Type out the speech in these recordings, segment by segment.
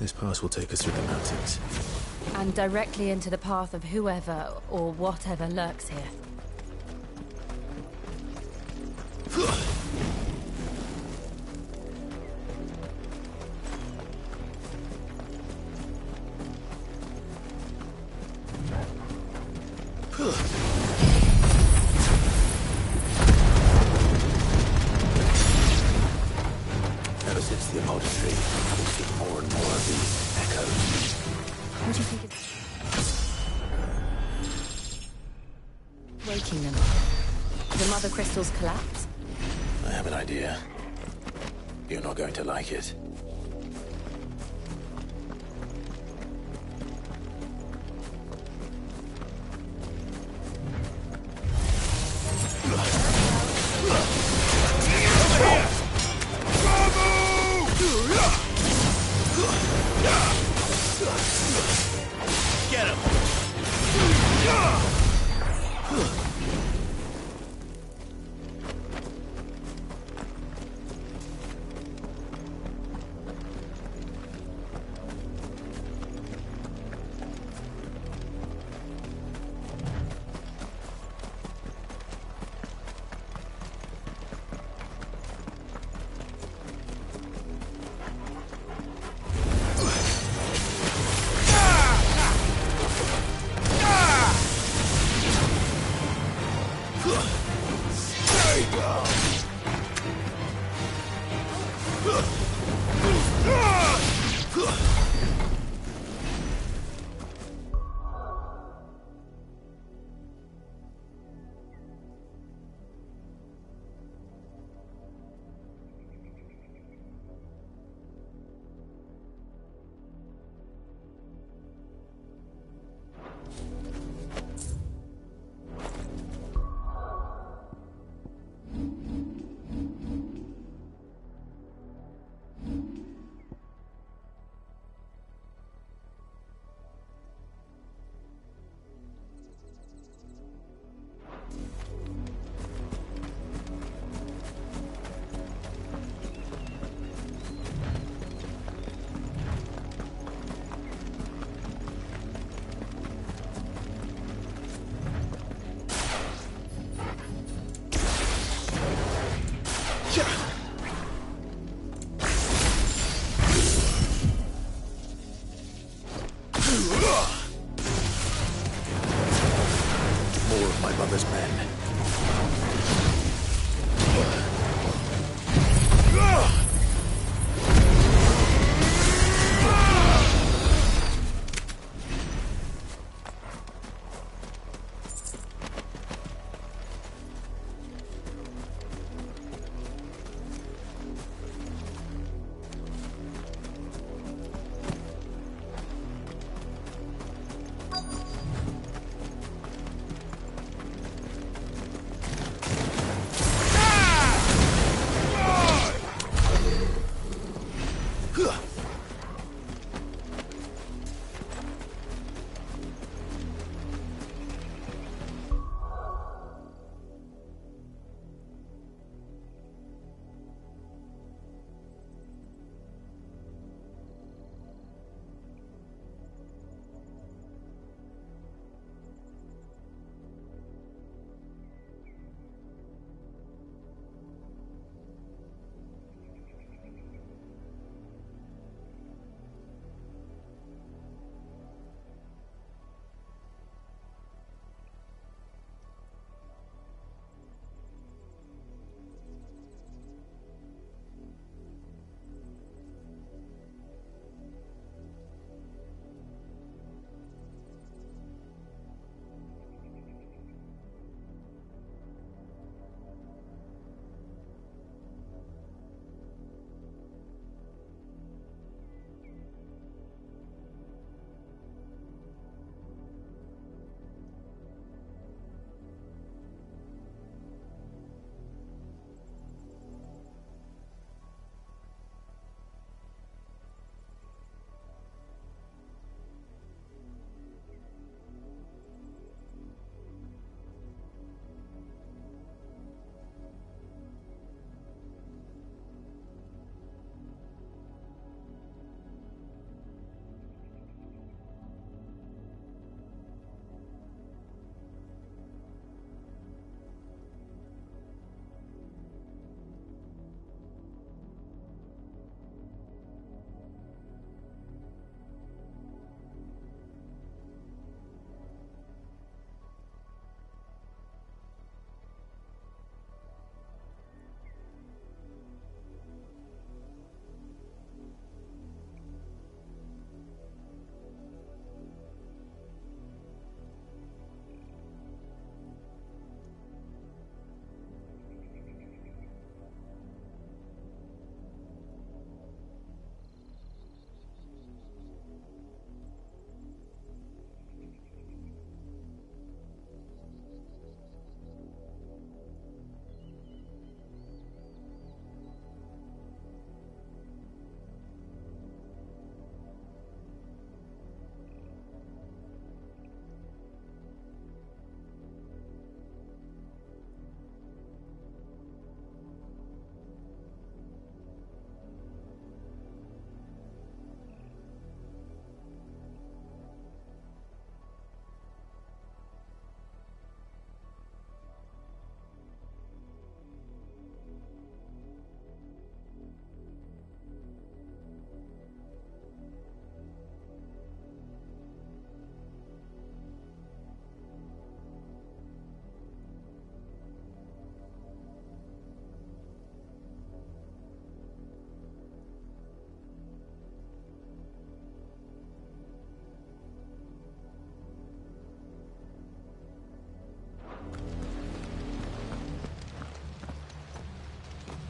This pass will take us through the mountains. And directly into the path of whoever or whatever lurks here. Ever since the apothecary, we've seen more and more of these echoes. What do you think it's... waking them? The mother crystals collapse? I have an idea. You're not going to like it. Get him! More of my mother's men.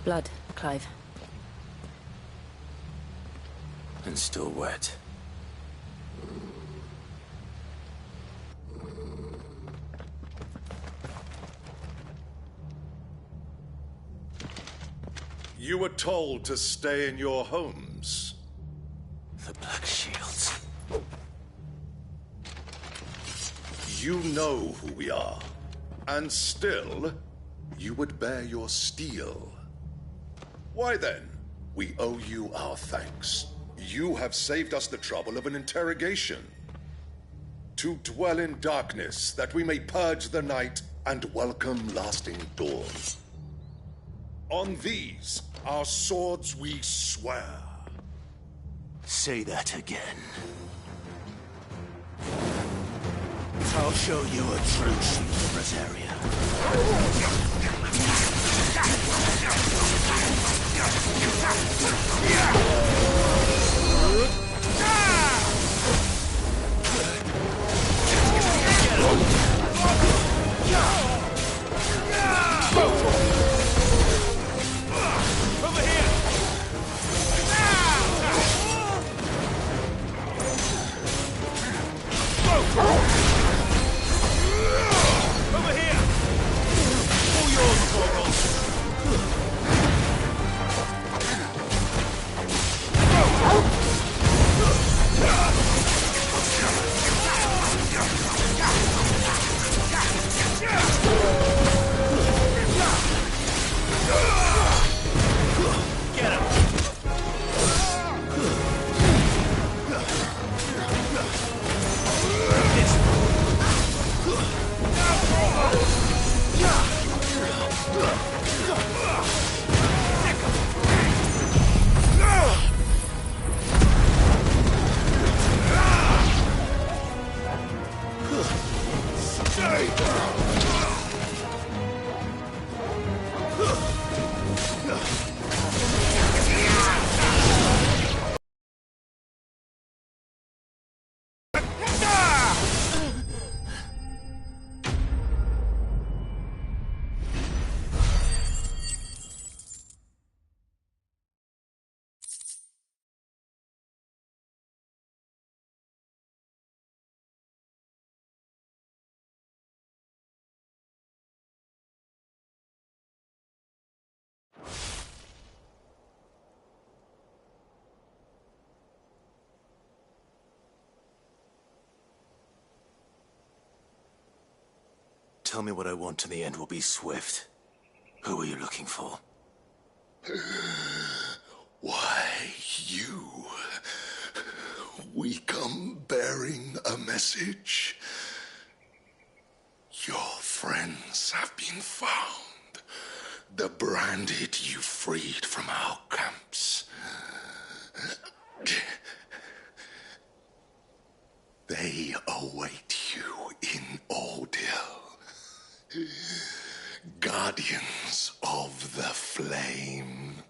Blood, Clive. And still wet. You were told to stay in your homes. The Black Shields. You know who we are. And still, you would bear your steel. Why then? We owe you our thanks. You have saved us the trouble of an interrogation. To dwell in darkness, that we may purge the night and welcome lasting dawn. On these, our swords we swear. Say that again. I'll show you a true shield of Rosaria. Tell me what I want and the end will be swift. Who are you looking for? Why, you. We come bearing a message. Your friends have been found. The branded you freed from our camps. They await you in Ordeal. Guardians of the Flame.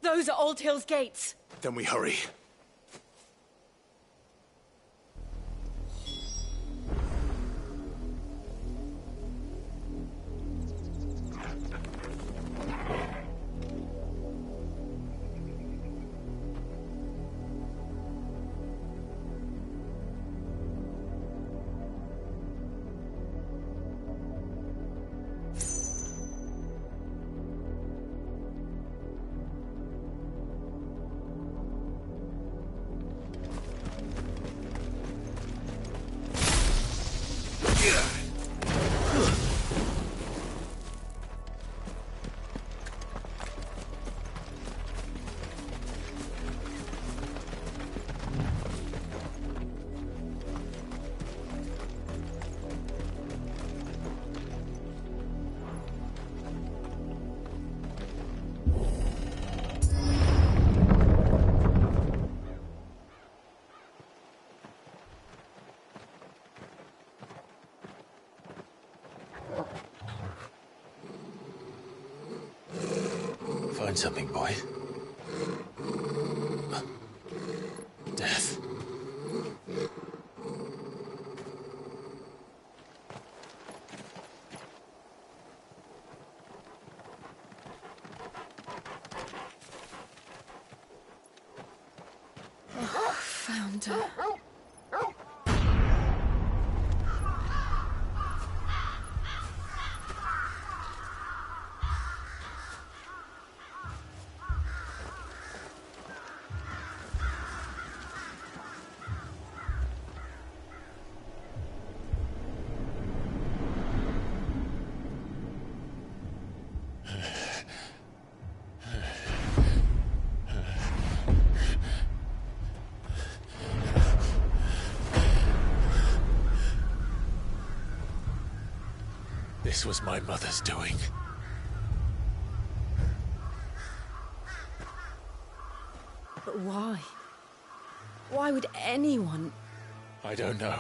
Those are Old Hill's gates. Then we hurry. Find something, boy. Death. Found her. This was my mother's doing. But why? Why would anyone... I don't know.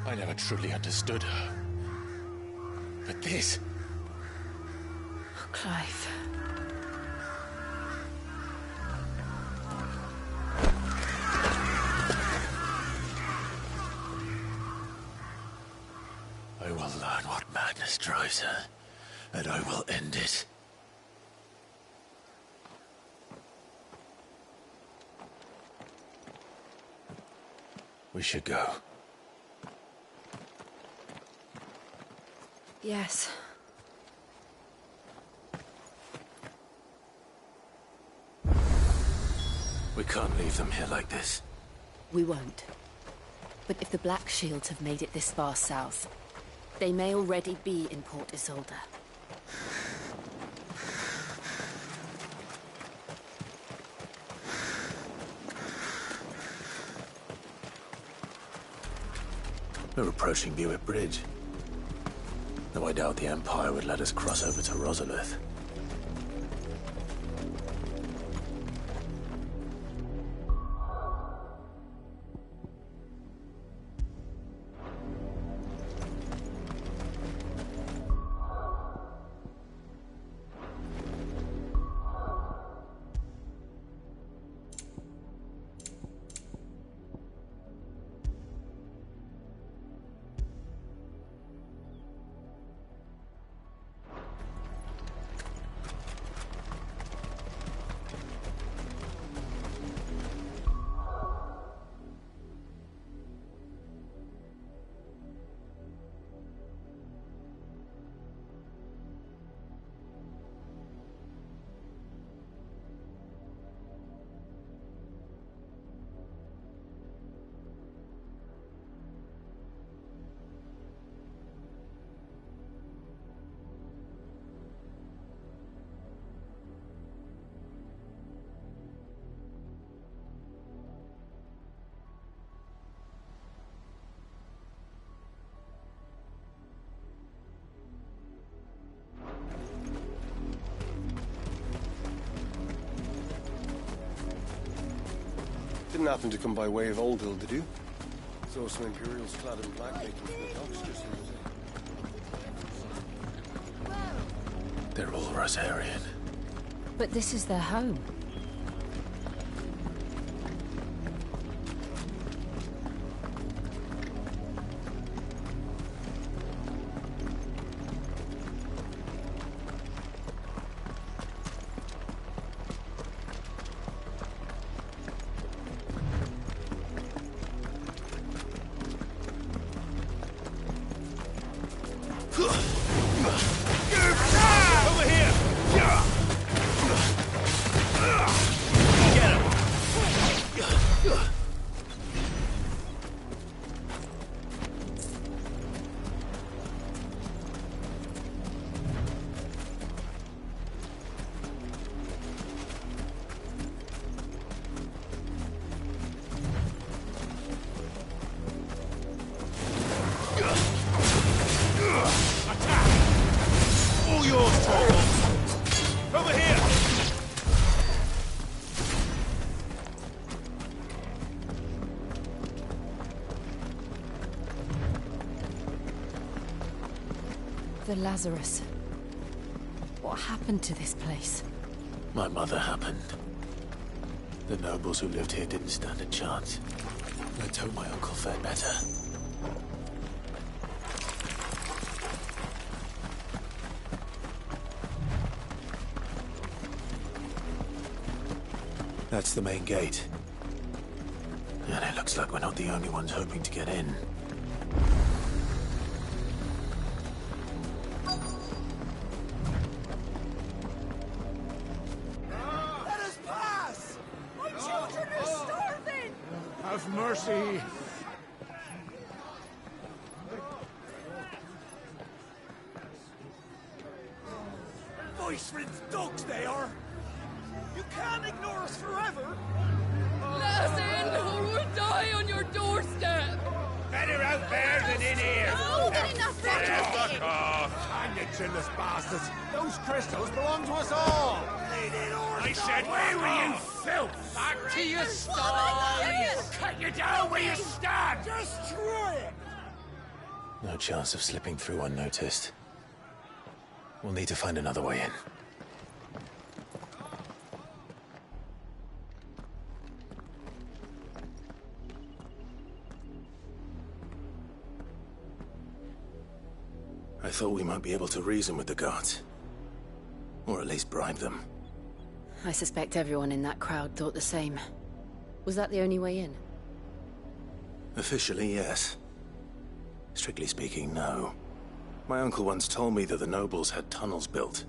I never truly understood her. But this... Oh, Clive. I will learn what madness drives her, and I will end it. We should go. Yes. We can't leave them here like this. We won't. But if the Black Shields have made it this far south, they may already be in Port Isolde. We're approaching Buick Bridge. Though I doubt the Empire would let us cross over to Rosalith. Didn't happen to come by way of Oldville, did you? Saw some Imperials clad in black making for the docks just the other day. They're all Rosarian. But this is their home. Over here! Get him! All yours, Torvald! Over here! The Lazarus. What happened to this place? My mother happened. The nobles who lived here didn't stand a chance. Let's hope my uncle fared better. That's the main gate. And it looks like we're not the only ones hoping to get in. Let us pass! My children are starving! Have mercy! Voice-riddled dogs they are! You can't ignore us forever! Let us in, or we'll die on your doorstep! Better out there than in here! Oh, get enough Fuck off! Hang you chinless bastards! Those crystals belong to us all! I said, where were you, filth? Back to your stalls! Cut you down where you stand! Destroy it! No chance of slipping through unnoticed. We'll need to find another way in. I thought we might be able to reason with the guards. Or at least bribe them. I suspect everyone in that crowd thought the same. Was that the only way in? Officially, yes. Strictly speaking, no. My uncle once told me that the nobles had tunnels built,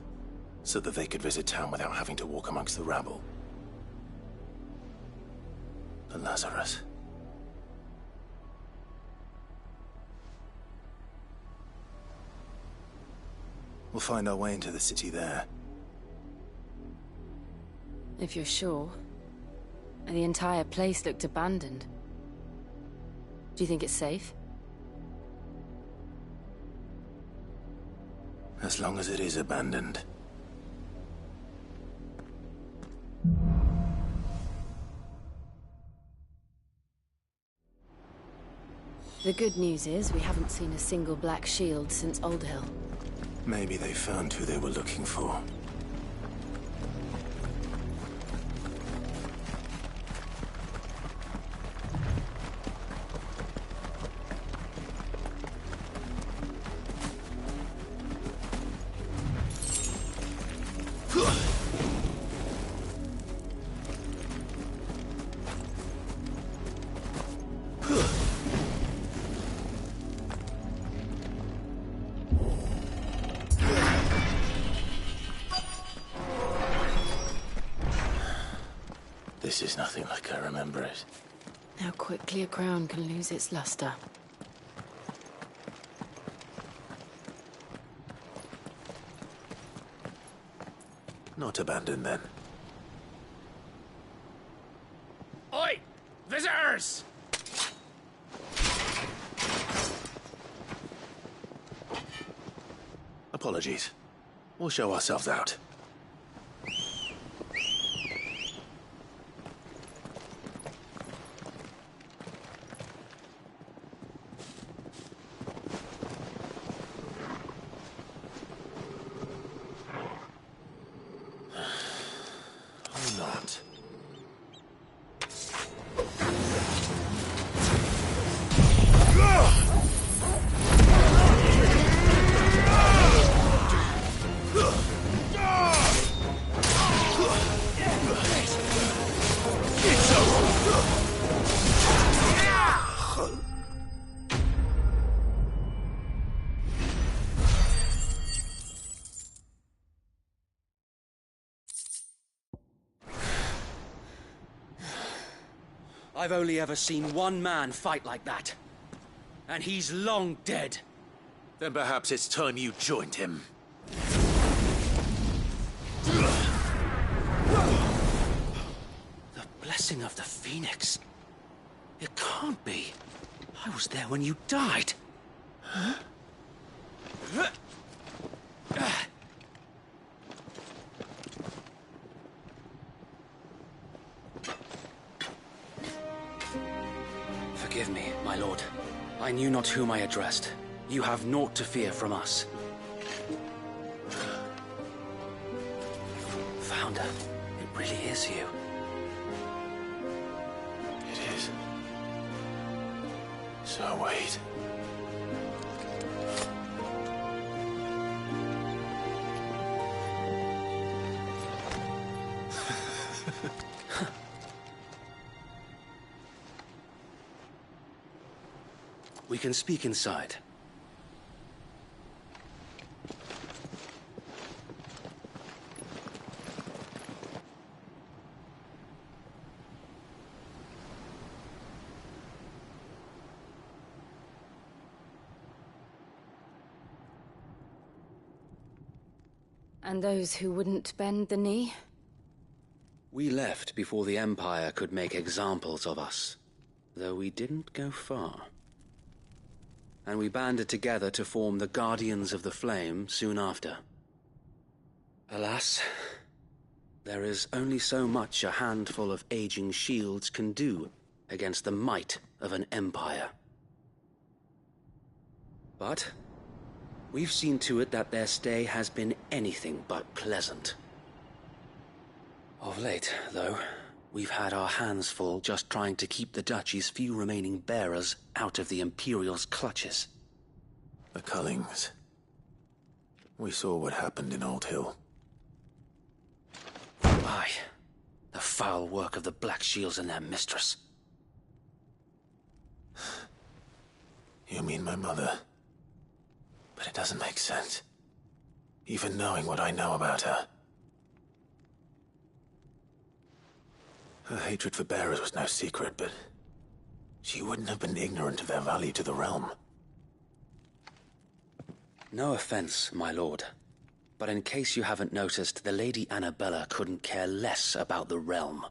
so that they could visit town without having to walk amongst the rabble. But Lazarus... We'll find our way into the city there. If you're sure. The entire place looked abandoned. Do you think it's safe? As long as it is abandoned. The good news is we haven't seen a single black shield since Old Hill. Maybe they found who they were looking for. This is nothing like I remember it. How quickly a crown can lose its luster. Not abandoned, then. Oi! Visitors! Apologies. We'll show ourselves out. Not. I've only ever seen one man fight like that. And he's long dead. Then perhaps it's time you joined him. The blessing of the Phoenix. It can't be. I was there when you died. Huh? Forgive me, my lord. I knew not whom I addressed. You have naught to fear from us. Commander, it really is you. It is. So wait. We can speak inside. And those who wouldn't bend the knee? We left before the Empire could make examples of us, though we didn't go far. And we banded together to form the Guardians of the Flame soon after. Alas, there is only so much a handful of aging shields can do against the might of an empire. But we've seen to it that their stay has been anything but pleasant. Of late, though, we've had our hands full just trying to keep the Duchy's few remaining bearers out of the Imperial's clutches. The Cullings. We saw what happened in Old Hill. Aye. The foul work of the Black Shields and their mistress. You mean my mother? But it doesn't make sense. Even knowing what I know about her. Her hatred for bearers was no secret, but she wouldn't have been ignorant of their value to the realm. No offense, my lord, but in case you haven't noticed, the Lady Annabella couldn't care less about the realm.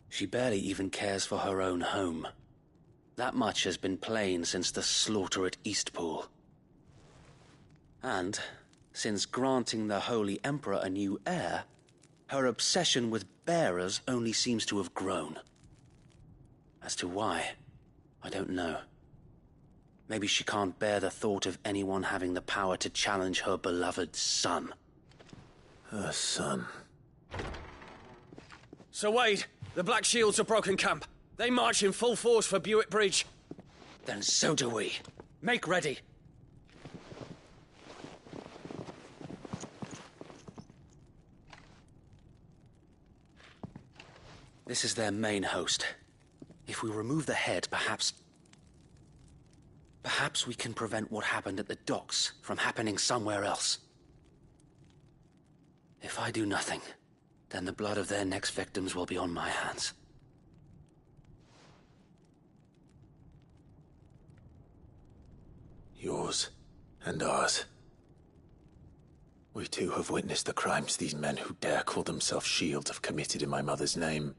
She barely even cares for her own home. That much has been plain since the slaughter at Eastpool. And, since granting the Holy Emperor a new heir, her obsession with bearers only seems to have grown. As to why, I don't know. Maybe she can't bear the thought of anyone having the power to challenge her beloved son. Her son. Sir Wade, the Black Shields have broken camp. They march in full force for Buick Bridge. Then so do we. Make ready. This is their main host. If we remove the head, perhaps we can prevent what happened at the docks from happening somewhere else. If I do nothing, then the blood of their next victims will be on my hands. Yours and ours. We too have witnessed the crimes these men who dare call themselves shields have committed in my mother's name.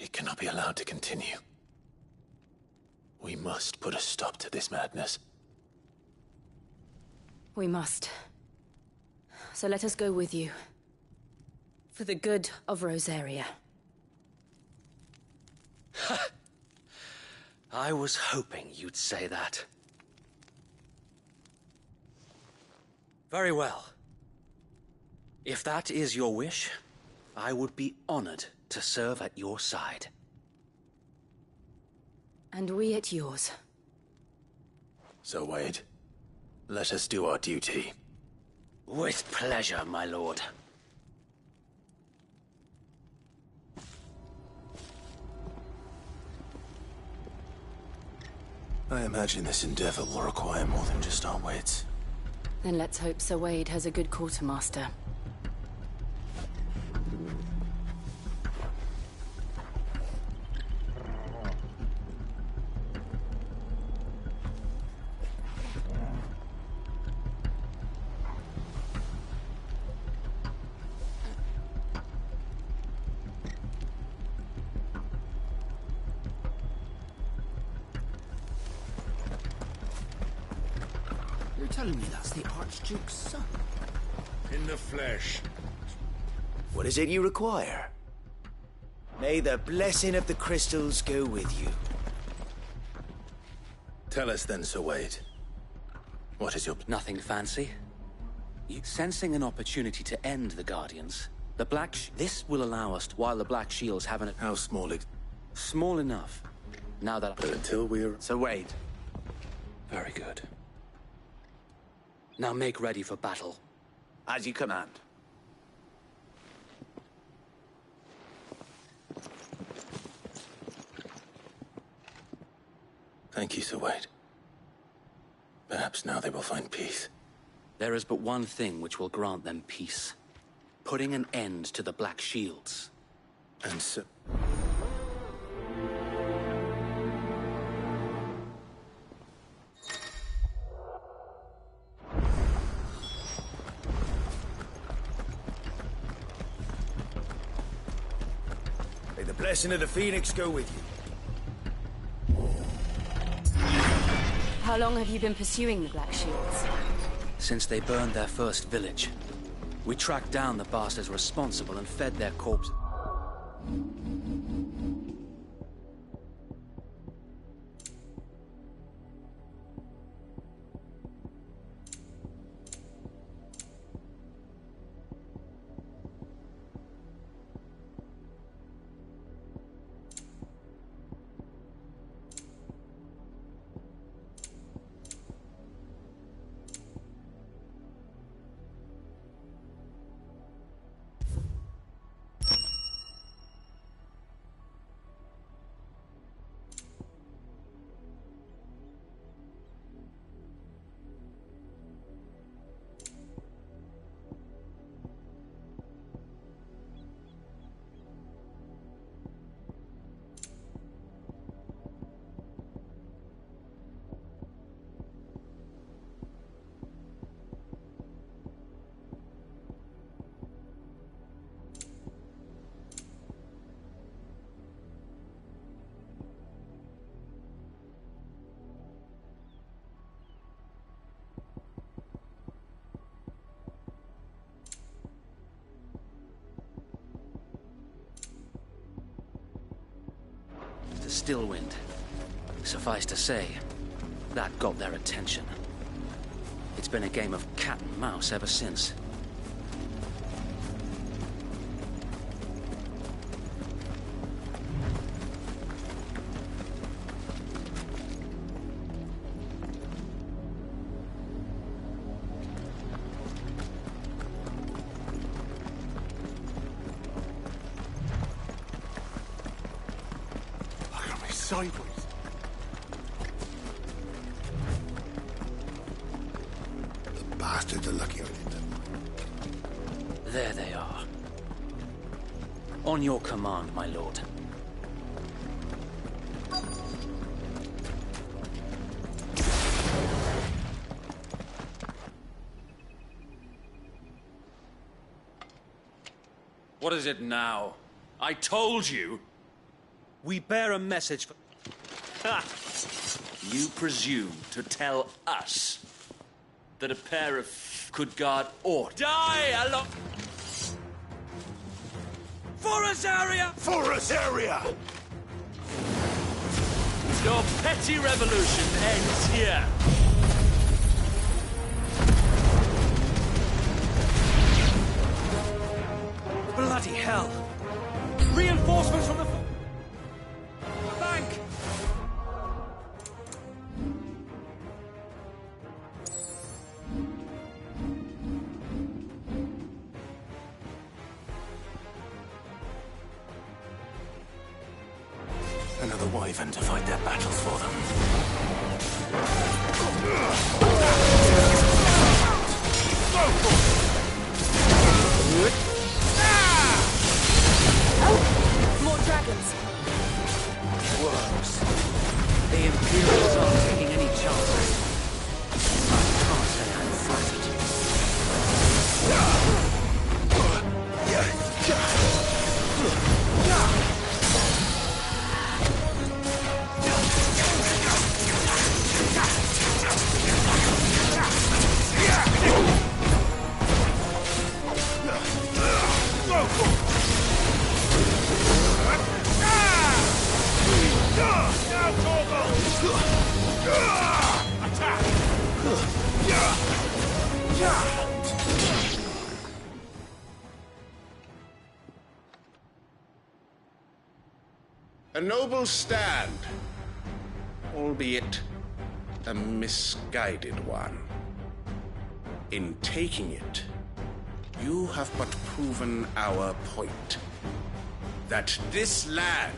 It cannot be allowed to continue. We must put a stop to this madness. We must. So let us go with you. For the good of Rosaria. I was hoping you'd say that. Very well. If that is your wish, I would be honored to serve at your side. And we at yours. So, Wade, let us do our duty. With pleasure, my lord. I imagine this endeavor will require more than just our wits. Then let's hope Sir Wade has a good quartermaster. You're telling me that's the Archduke's son? In the flesh. What is it you require? May the blessing of the crystals go with you. Tell us then, Sir Wade. What is your... Nothing fancy. Sensing an opportunity to end the Guardians, this will allow us, while the Black Shields haven't... How small Small enough. Now that... But until we're... So wait. Very good. Now make ready for battle. As you command. Thank you, Sir Wade. Perhaps now they will find peace. There is but one thing which will grant them peace. Putting an end to the Black Shields. And so... May the blessing of the Phoenix go with you. How long have you been pursuing the Black Shields? Since they burned their first village. We tracked down the bastards responsible and fed their corpses. Still wind. Suffice to say, that got their attention. It's been a game of cat and mouse ever since. Sideways. The bastards are lucky I did. There they are. On your command, my lord. What is it now? I told you! We bear a message for... Ha! You presume to tell us that a pair of could guard or die alone? For us area! For us area! Your petty revolution ends here. Bloody hell! Reinforcements from the bank! Another wyvern to fight their battles for them. More dragons! Worms. The Imperials aren't taking any chances. I can't say I'm flattered. Attack! A noble stand, albeit a misguided one. In taking it, you have but proven our point. That this land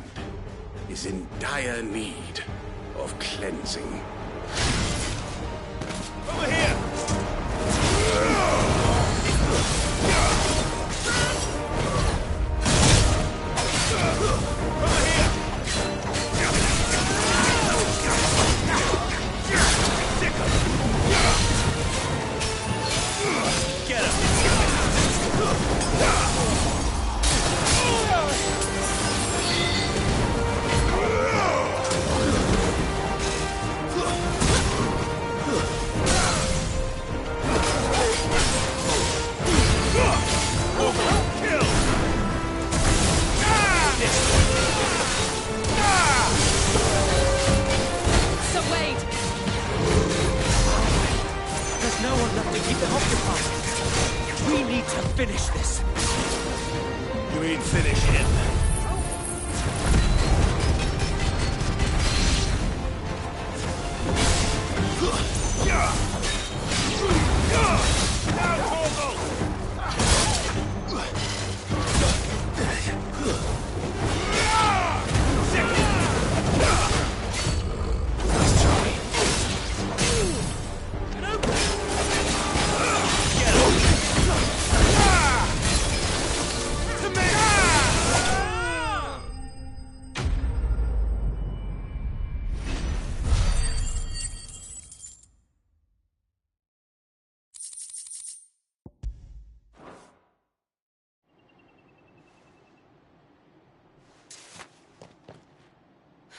is in dire need of cleansing. Over here! Finish this. You mean finish him?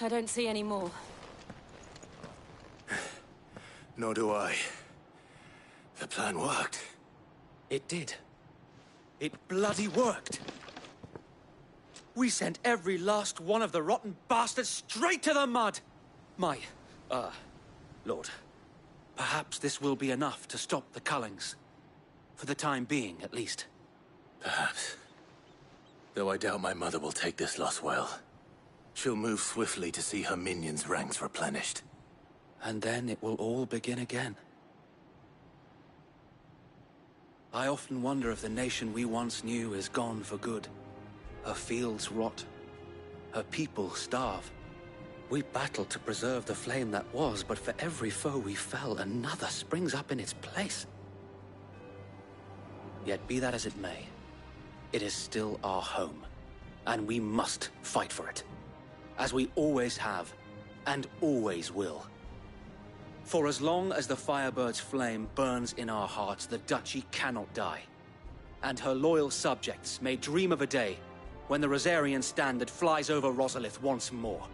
I don't see any more. Nor do I. The plan worked. It did. It bloody worked. We sent every last one of the rotten bastards straight to the mud! Lord, perhaps this will be enough to stop the Cullings. For the time being, at least. Perhaps. Though I doubt my mother will take this loss well. She'll move swiftly to see her minions' ranks replenished. And then it will all begin again. I often wonder if the nation we once knew is gone for good. Her fields rot. Her people starve. We battled to preserve the flame that was, but for every foe we fell, another springs up in its place. Yet be that as it may, it is still our home, and we must fight for it. As we always have, and always will. For as long as the Firebird's flame burns in our hearts, the Duchy cannot die. And her loyal subjects may dream of a day when the Rosarian standard flies over Rosalith once more.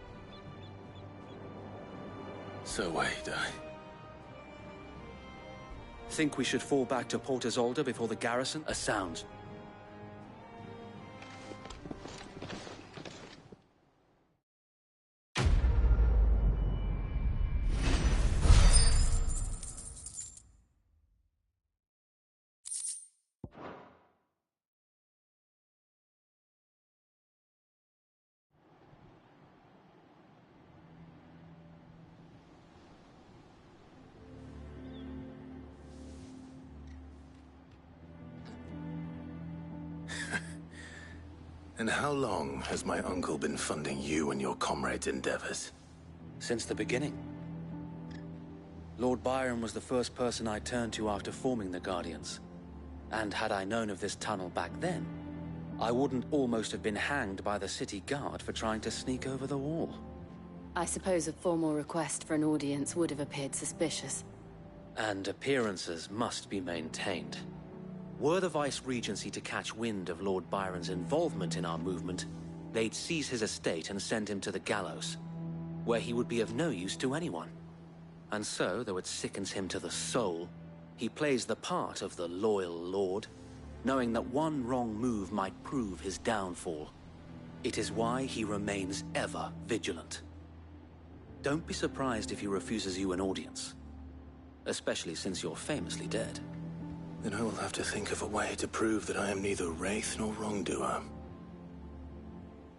So wait, Think we should fall back to Port Isolde before the garrison? A sound. And how long has my uncle been funding you and your comrades' endeavors? Since the beginning. Lord Byron was the first person I turned to after forming the Guardians. And had I known of this tunnel back then, I wouldn't almost have been hanged by the city guard for trying to sneak over the wall. I suppose a formal request for an audience would have appeared suspicious. And appearances must be maintained. Were the Vice-Regency to catch wind of Lord Byron's involvement in our movement, they'd seize his estate and send him to the gallows, where he would be of no use to anyone. And so, though it sickens him to the soul, he plays the part of the loyal lord, knowing that one wrong move might prove his downfall. It is why he remains ever vigilant. Don't be surprised if he refuses you an audience, especially since you're famously dead. Then I will have to think of a way to prove that I am neither wraith nor wrongdoer.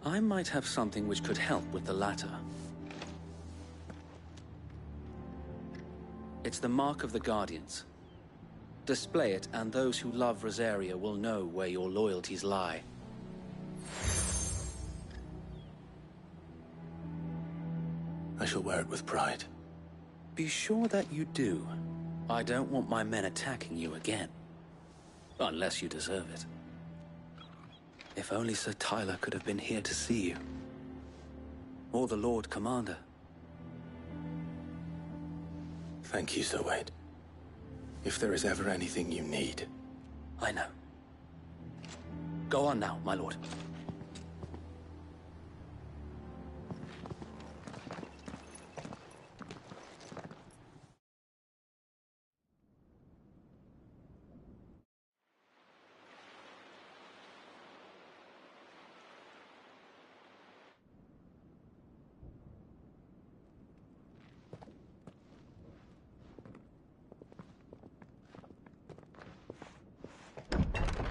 I might have something which could help with the latter. It's the Mark of the Guardians. Display it, and those who love Rosaria will know where your loyalties lie. I shall wear it with pride. Be sure that you do. I don't want my men attacking you again. Unless you deserve it. If only Sir Tyler could have been here to see you. Or the Lord Commander. Thank you, Sir Wade. If there is ever anything you need... I know. Go on now, my lord.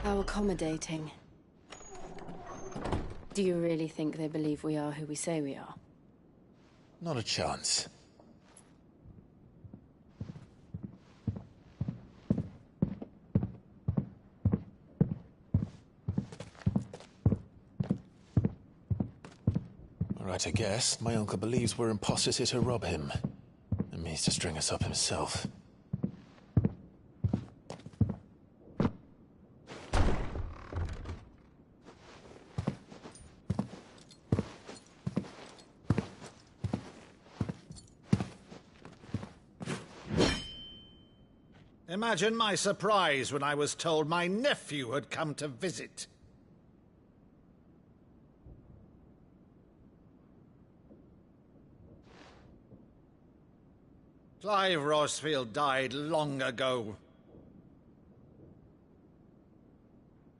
How accommodating. Do you really think they believe we are who we say we are? Not a chance. All right, I guess. My uncle believes we're imposters here to rob him. And means to string us up himself. Imagine my surprise when I was told my nephew had come to visit. Clive Rosfield died long ago.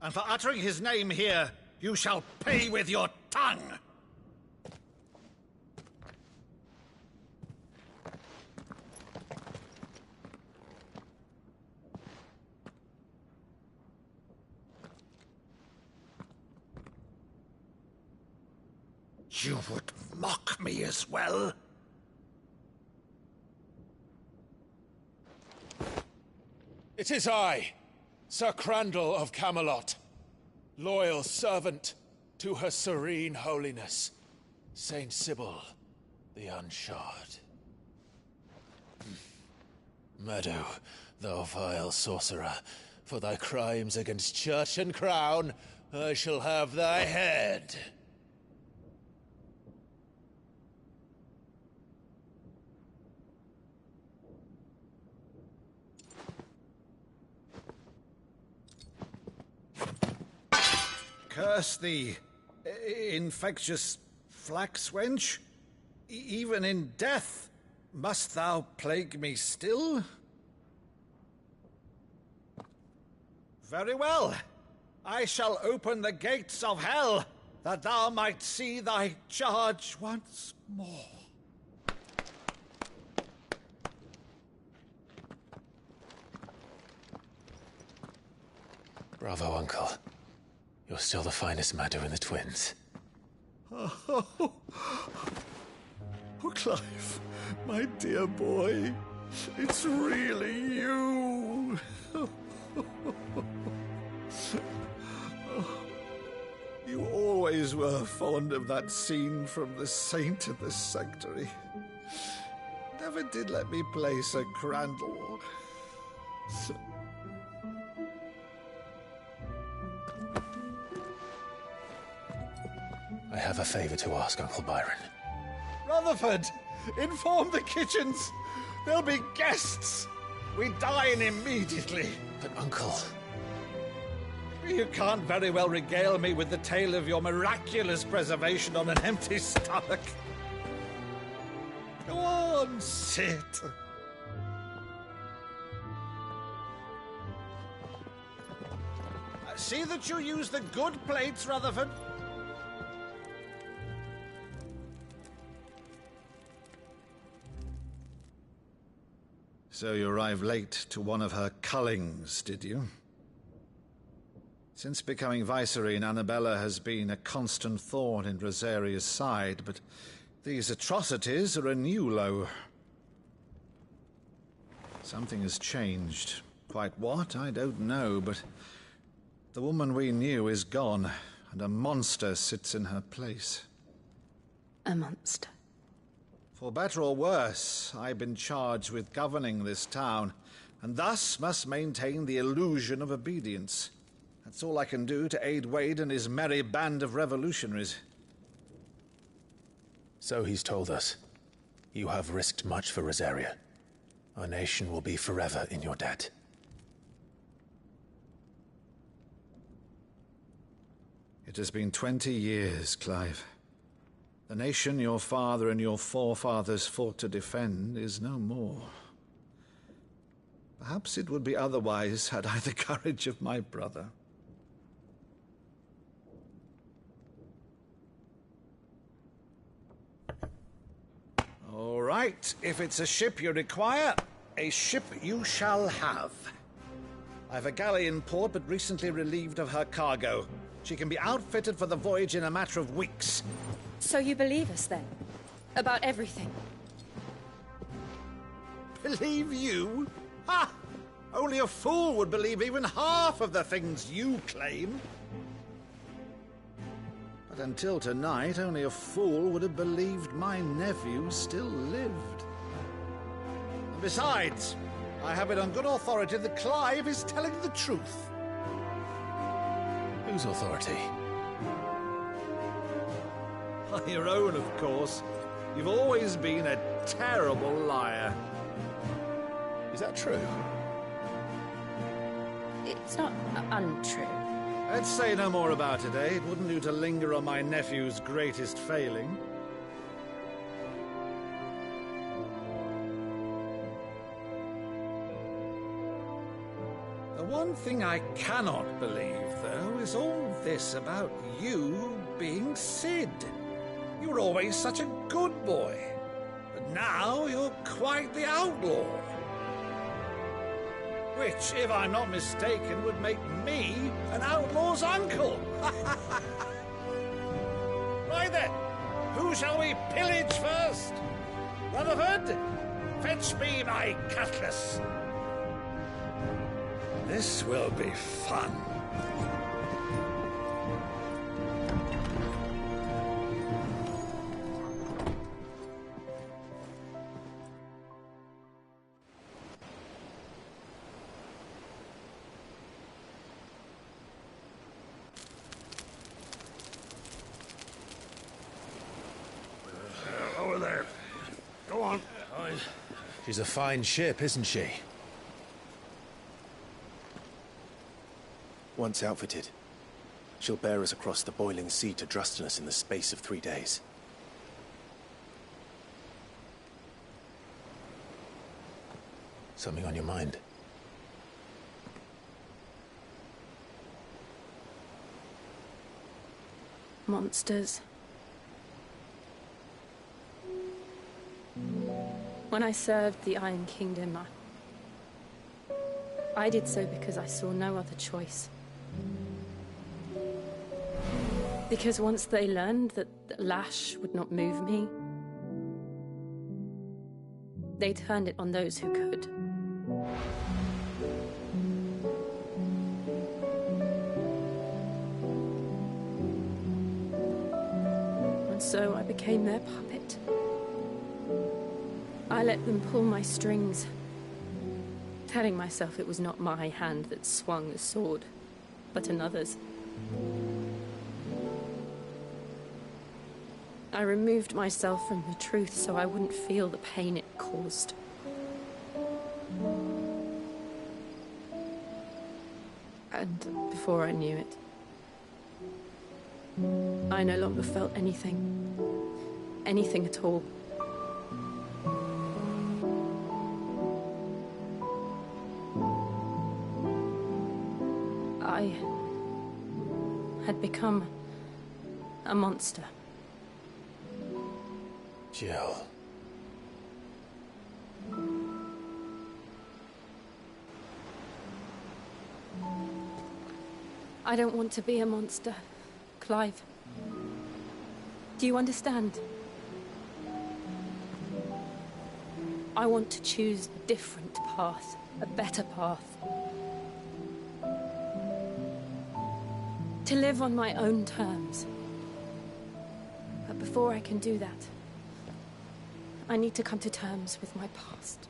And for uttering his name here, you shall pay with your tongue! You would mock me as well? It is I, Sir Crandall of Camelot, loyal servant to Her Serene Holiness, Saint Sybil the Unshod. Meadow, thou vile sorcerer, for thy crimes against church and crown, I shall have thy head. Curse thee, infectious flax wench. Even in death, must thou plague me still? Very well. I shall open the gates of hell, that thou might see thy charge once more. Bravo, Uncle. You're still the finest Maddo in the twins. Oh, Clive, my dear boy, it's really you. You always were fond of that scene from The Saint in the Sanctuary. Never did let me play Sir Crandall. I have a favor to ask, Uncle Byron. Rutherford, inform the kitchens. There'll be guests. We dine immediately. But, Uncle... You can't very well regale me with the tale of your miraculous preservation on an empty stomach. Go on, sit. See that you use the good plates, Rutherford. So you arrived late to one of her cullings, did you? Since becoming Vicereine, Annabella has been a constant thorn in Rosaria's side, but these atrocities are a new low. Something has changed. Quite what, I don't know, but the woman we knew is gone, and a monster sits in her place. A monster? For better or worse, I've been charged with governing this town, and thus must maintain the illusion of obedience. That's all I can do to aid Wade and his merry band of revolutionaries. So he's told us. You have risked much for Rosaria. Our nation will be forever in your debt. It has been 20 years, Clive. The nation your father and your forefathers fought to defend is no more. Perhaps it would be otherwise had I the courage of my brother. All right, if it's a ship you require, a ship you shall have. I've a galley in port, but recently relieved of her cargo. She can be outfitted for the voyage in a matter of weeks. So you believe us, then? About everything? Believe you? Ha! Only a fool would believe even half of the things you claim. But until tonight, only a fool would have believed my nephew still lived. And besides, I have it on good authority that Clive is telling the truth. Whose authority? Your own, of course. You've always been a terrible liar. Is that true? It's not untrue. Let's say no more about it, eh? It wouldn't do to linger on my nephew's greatest failing. The one thing I cannot believe, though, is all this about you being Sid. You were always such a good boy, but now you're quite the outlaw. Which, if I'm not mistaken, would make me an outlaw's uncle. Right then, who shall we pillage first? Rutherford, fetch me my cutlass. This will be fun. Over there. Go on. She's a fine ship, isn't she? Once outfitted, she'll bear us across the boiling sea to Drustinus in the space of 3 days. Something on your mind? Monsters. When I served the Iron Kingdom, I did so because I saw no other choice. Because once they learned that Lash would not move me, they turned it on those who could. And so I became their puppet. I let them pull my strings, telling myself it was not my hand that swung the sword, but another's. I removed myself from the truth so I wouldn't feel the pain it caused. And before I knew it, I no longer felt anything. Anything at all. I had become a monster. Jill. I don't want to be a monster, Clive. Do you understand? I want to choose a different path, a better path. To live on my own terms. But before I can do that, I need to come to terms with my past.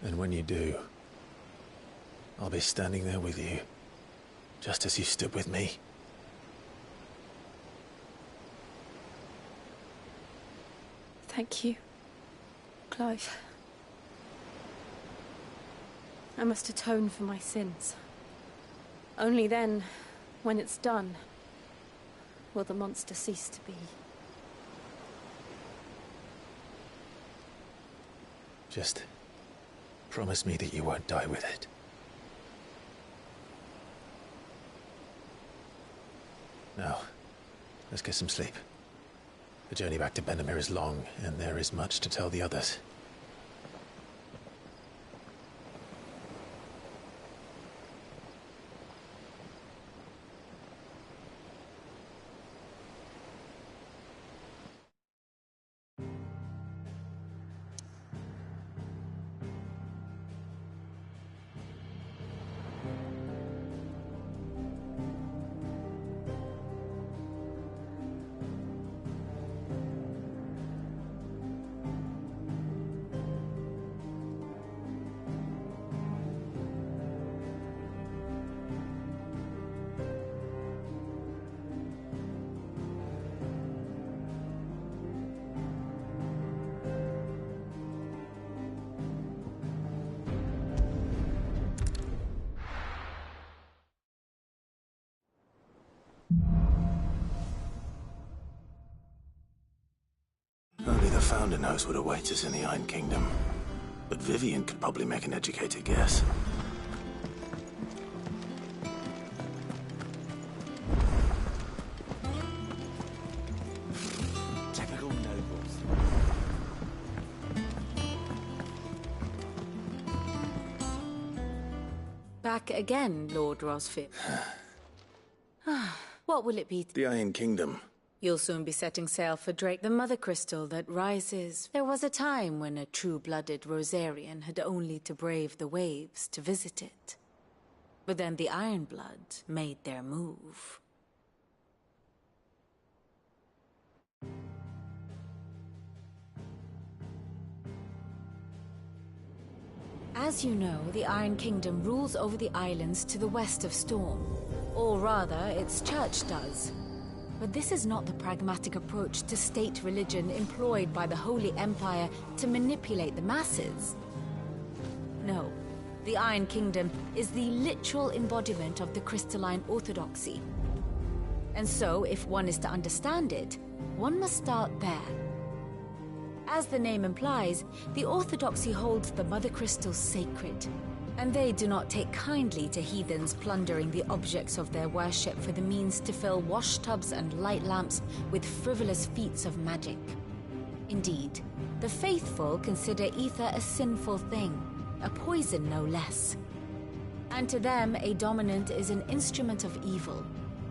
And when you do, I'll be standing there with you, just as you stood with me. Thank you, Clive. I must atone for my sins. Only then, when it's done, will the monster cease to be. Just promise me that you won't die with it. Now, let's get some sleep. The journey back to Benamir is long, and there is much to tell the others. Only the Founder knows what awaits us in the Iron Kingdom. But Vivian could probably make an educated guess. Typical nobles. Back again, Lord Rosfield. What will it be? The Iron Kingdom. You'll soon be setting sail for Drake, the mother crystal that rises. There was a time when a true-blooded Rosarian had only to brave the waves to visit it. But then the Ironblood made their move. As you know, the Iron Kingdom rules over the islands to the west of Storm. Or rather, its church does. But this is not the pragmatic approach to state religion employed by the Holy Empire to manipulate the masses. No, the Iron Kingdom is the literal embodiment of the crystalline orthodoxy. And so, if one is to understand it, one must start there. As the name implies, the orthodoxy holds the Mother Crystals sacred. And they do not take kindly to heathens plundering the objects of their worship for the means to fill washtubs and light lamps with frivolous feats of magic. Indeed, the faithful consider ether a sinful thing, a poison no less. And to them, a dominant is an instrument of evil,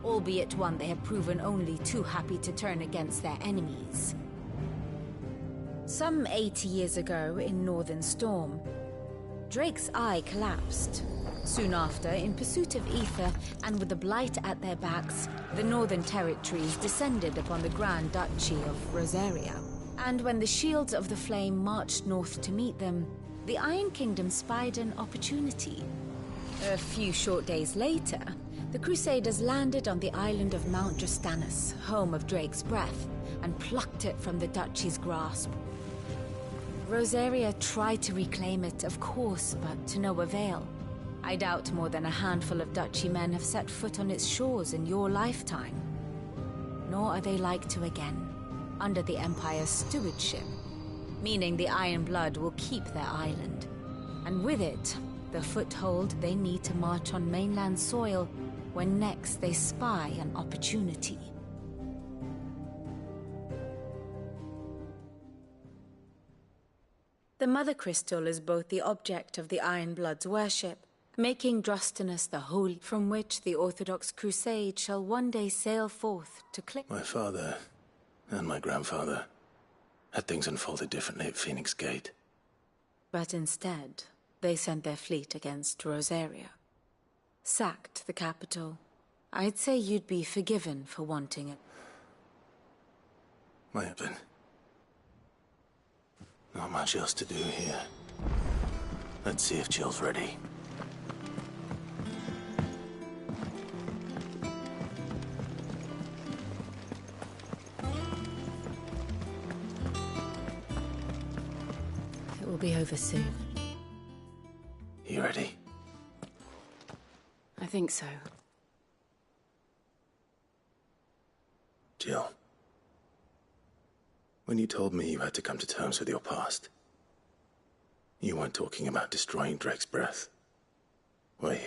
albeit one they have proven only too happy to turn against their enemies. Some 80 years ago in Northern Storm, Drake's eye collapsed. Soon after, in pursuit of ether and with the Blight at their backs, the Northern Territories descended upon the Grand Duchy of Rosaria. And when the Shields of the Flame marched north to meet them, the Iron Kingdom spied an opportunity. A few short days later, the Crusaders landed on the island of Mount Justanus, home of Drake's breath, and plucked it from the Duchy's grasp. Rosaria tried to reclaim it, of course, but to no avail. I doubt more than a handful of Duchy men have set foot on its shores in your lifetime. Nor are they like to again, under the Empire's stewardship, meaning the Iron Blood will keep their island. And with it, the foothold they need to march on mainland soil when next they spy an opportunity. The Mother Crystal is both the object of the Iron Blood's worship, making Drustinus the holy, from which the Orthodox Crusade shall one day sail forth to claim. My father and my grandfather had things unfolded differently at Phoenix Gate. But instead, they sent their fleet against Rosaria. Sacked the capital. I'd say you'd be forgiven for wanting it. Might have been. Not much else to do here. Let's see if Jill's ready. It will be over soon. You ready? I think so. Jill. When you told me you had to come to terms with your past, you weren't talking about destroying Drake's breath, were you?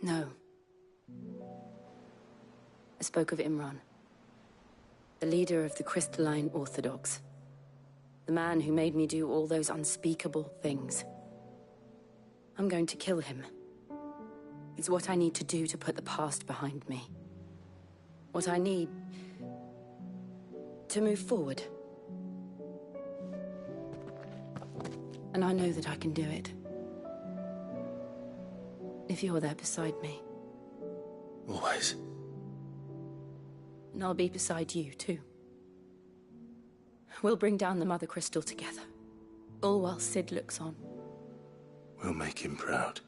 No. I spoke of Imran, the leader of the Crystalline Orthodox. The man who made me do all those unspeakable things. I'm going to kill him. It's what I need to do to put the past behind me. What I need to move forward. And I know that I can do it. If you're there beside me. Always. And I'll be beside you, too. We'll bring down the Mother Crystal together. All while Sid looks on. We'll make him proud.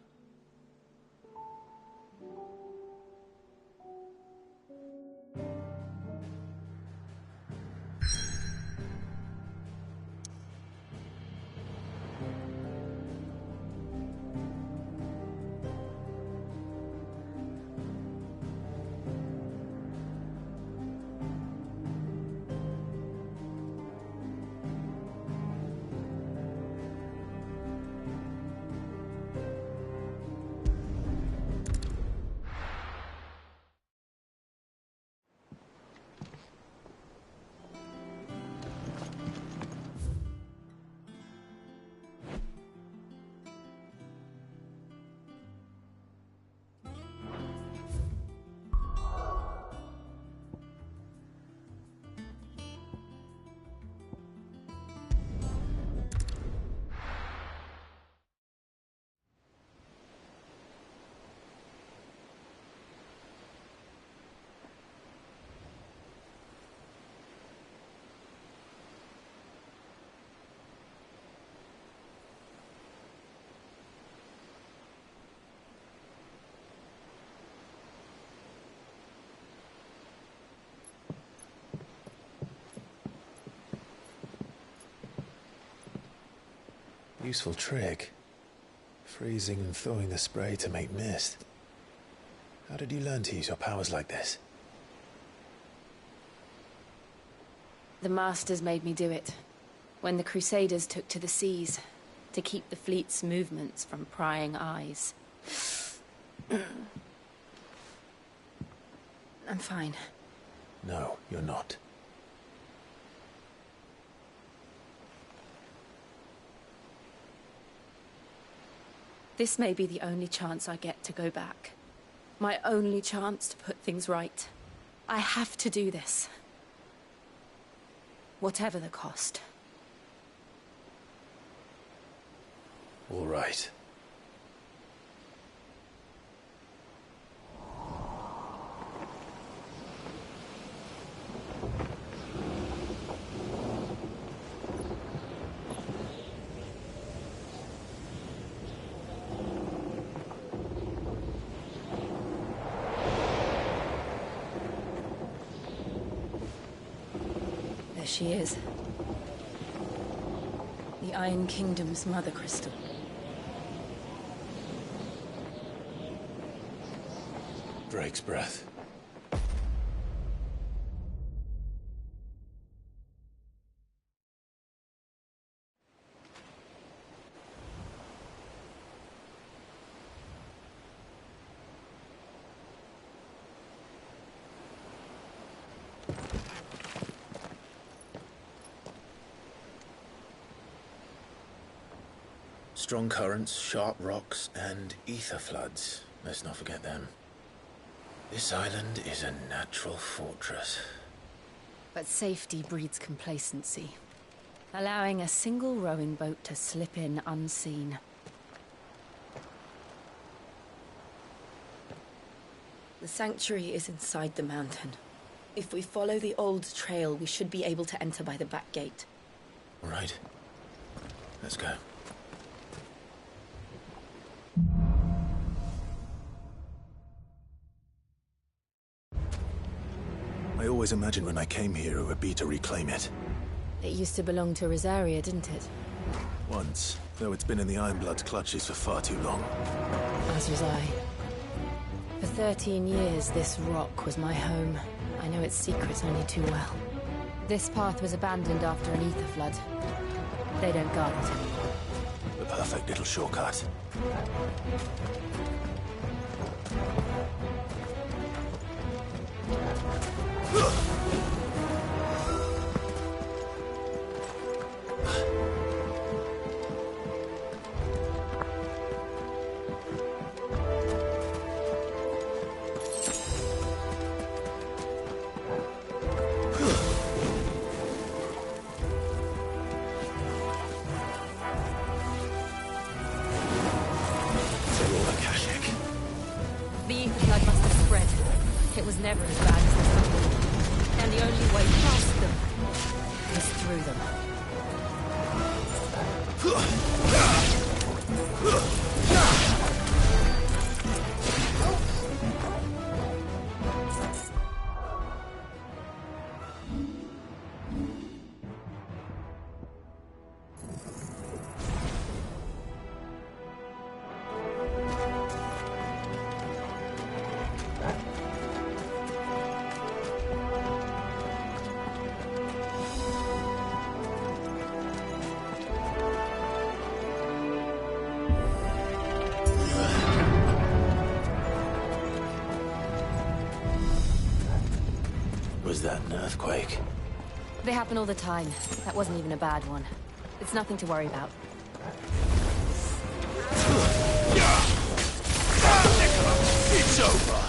Useful trick. Freezing and thawing the spray to make mist. How did you learn to use your powers like this? The Masters made me do it. When the Crusaders took to the seas, to keep the fleet's movements from prying eyes. I'm fine. No, you're not. This may be the only chance I get to go back. My only chance to put things right. I have to do this. Whatever the cost. All right. She is. The Iron Kingdom's Mother Crystal. Drake's breath. Strong currents, sharp rocks, and ether floods. Let's not forget them. This island is a natural fortress. But safety breeds complacency, allowing a single rowing boat to slip in unseen. The sanctuary is inside the mountain. If we follow the old trail, we should be able to enter by the back gate. All right. Let's go. I always imagined when I came here it would be to reclaim it. It used to belong to Rosaria, didn't it? Once, though it's been in the Ironblood's clutches for far too long. As was I. For 13 years, this rock was my home. I know its secrets only too well. This path was abandoned after an ether flood. They don't guard it. The perfect little shortcut. The ether flood must have spread. It was never as bad as this one. And the only way past them is through them. Was that an earthquake? They happen all the time. That wasn't even a bad one. It's nothing to worry about. It's over!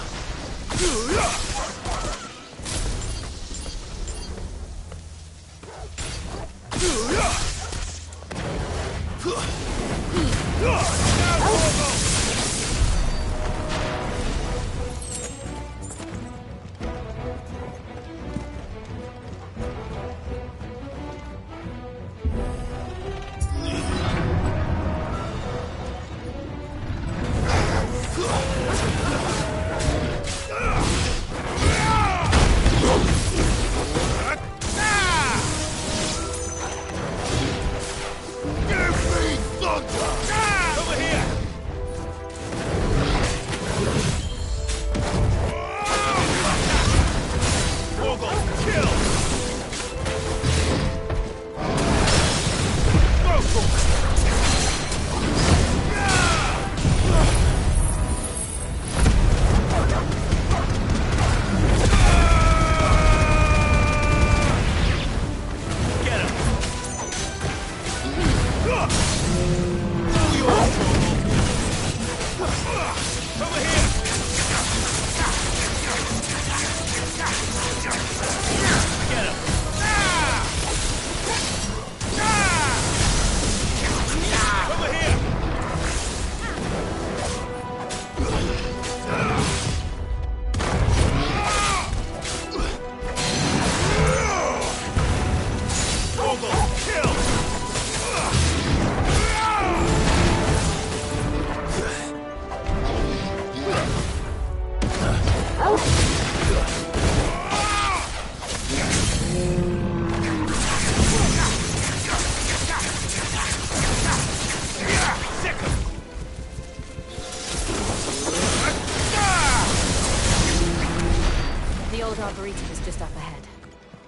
The old arboretum is just up ahead.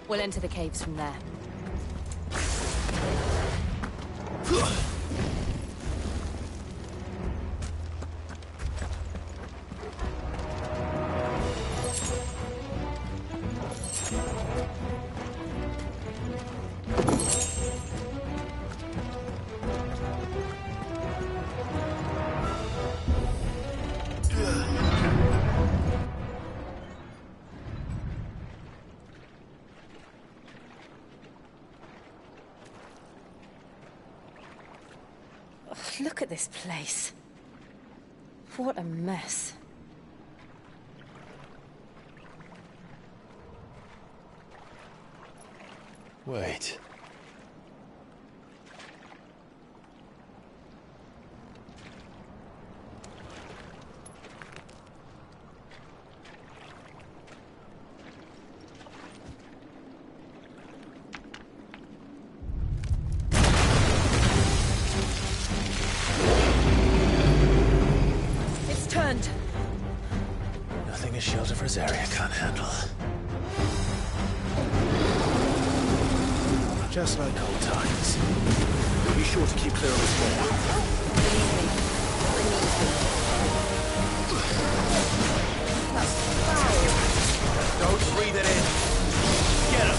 We'll enter the caves from there. Look at this place. What a mess. Wait. It's turned. Nothing a shield of Rosaria can't handle. Just like old times. Be sure to keep clear of this wall. Don't breathe it in. Get him!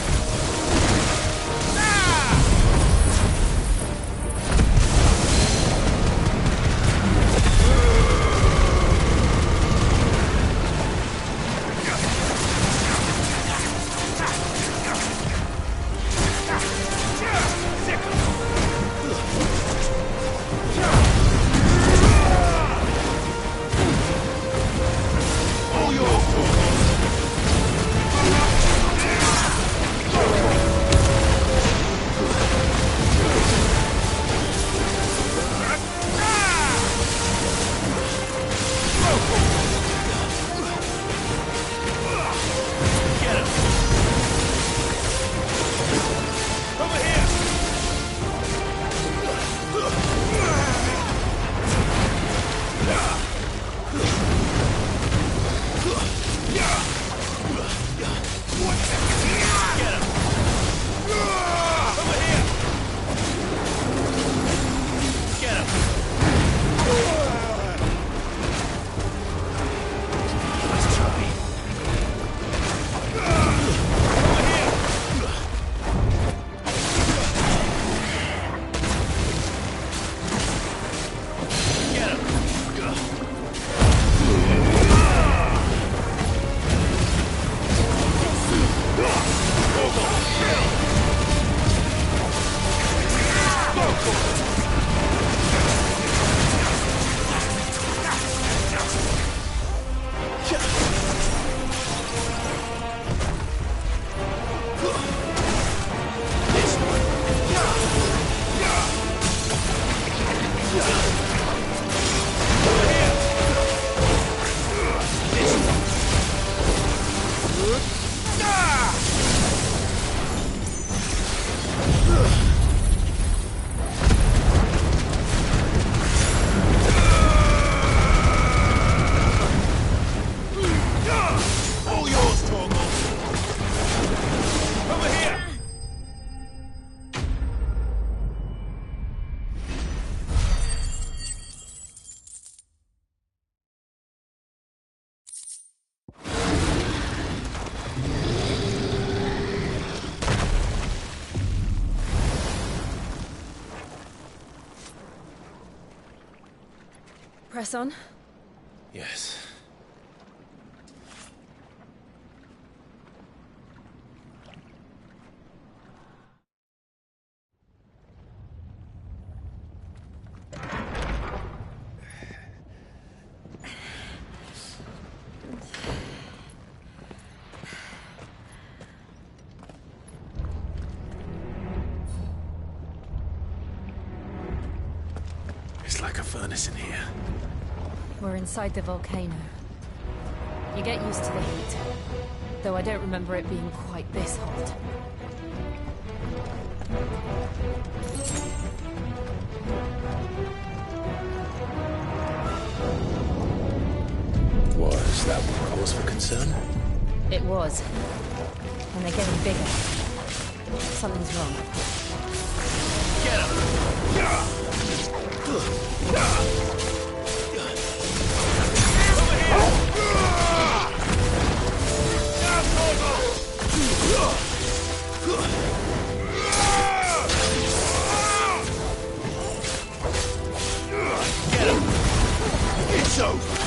Press on. Yes. It's like a furnace in here. We're inside the volcano. You get used to the heat, though I don't remember it being quite this hot. Was that one cause for concern? It was. And they're getting bigger. Something's wrong. Get him! Get him! It's over!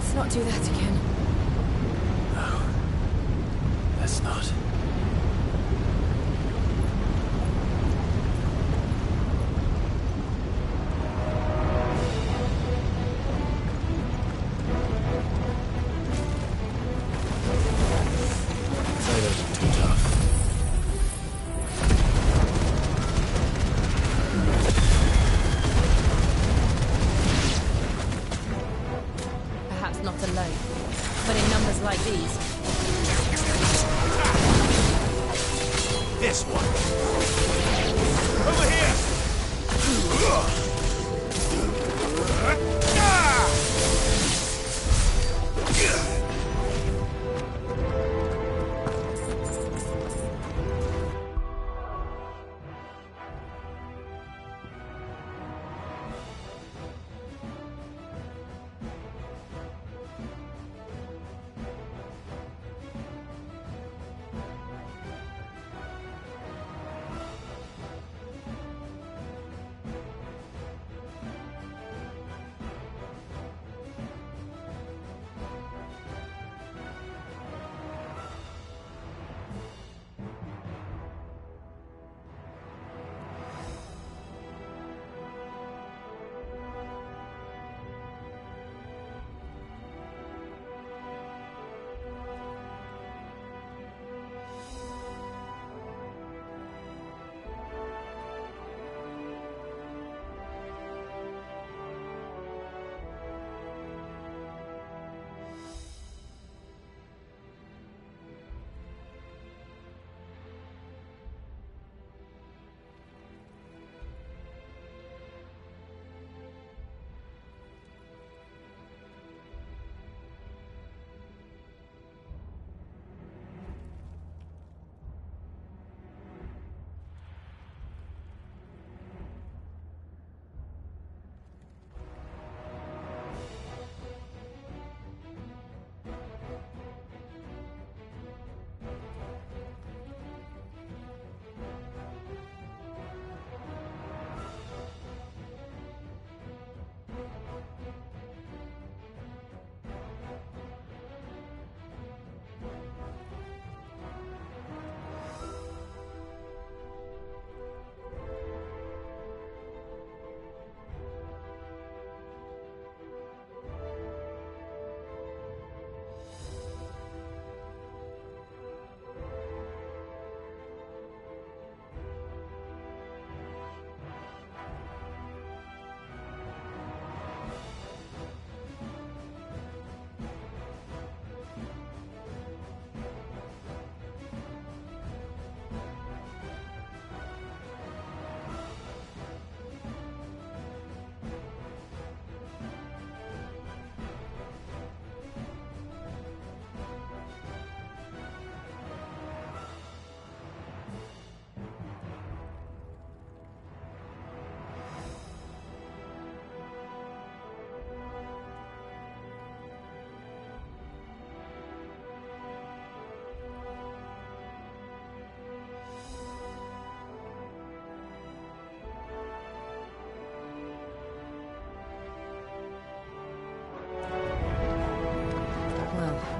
Let's not do that again. No. Let's not. Perhaps not alone, but in numbers like these. This one. Over here!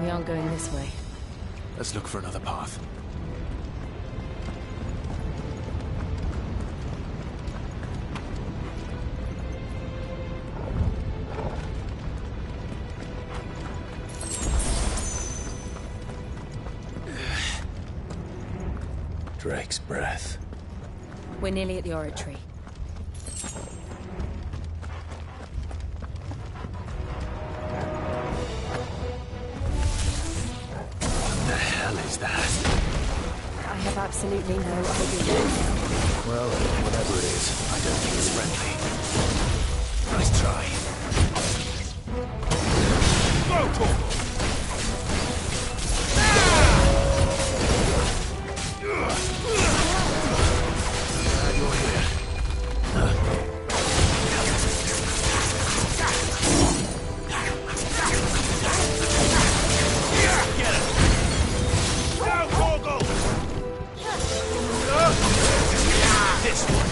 We aren't going this way. Let's look for another path. Drake's breath. We're nearly at the oratory. Is that? I have absolutely no idea. Well, whatever it is, I don't think it's friendly. Nice try. Go, Torgal! Glad you're here. Get him! This one.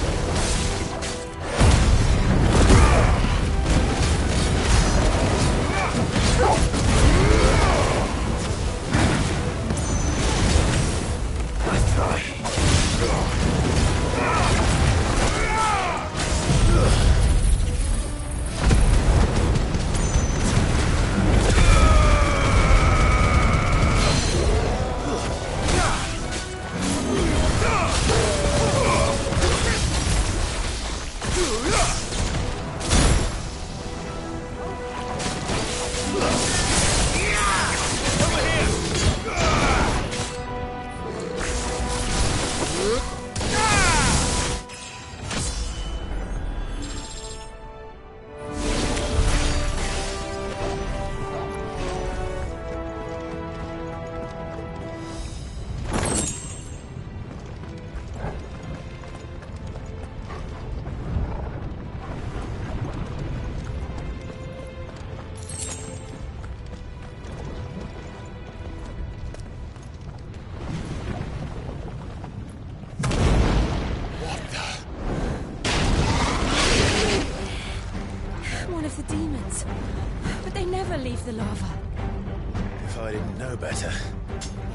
If I didn't know better,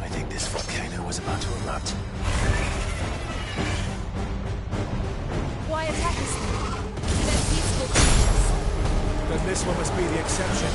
I think this volcano was about to erupt. Why attack us then? They're peaceful creatures. Then this one must be the exception.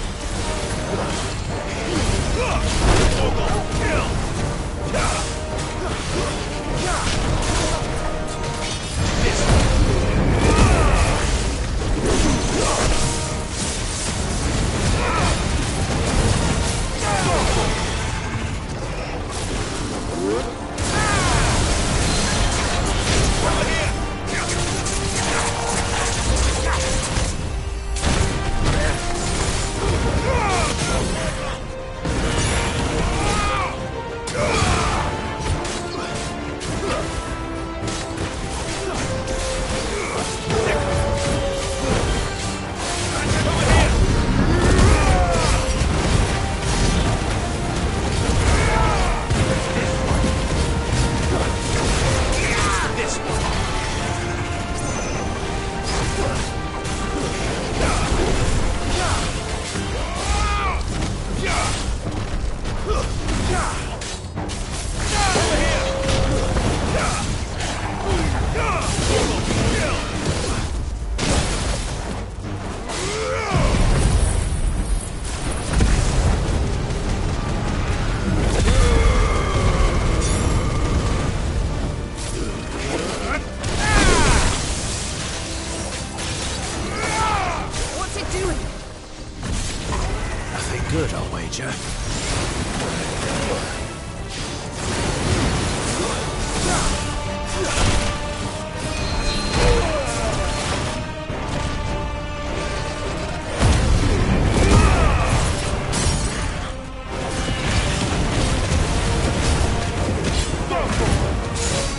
Good, I'll wager.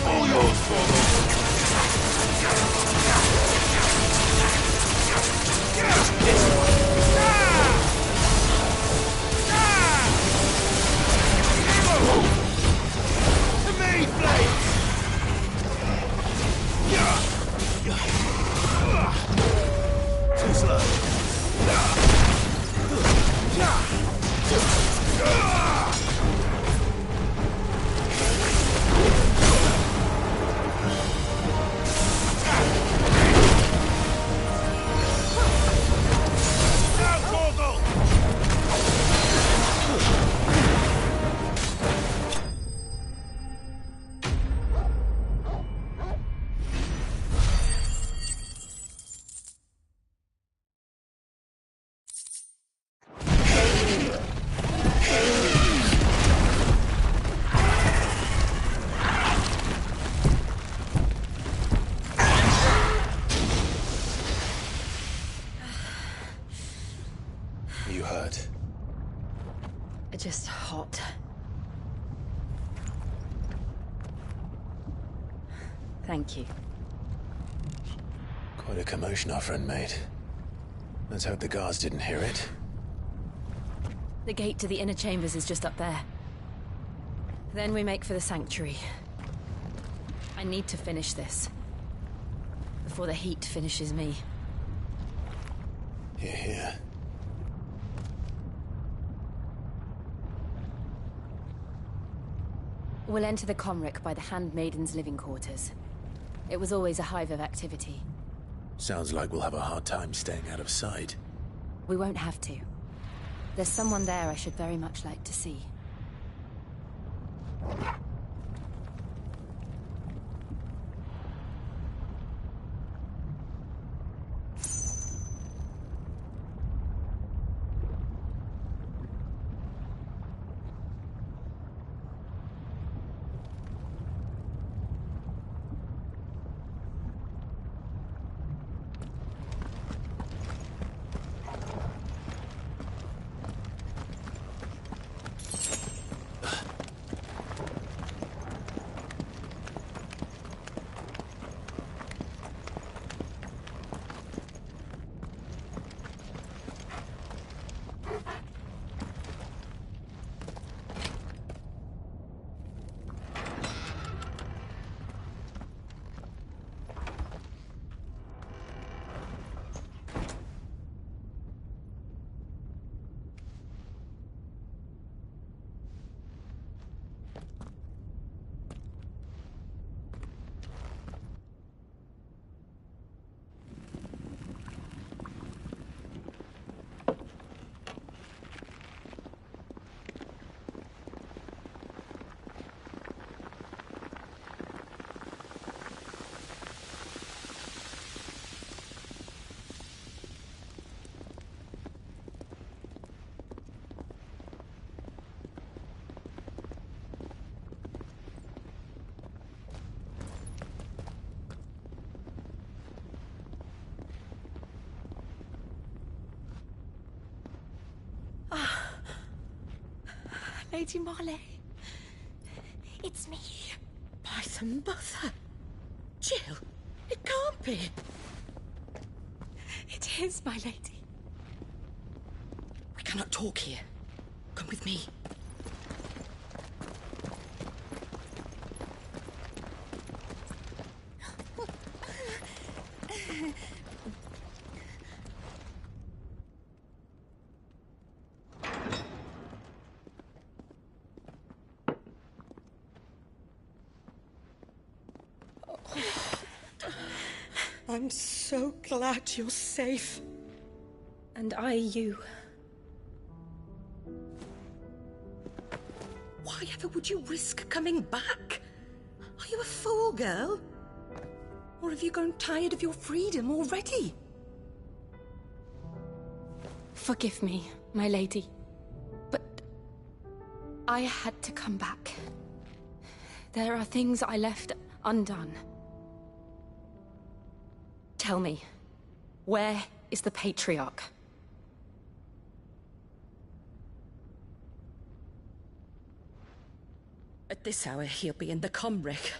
All yours, Formal. Too slow. You hurt? Just hot. Thank you. Quite a commotion our friend made. Let's hope the guards didn't hear it. The gate to the inner chambers is just up there. Then we make for the sanctuary. I need to finish this. Before the heat finishes me. Hear, hear. We'll enter the Comric by the Handmaiden's living quarters. It was always a hive of activity. Sounds like we'll have a hard time staying out of sight. We won't have to. There's someone there I should very much like to see. Lady Marley. It's me. By the mother. Jill, it can't be. It is, my lady. We cannot talk here. Come with me. I'm so glad you're safe. And I you. Why ever would you risk coming back? Are you a fool, girl? Or have you grown tired of your freedom already? Forgive me, my lady. But I had to come back. There are things I left undone. Tell me, where is the Patriarch? At this hour, he'll be in the Comric,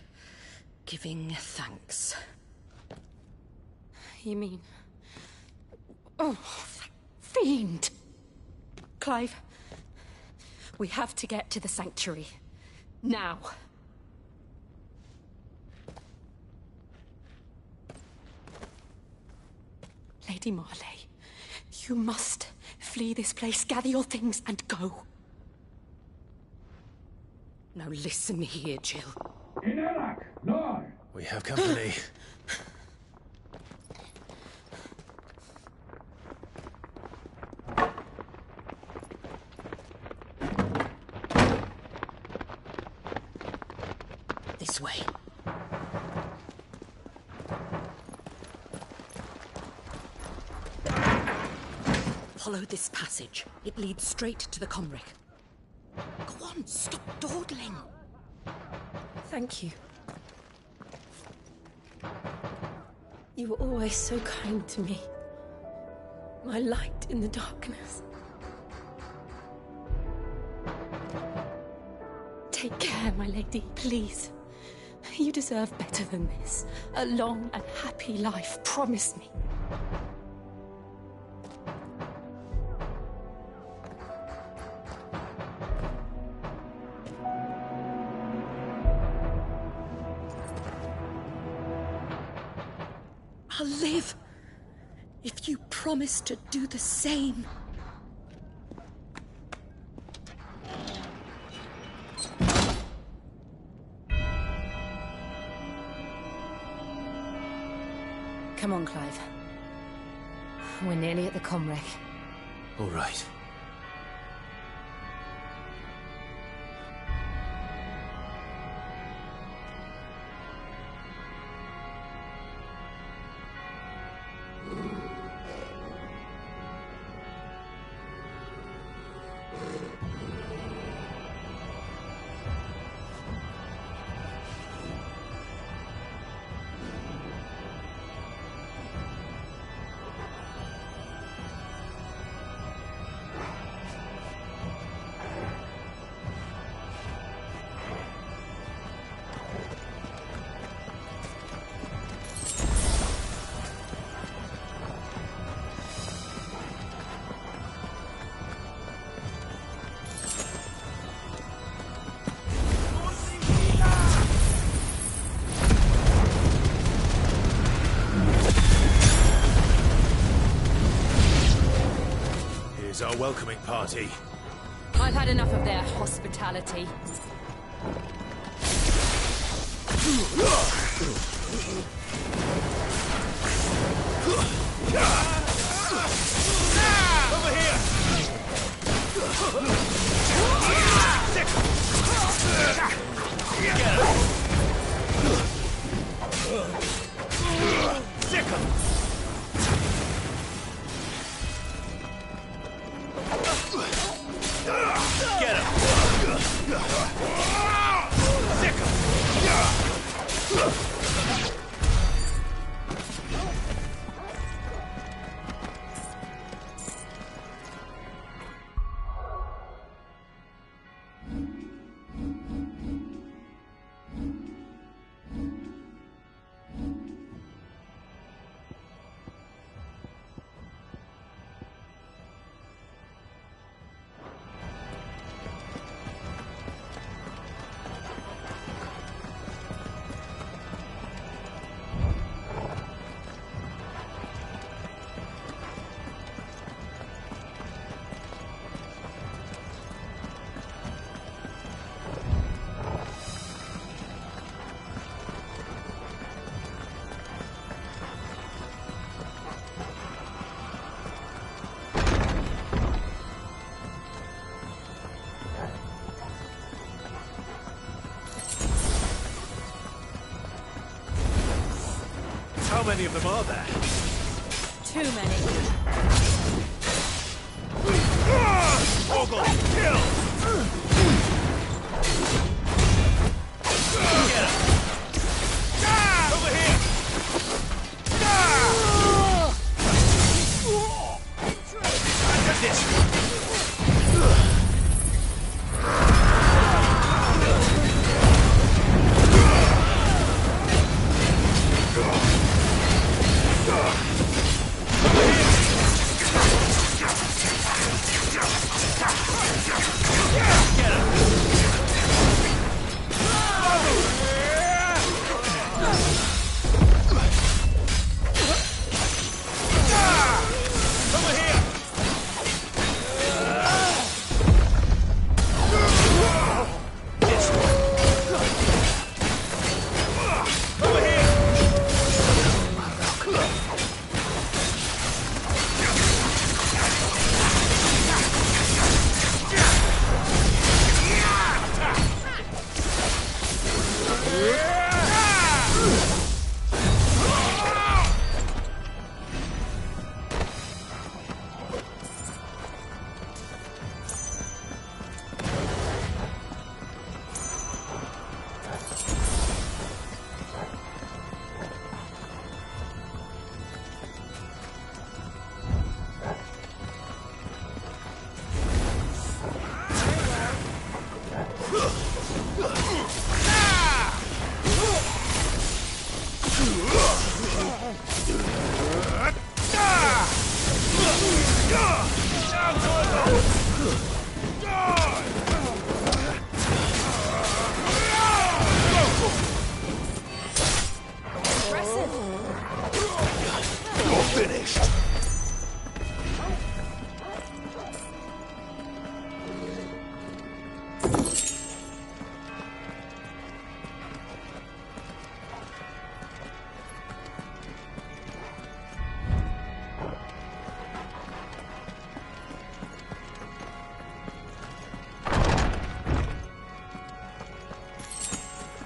giving thanks. You mean... Oh, that fiend! Clive, we have to get to the sanctuary. Now. Lady Marley, you must flee this place, gather your things, and go. Now listen here, Jill. We have company. This way. Follow this passage. It leads straight to the Comric. Go on, stop dawdling. Thank you. You were always so kind to me. My light in the darkness. Take care, my lady, please. You deserve better than this. A long and happy life, promise me. I'll live if you promise to do the same. Come on, Clive. We're nearly at the Comric. All right. Our welcoming party. I've had enough of their hospitality. Over here! Sick 'em! Get him! Sick him! many of them are there? Too many. Ogle, kill! Get him! Over here! Look at this!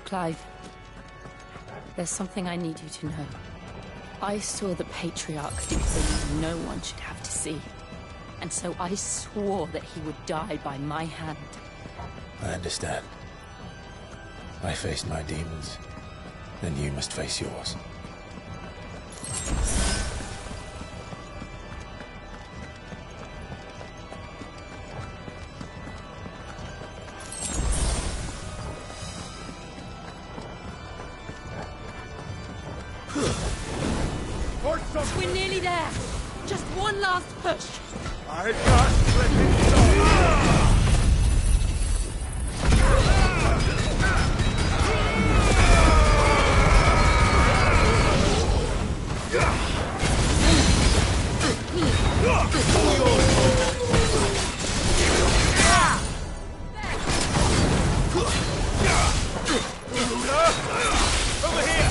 Clive, there's something I need you to know. I saw the Patriarch do things no one should have to see. And so I swore that he would die by my hand. I understand. I faced my demons. Then you must face yours. We're nearly there. Just one last push. I can't let it stop. Over here!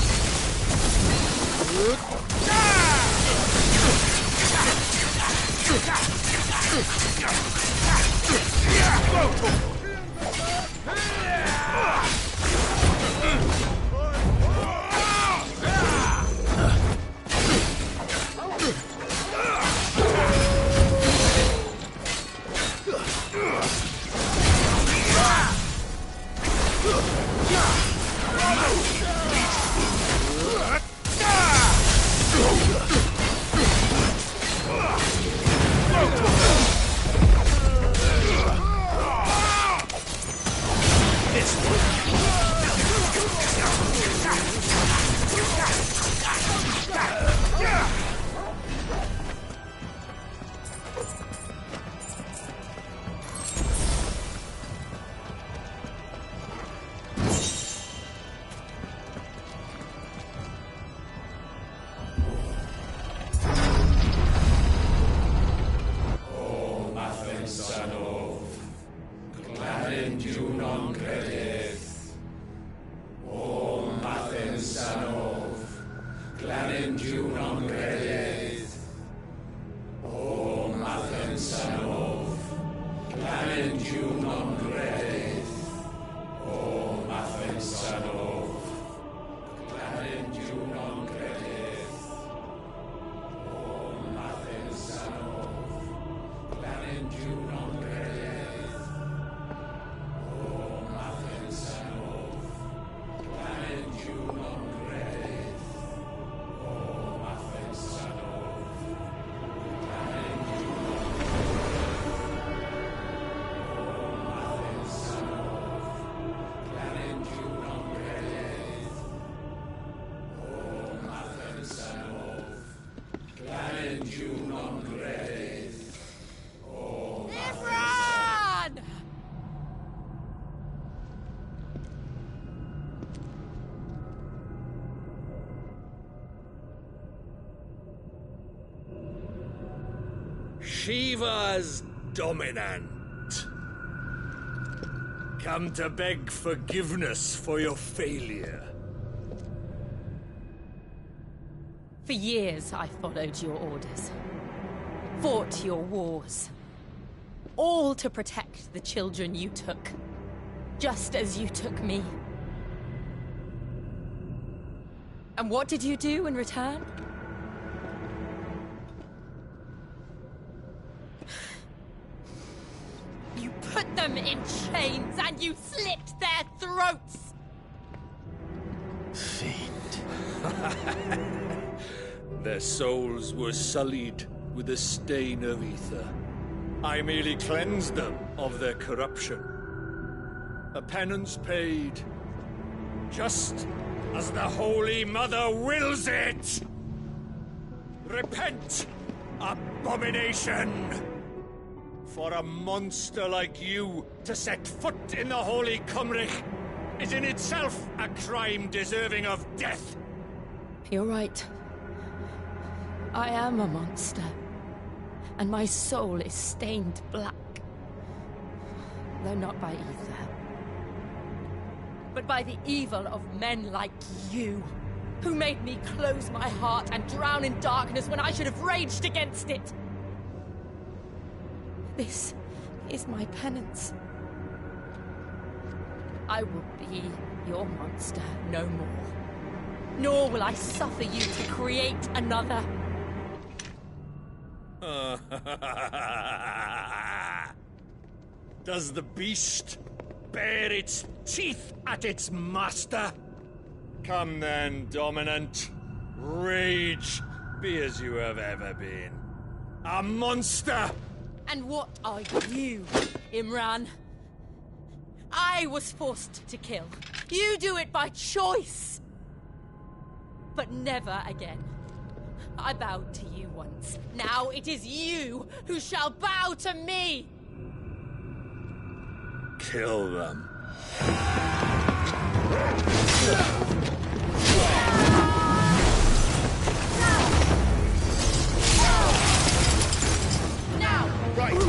Shiva's dominant. Come to beg forgiveness for your failure. For years, I followed your orders. Fought your wars. All to protect the children you took. Just as you took me. And what did you do in return? You put them in chains and you slit their throats! Fiend. Their souls were sullied with the stain of ether. I merely cleansed them of their corruption. A penance paid, just as the Holy Mother wills it! Repent, abomination! For a monster like you to set foot in the Holy Cymric is in itself a crime deserving of death! You're right. I am a monster. And my soul is stained black. Though not by ether. But by the evil of men like you, who made me close my heart and drown in darkness when I should have raged against it. This is my penance. I will be your monster no more. Nor will I suffer you to create another. Does the beast bare its teeth at its master? Come then, Dominant. Rage, be as you have ever been. A monster! And what are you, Imran? I was forced to kill. You do it by choice. But never again. I bowed to you once. Now it is you who shall bow to me! Kill them. Now! Right!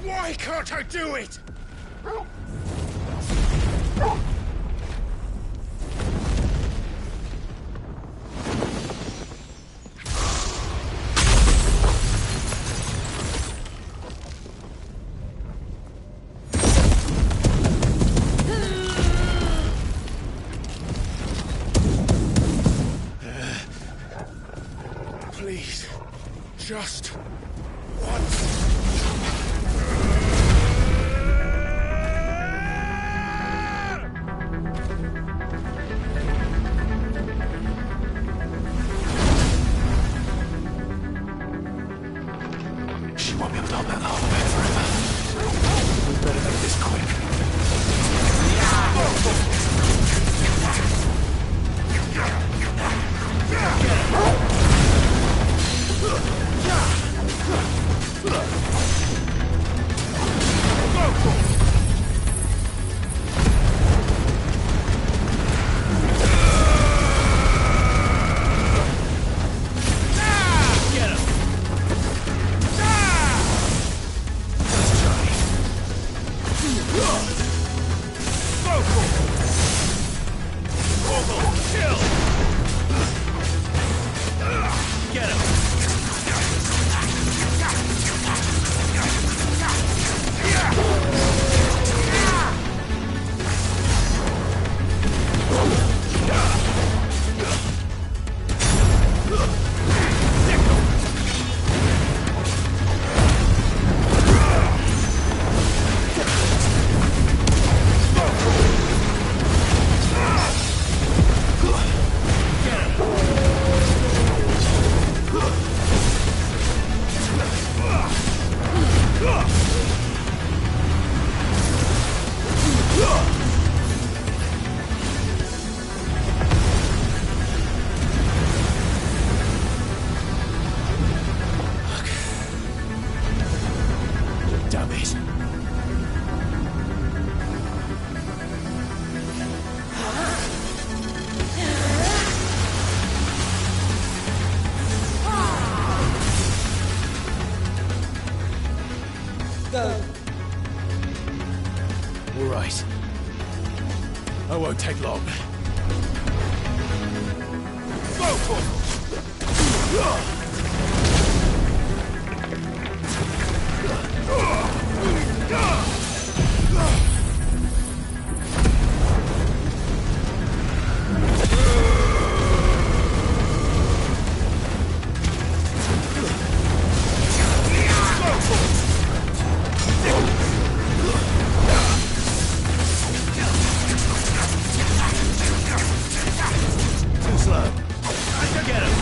Why can't I do it? Please, just once. I won't take long. Go for it! Too slow. I can get him.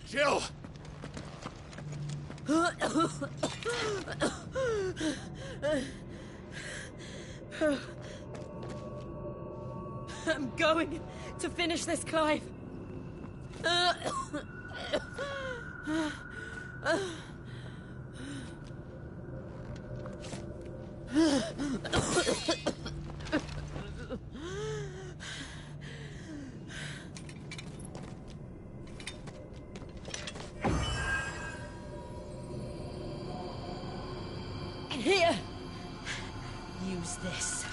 Jill! I'm going to finish this, Clive. Here! Use this.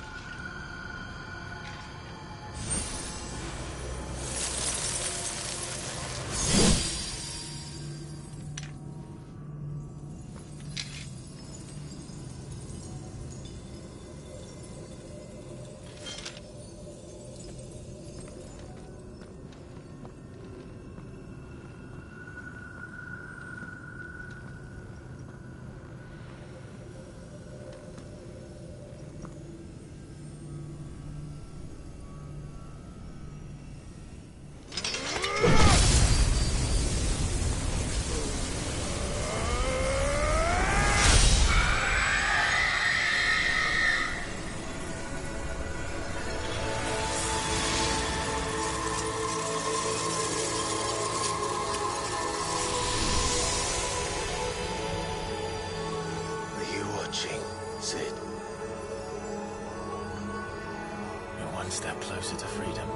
approaching, Sid. You're one step closer to freedom.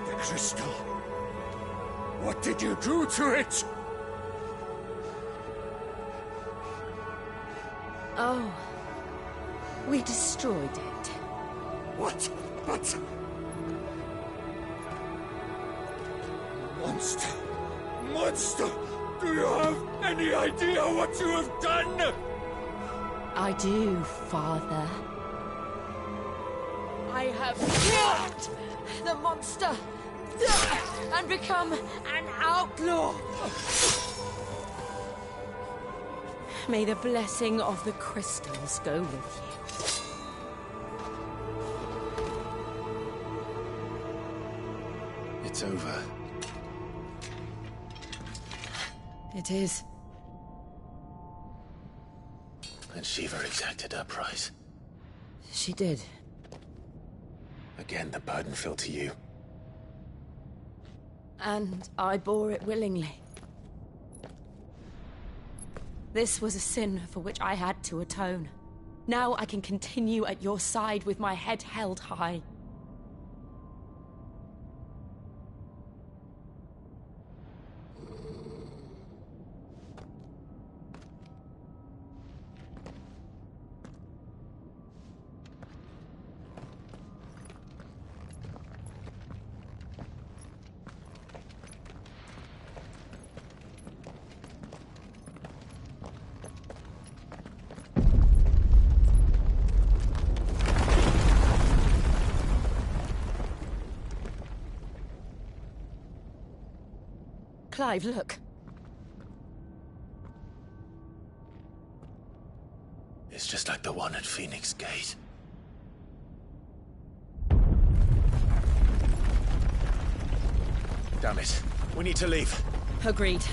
The crystal. What did you do to it? Oh, we destroyed it. What? But... Monster! Monster! Do you have any idea what you have done? I do, Father. I have killed the monster and become an outlaw. May the blessing of the crystals go with you. It's over. It is. And Shiva exacted her price. She did. Again, the burden fell to you. And I bore it willingly. This was a sin for which I had to atone. Now I can continue at your side with my head held high. Clive, look. It's just like the one at Phoenix Gate. Damn it. We need to leave. Agreed.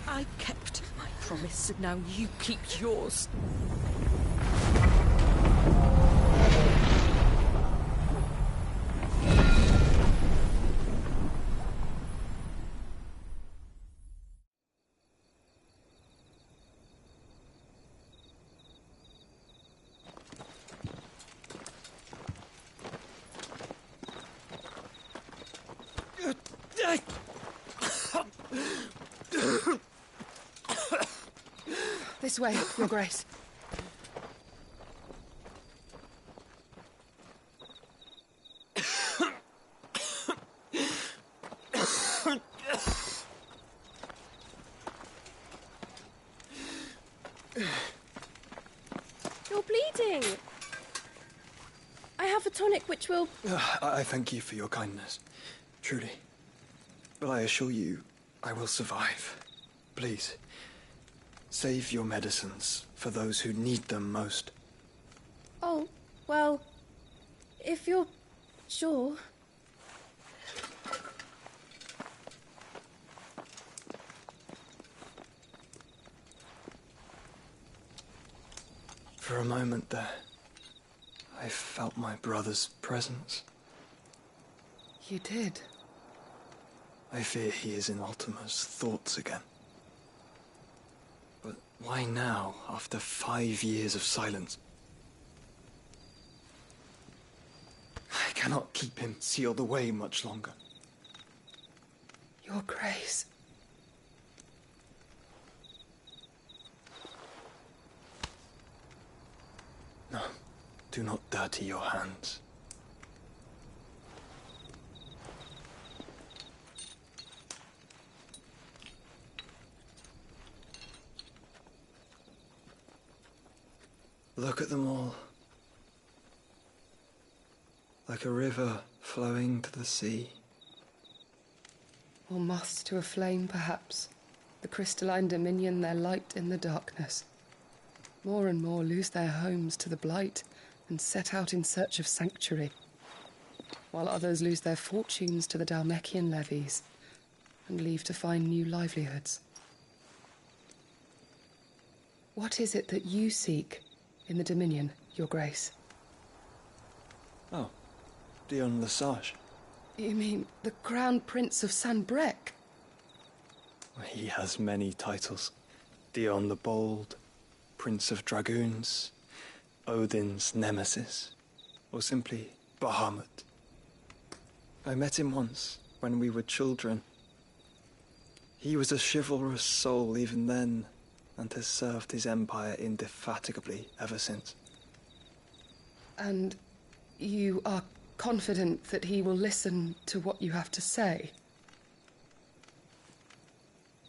I kept my promise, and now you keep yours. This way, Your Grace. You're bleeding. I have a tonic which will... I thank you for your kindness, truly. But I assure you, I will survive. Please, save your medicines for those who need them most. Oh, well, if you're sure... For a moment there, I felt my brother's presence. You did? I fear he is in Ultima's thoughts again. But why now, after 5 years of silence? I cannot keep him sealed away much longer. Your Grace. No, do not dirty your hands. Look at them all. Like a river flowing to the sea. Or moths to a flame, perhaps. The crystalline dominion their light in the darkness. More and more lose their homes to the blight and set out in search of sanctuary, while others lose their fortunes to the Dhalmekian levies and leave to find new livelihoods. What is it that you seek in the Dominion, Your Grace? Oh, Dion Lesage. You mean the Crown Prince of Sanbreque? He has many titles. Dion the Bold, Prince of Dragoons, Odin's Nemesis, or simply Bahamut. I met him once, when we were children. He was a chivalrous soul even then, and has served his empire indefatigably ever since. And you are confident that he will listen to what you have to say?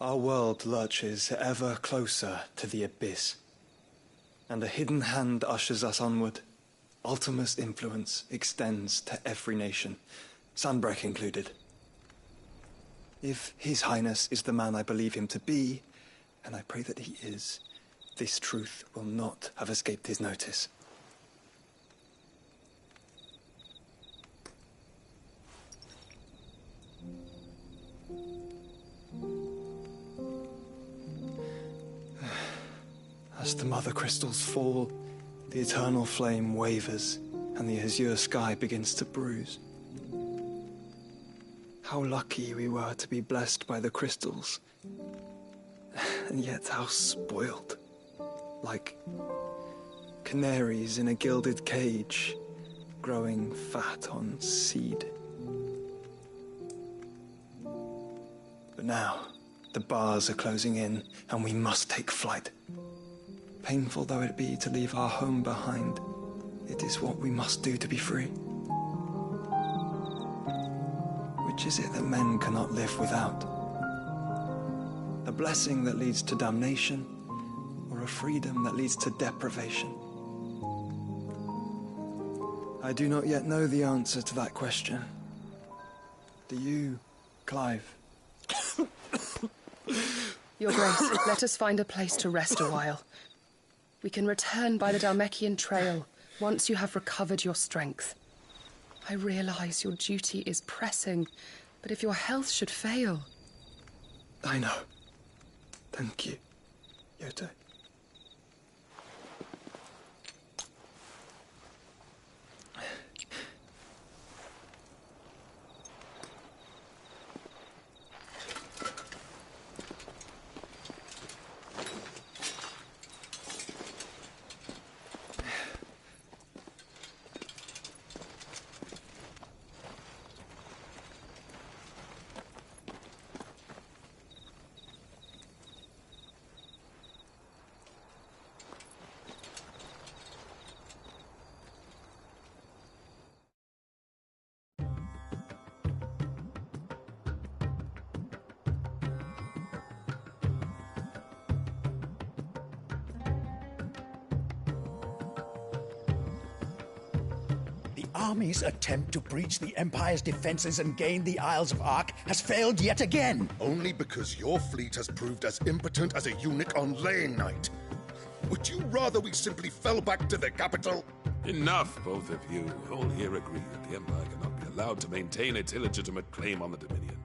Our world lurches ever closer to the abyss, and a hidden hand ushers us onward. Ultima's influence extends to every nation, Sanbreque included. If His Highness is the man I believe him to be, and I pray that he is, this truth will not have escaped his notice. As the mother crystals fall, the eternal flame wavers, and the azure sky begins to bruise. How lucky we were to be blessed by the crystals, and yet how spoiled. Like canaries in a gilded cage, growing fat on seed. But now, the bars are closing in, and we must take flight. Painful though it be to leave our home behind, it is what we must do to be free. Which is it that men cannot live without? A blessing that leads to damnation, or a freedom that leads to deprivation? I do not yet know the answer to that question. Do you, Clive? Your Grace, let us find a place to rest a while. We can return by the Dhalmekian trail once you have recovered your strength. I realize your duty is pressing, but if your health should fail... I know. Thank you, Yote. Army's attempt to breach the Empire's defenses and gain the Isles of Ark has failed yet again. Only because your fleet has proved as impotent as a eunuch on laying night. Would you rather we simply fell back to the capital? Enough, both of you. All here agree that the Empire cannot be allowed to maintain its illegitimate claim on the Dominion.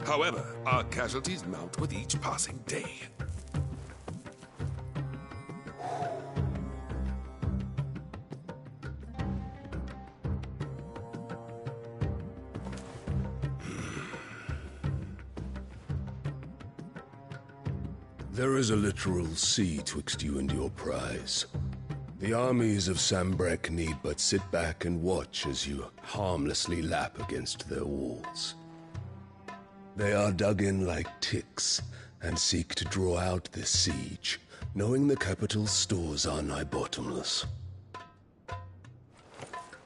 However, our casualties mount with each passing day. There is a literal sea twixt you and your prize. The armies of Sanbreque need but sit back and watch as you harmlessly lap against their walls. They are dug in like ticks and seek to draw out this siege, knowing the capital's stores are nigh bottomless.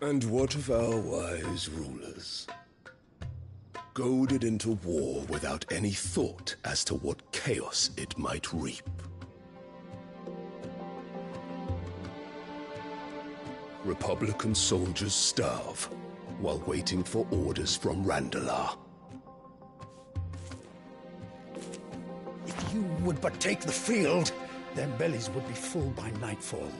And what of our wise rulers? Goaded into war without any thought as to what chaos it might reap. Republican soldiers starve while waiting for orders from Randalar. If you would but take the field, their bellies would be full by nightfall.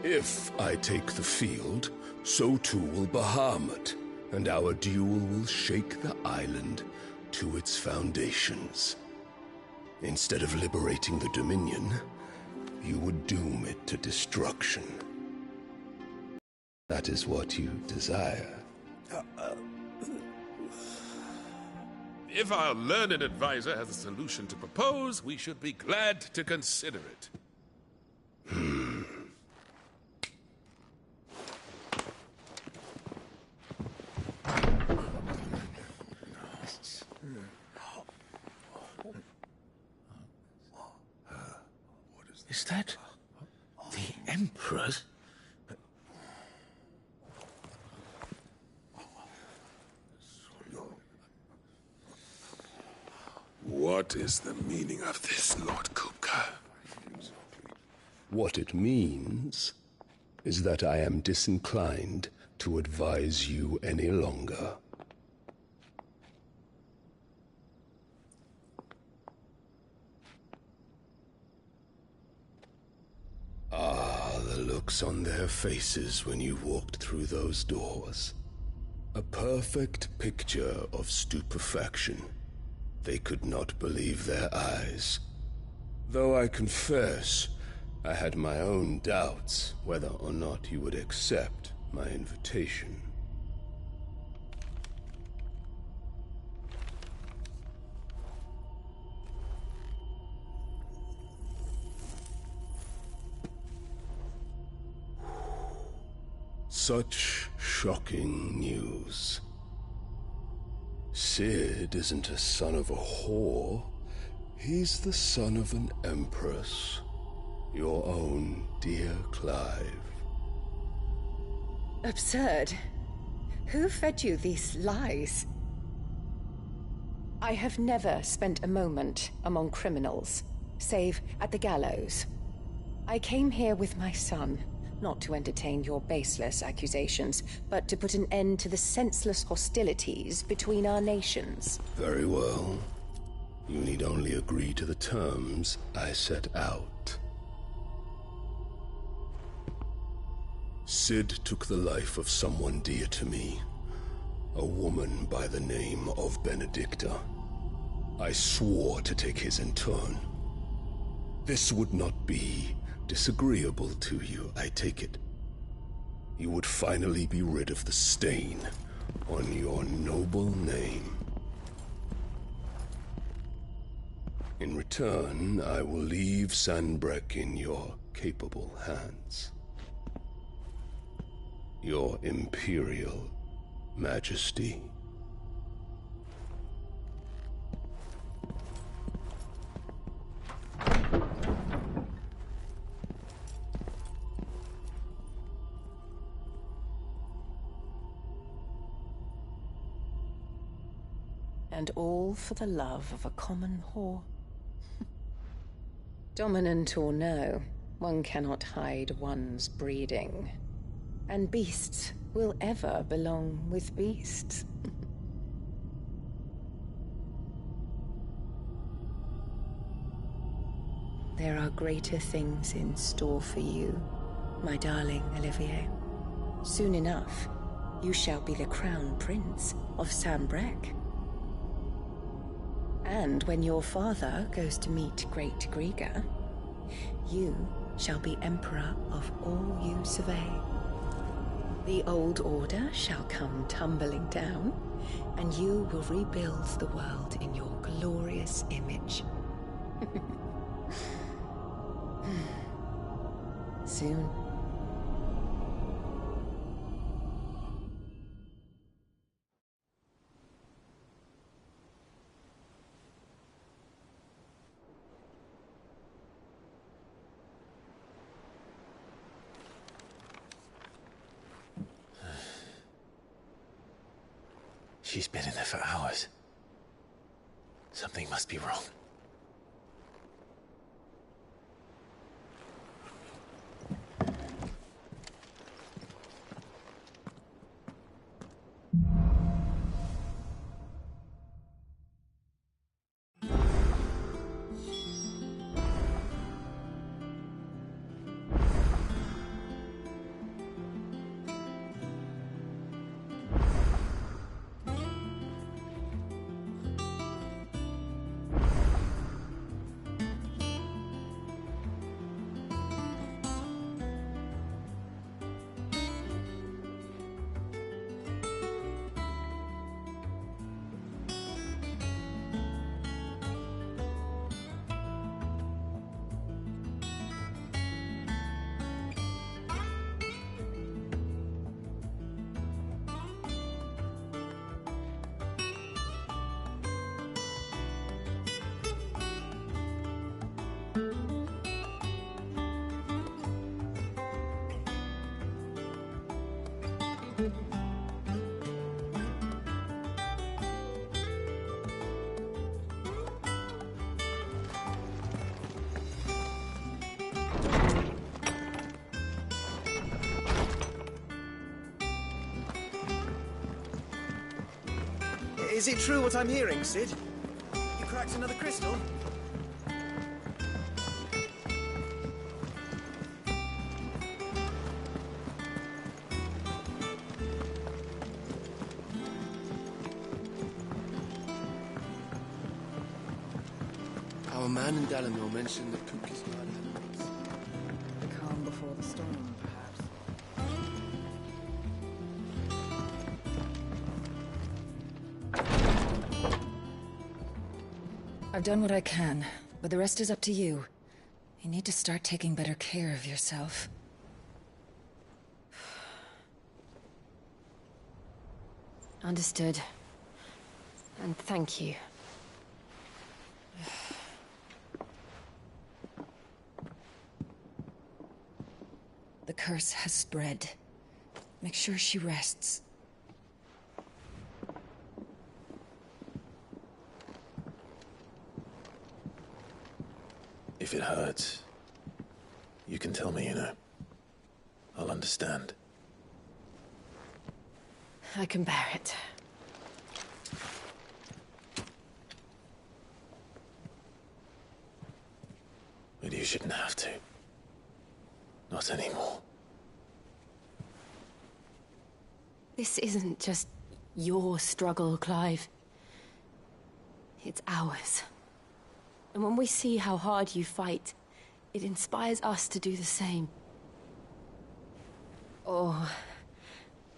If I take the field, so too will Bahamut, and our duel will shake the island to its foundations. Instead of liberating the Dominion, you would doom it to destruction. That is what you desire. If our learned advisor has a solution to propose, we should be glad to consider it. Is that the Emperor's? What is the meaning of this, Lord Kupka? What it means is that I am disinclined to advise you any longer. Ah, the looks on their faces when you walked through those doors. A perfect picture of stupefaction. They could not believe their eyes. Though I confess, I had my own doubts whether or not you would accept my invitation. Such shocking news. Sid isn't a son of a whore. He's the son of an empress. Your own dear Clive. Absurd. Who fed you these lies? I have never spent a moment among criminals, save at the gallows. I came here with my son, not to entertain your baseless accusations, but to put an end to the senseless hostilities between our nations. Very well. You need only agree to the terms I set out. Sid took the life of someone dear to me, a woman by the name of Benedicta. I swore to take his in turn. This would not be disagreeable to you, I take it. You would finally be rid of the stain on your noble name. In return, I will leave Sanbreque in your capable hands. Your Imperial Majesty. And all for the love of a common whore. Dominant or no, one cannot hide one's breeding. And beasts will ever belong with beasts. There are greater things in store for you, my darling Olivier. Soon enough, you shall be the crown prince of Sanbreque. And when your father goes to meet Great Griga, you shall be emperor of all you survey. The old order shall come tumbling down, and you will rebuild the world in your glorious image. Soon. She's been in there for hours. Something must be wrong. Is it true what I'm hearing, Cid? You cracked another crystal? Our man in Dalamil mentioned that Kuki's god elements. The calm before the storm, perhaps. I've done what I can, but the rest is up to you. You need to start taking better care of yourself. Understood. And thank you. The curse has spread. Make sure she rests. If it hurts, you can tell me, you know. I'll understand. I can bear it. But you shouldn't have to. Not anymore. This isn't just your struggle, Clive. It's ours. And when we see how hard you fight, it inspires us to do the same. Or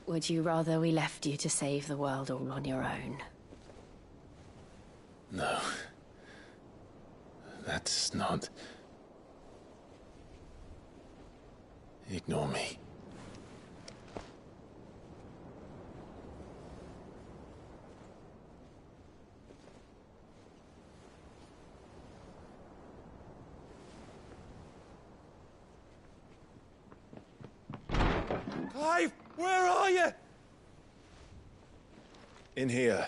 would you rather we left you to save the world all on your own? No. That's not... Ignore me. Clive, where are you? In here.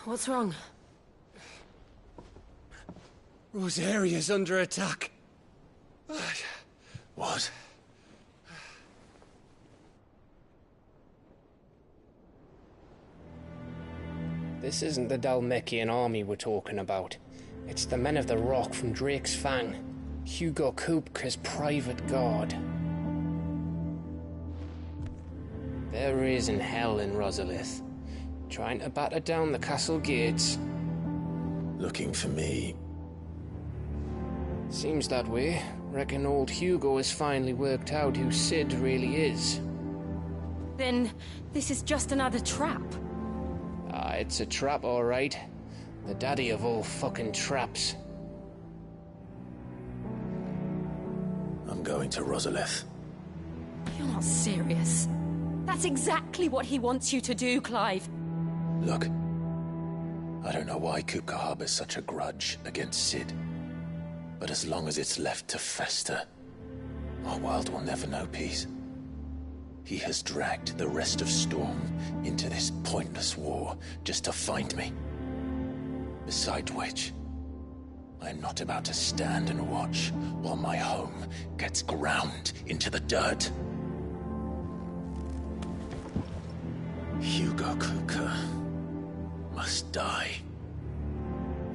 What's wrong? Rosaria's under attack. What? This isn't the Dalmekian army we're talking about. It's the men of the Rock from Drake's Fang. Hugo Kupka's private guard. There is in hell in Rosalith, trying to batter down the castle gates. Looking for me. Seems that way. Reckon old Hugo has finally worked out who Cid really is. Then this is just another trap. Ah, it's a trap, all right. The daddy of all fucking traps. I'm going to Rosalith. You're not serious. That's exactly what he wants you to do, Clive. Look, I don't know why Kupka harbors such a grudge against Cid. But as long as it's left to fester, our world will never know peace. He has dragged the rest of Storm into this pointless war just to find me. Besides which, I am not about to stand and watch while my home gets ground into the dirt. Hugo Kupka must die.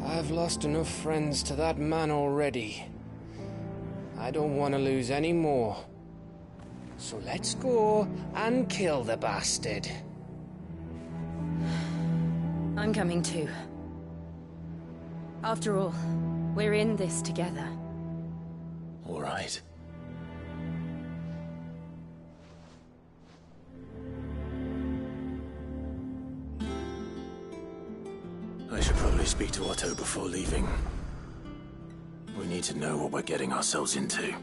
I've lost enough friends to that man already. I don't want to lose any more. So let's go and kill the bastard. I'm coming too. After all, we're in this together. All right. I should probably speak to Otto before leaving. We need to know what we're getting ourselves into.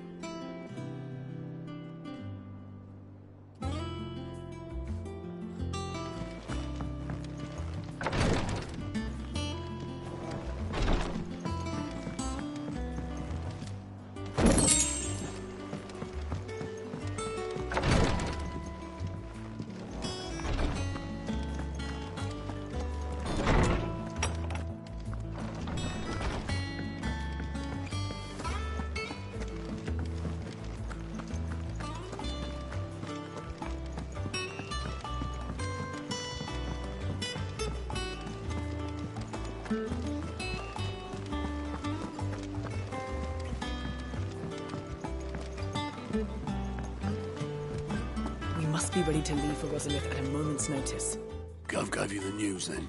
be ready to leave for Rosalith at a moment's notice. Gov gave you the news, then?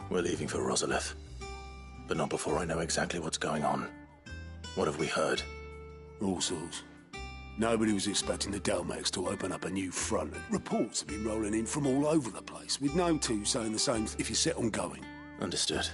We're leaving for Rosalith. But not before I know exactly what's going on. What have we heard? All sorts. Nobody was expecting the Delmex to open up a new front. Reports have been rolling in from all over the place, with no two saying the same if you're set on going. Understood.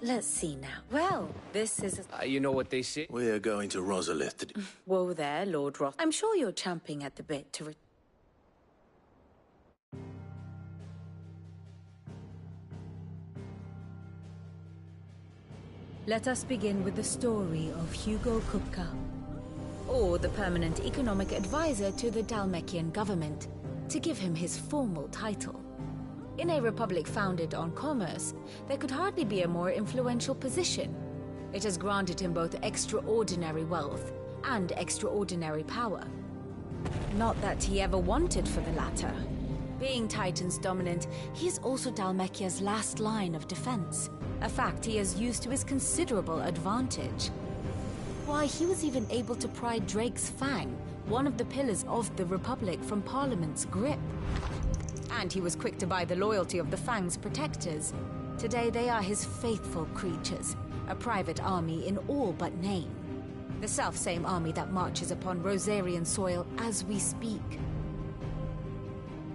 Let's see now. Well, this is... You know what they say? We're going to Rosalith to... Whoa there, Lord Roth. I'm sure you're champing at the bit to... Let us begin with the story of Hugo Kupka, or the permanent economic advisor to the Dalmekian government, to give him his formal title. In a republic founded on commerce, there could hardly be a more influential position. It has granted him both extraordinary wealth and extraordinary power. Not that he ever wanted for the latter. Being Titan's dominant, he is also Dalmekia's last line of defense, a fact he has used to his considerable advantage. Why, he was even able to pry Drake's Fang, one of the pillars of the Republic, from Parliament's grip. And he was quick to buy the loyalty of the Fang's protectors. Today they are his faithful creatures, a private army in all but name. The self-same army that marches upon Rosarian soil as we speak.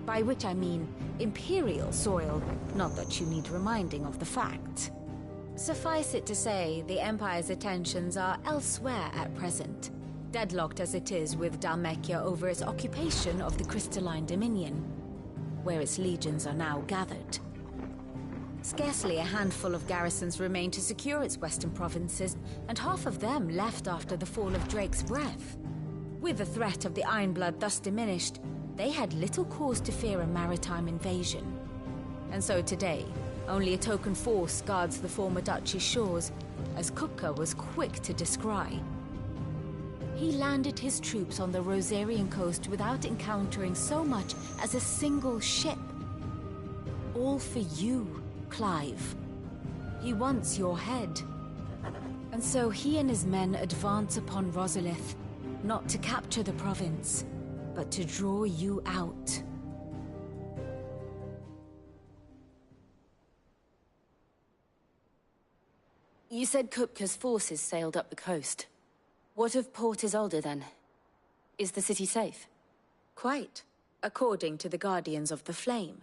By which I mean Imperial soil, not that you need reminding of the fact. Suffice it to say, the Empire's attentions are elsewhere at present, deadlocked as it is with Dalmekia over its occupation of the Crystalline Dominion, where its legions are now gathered. Scarcely a handful of garrisons remain to secure its western provinces, and half of them left after the fall of Drake's Breath. With the threat of the Ironblood thus diminished, they had little cause to fear a maritime invasion. And so today, only a token force guards the former duchy's shores, as Kupka was quick to descry. He landed his troops on the Rosarian coast without encountering so much as a single ship. All for you, Clive. He wants your head. And so he and his men advance upon Rosalith, not to capture the province, but to draw you out. You said Kupka's forces sailed up the coast. What of Port Isolde, then? Is the city safe? Quite, according to the Guardians of the Flame.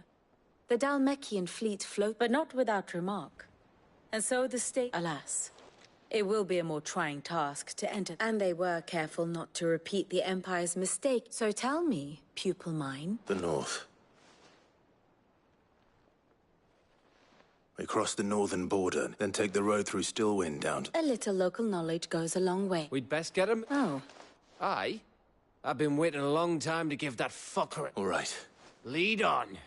The Dalmekian fleet float, but not without remark. And so the state... Alas, it will be a more trying task to enter. And they were careful not to repeat the Empire's mistake. So tell me, pupil mine. The north. We cross the northern border, then take the road through Stillwind down to... A little local knowledge goes a long way. We'd best get him. Oh. Aye. I've been waiting a long time to give that fucker... All right. Lead on.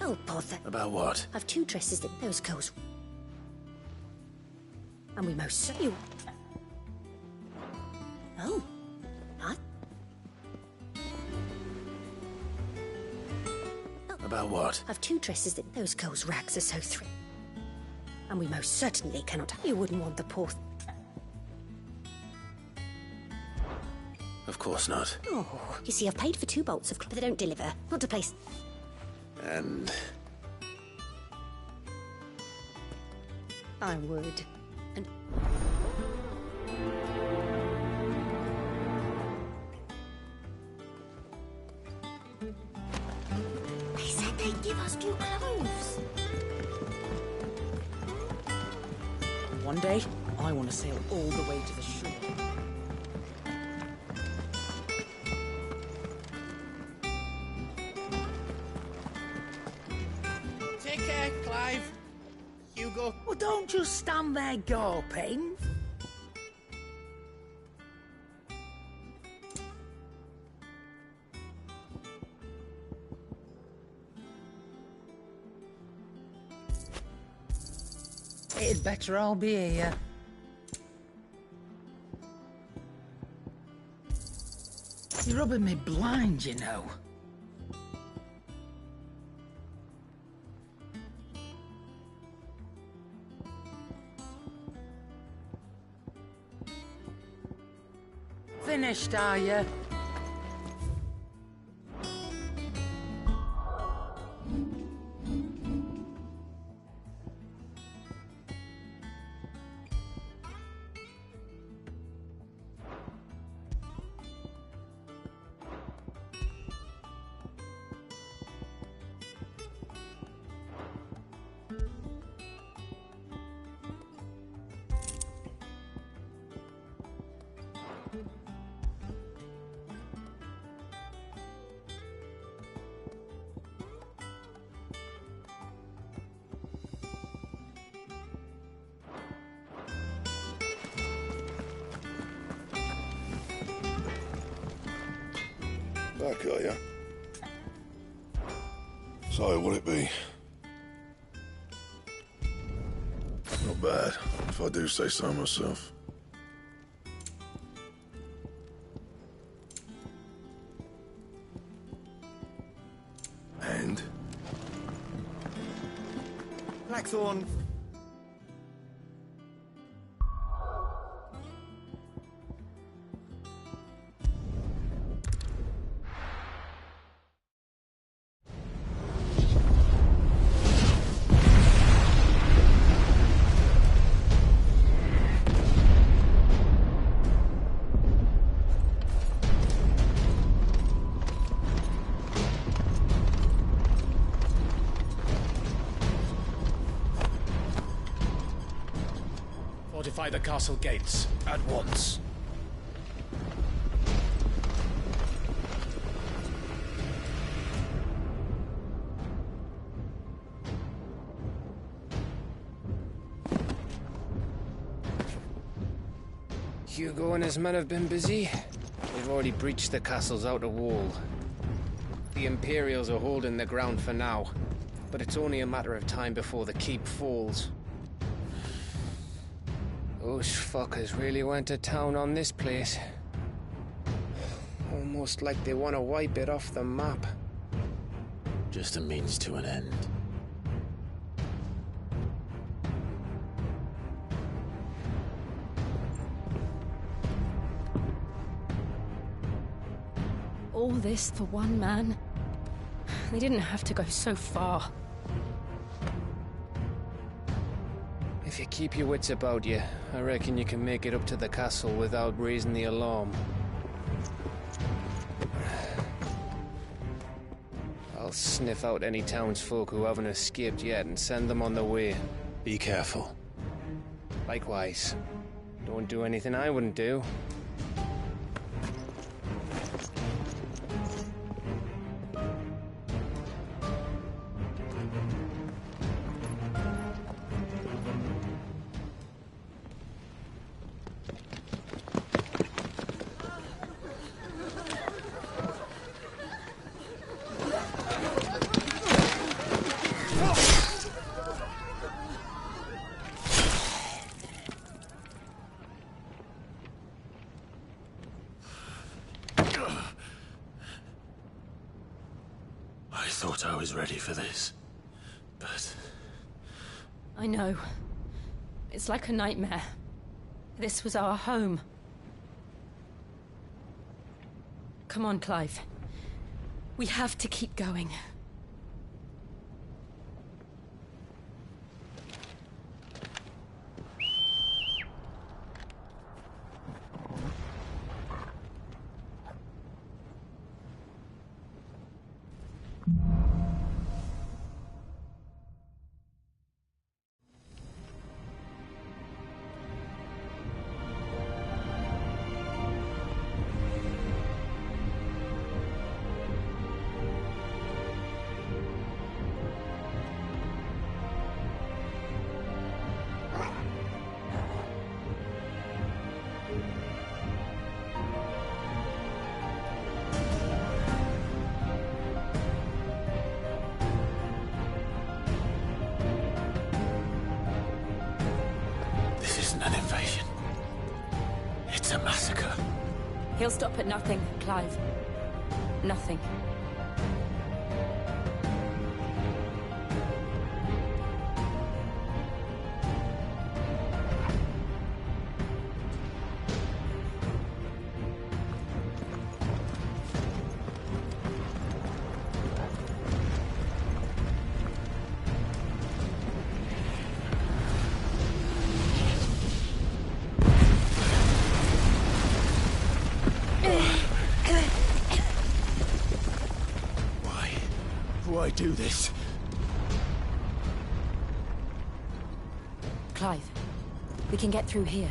Oh, bother. About what? I've two dresses that those girls... And we most certainly... Oh. What? About what? I've two dresses that those girls' rags are so thin. And we most certainly cannot... You wouldn't want the poor... Of course not. Oh, you see, I've paid for 2 bolts of... But they don't deliver. Not to place... And... I would. And... They said they'd give us new clothes. One day, I want to sail all the way to the shore. Take care, Clive. Hugo. Well, don't just stand there gawping. It'd better all be here. You're rubbing me blind, you know. Finished, are you? Back, are you? So, what'll it be? Not bad, if I do say so myself. And? Blackthorn. Fortify the castle gates at once. Hugo and his men have been busy. They've already breached the castle's outer wall. The Imperials are holding the ground for now, but it's only a matter of time before the keep falls. Those fuckers really went to town on this place. Almost like they want to wipe it off the map. Just a means to an end. All this for one man? They didn't have to go so far. If you keep your wits about you, I reckon you can make it up to the castle without raising the alarm. I'll sniff out any townsfolk who haven't escaped yet and send them on their way. Be careful. Likewise. Don't do anything I wouldn't do. I thought I was ready for this, but... I know. It's like a nightmare. This was our home. Come on, Clive. We have to keep going. It's a massacre. He'll stop at nothing, Clive. Nothing. Why do this? Clive, we can get through here.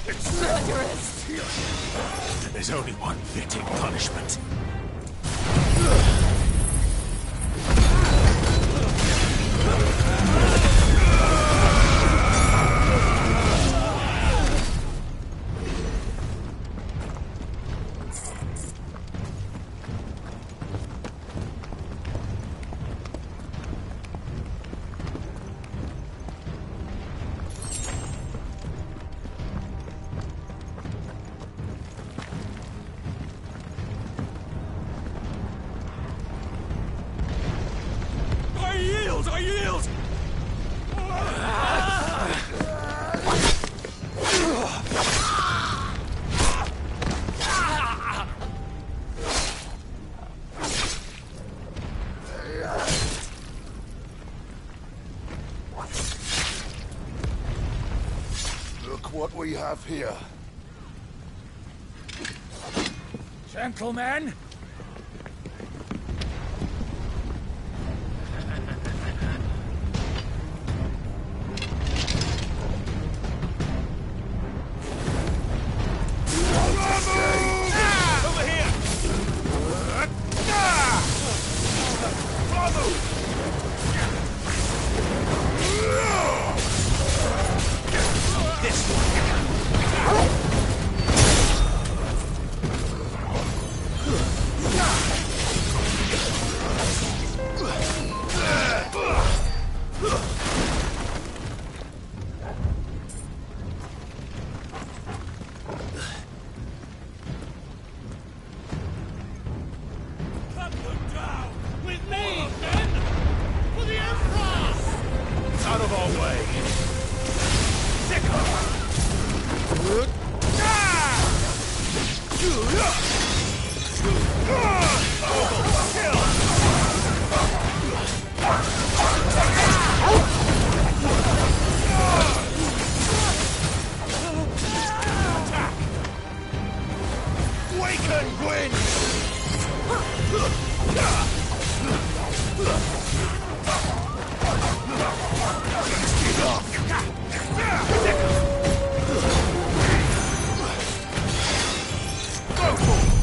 It's murderous! There's only one fitting punishment. I yield! Look what we have here. Gentlemen! Out of our way! Waken, Gwyn! Go!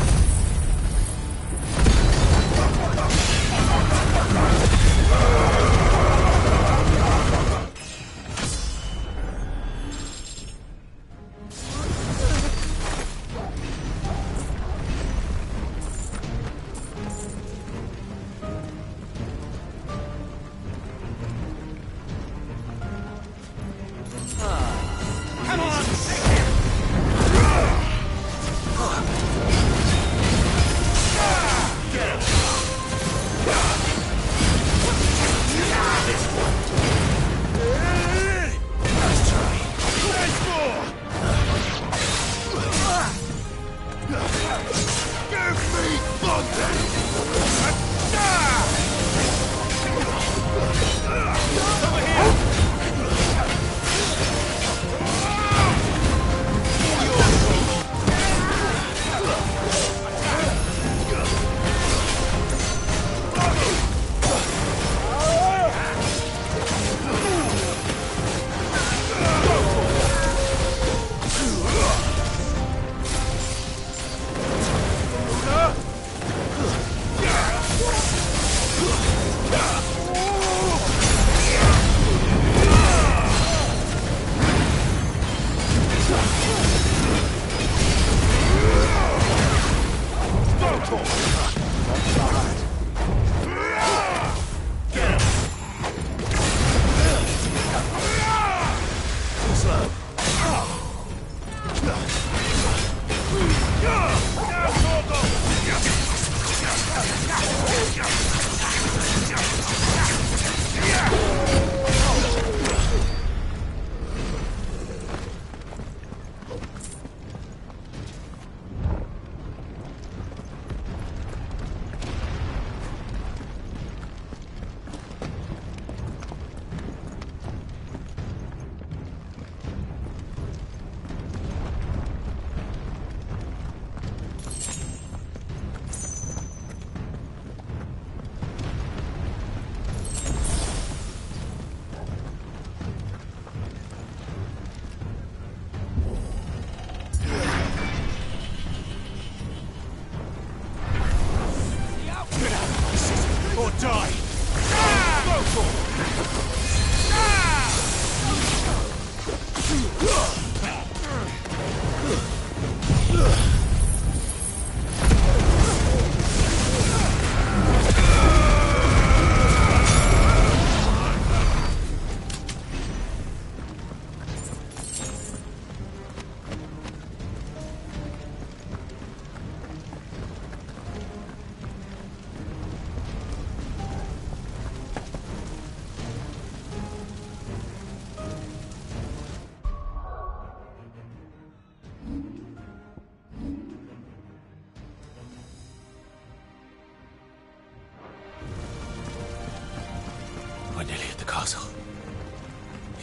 We're nearly at the castle.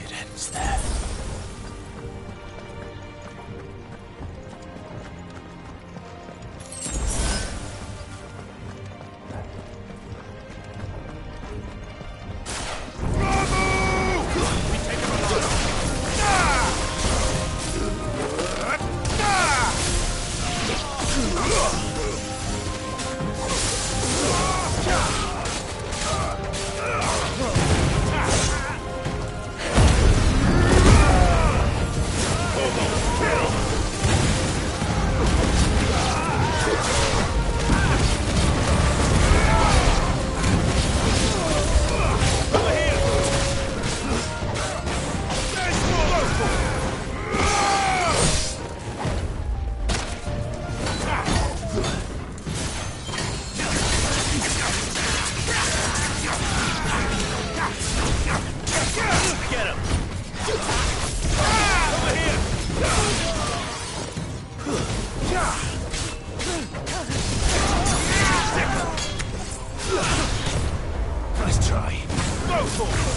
It ends there. Nice try. Go for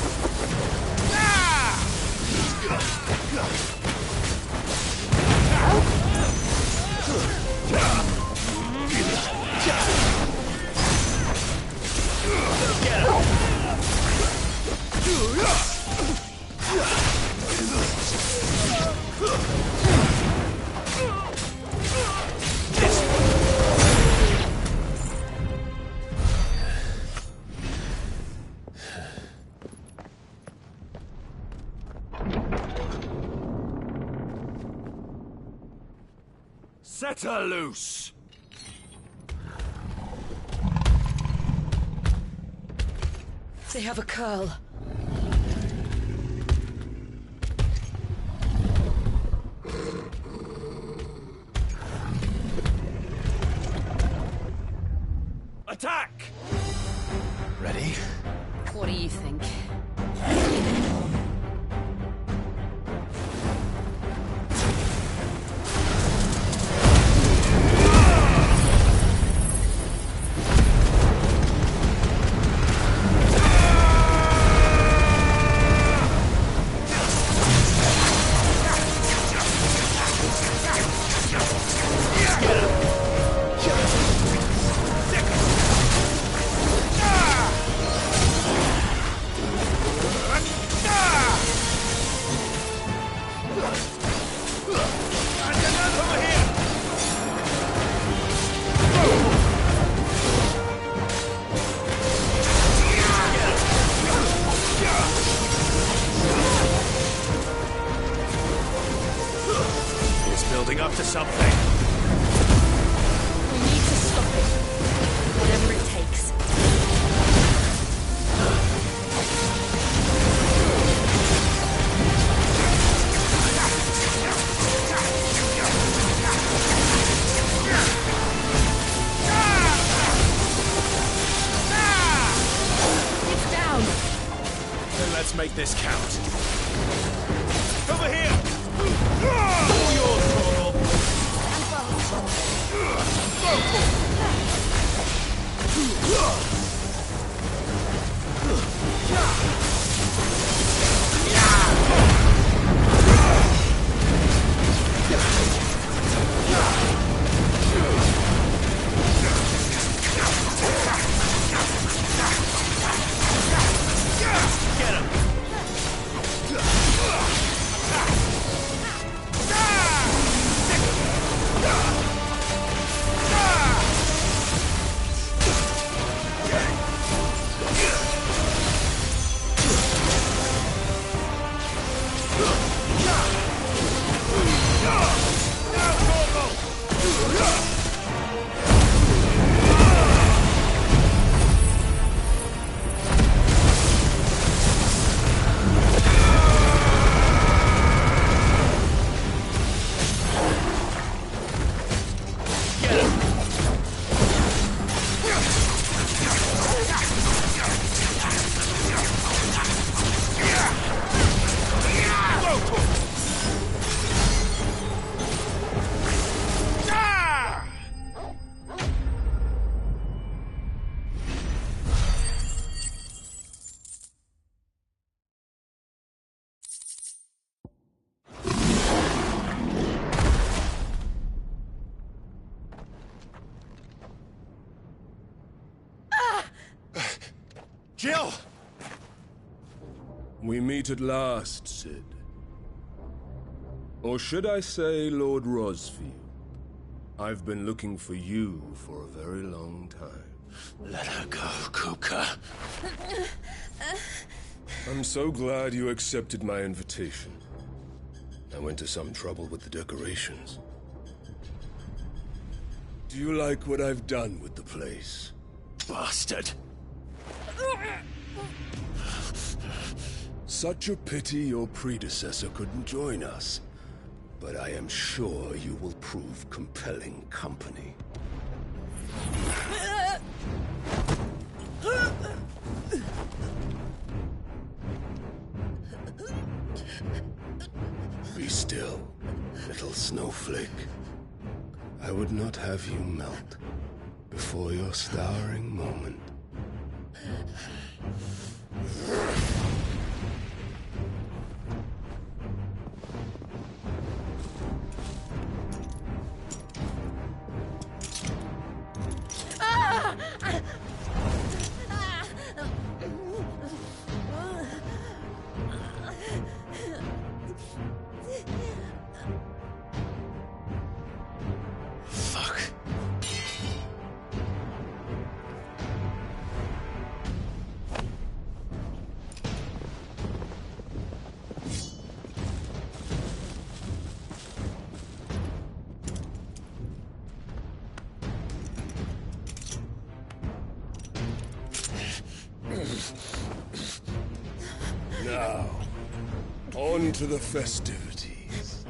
Set her loose! They have a curl. Attack! Ready? What do you think? Building up to something. We need to stop it. Whatever it takes. It's down. Then let's make this count. Over here! All yours, Torgal. Jill! We meet at last, Sid. Or should I say, Lord Rosfield? I've been looking for you for a very long time. Let her go, Kuka. I'm so glad you accepted my invitation. I went to some trouble with the decorations. Do you like what I've done with the place? Bastard! Such a pity your predecessor couldn't join us. But I am sure you will prove compelling company. Be still, little snowflake. I would not have you melt before your starring moment. Fuck. Now, on to the festivities.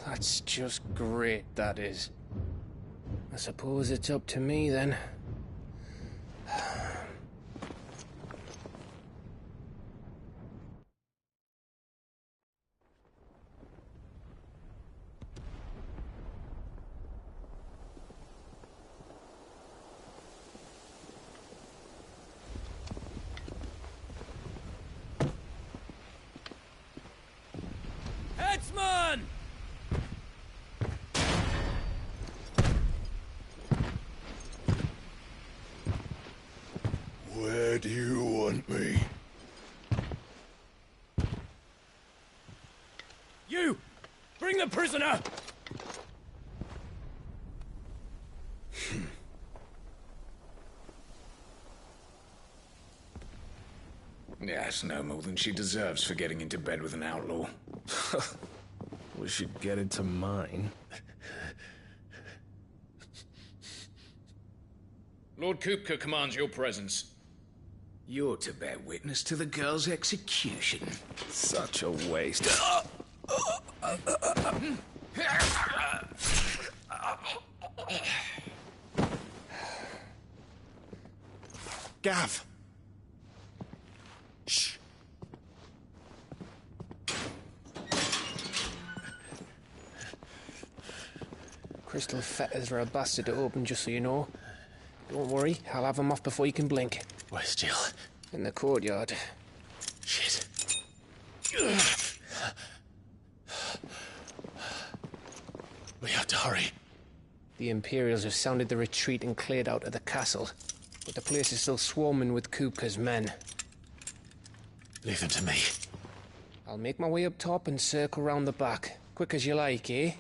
That's just great, that is. I suppose it's up to me, then. Headsman! Where do you want me? You! Bring the prisoner! Yes, no more than she deserves for getting into bed with an outlaw. We should get into mine. Lord Kupka commands your presence. You're to bear witness to the girl's execution. Such a waste. Gav! Shh. Crystal fetters are a bastard to open, just so you know. Don't worry, I'll have them off before you can blink. Where's Jill? In the courtyard. Shit. We have to hurry. The Imperials have sounded the retreat and cleared out of the castle. But the place is still swarming with Kupka's men. Leave them to me. I'll make my way up top and circle round the back. Quick as you like, eh?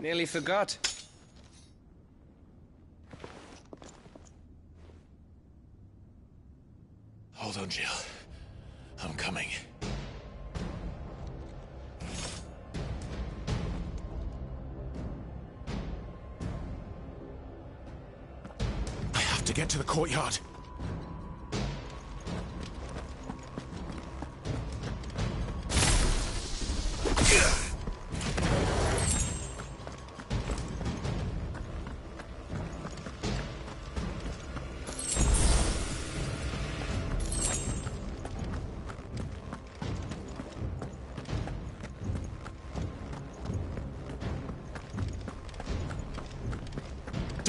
Nearly forgot. Hold on, Jill. I'm coming. I have to get to the courtyard.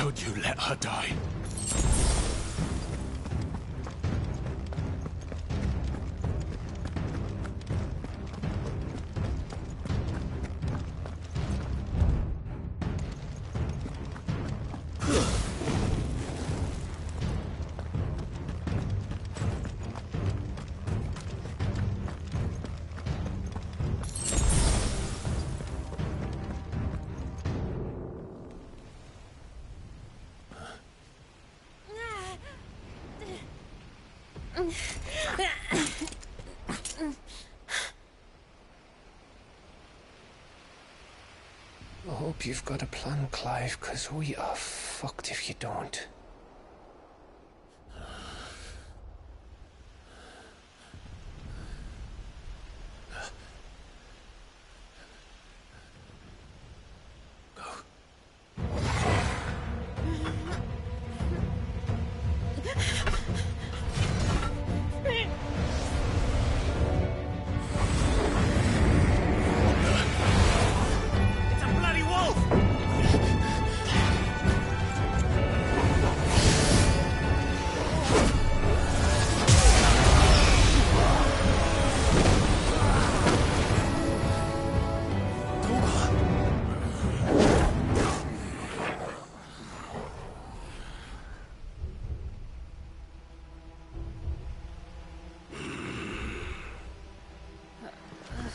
could you let her die? I hope you've got a plan, Clive, because we are fucked if you don't.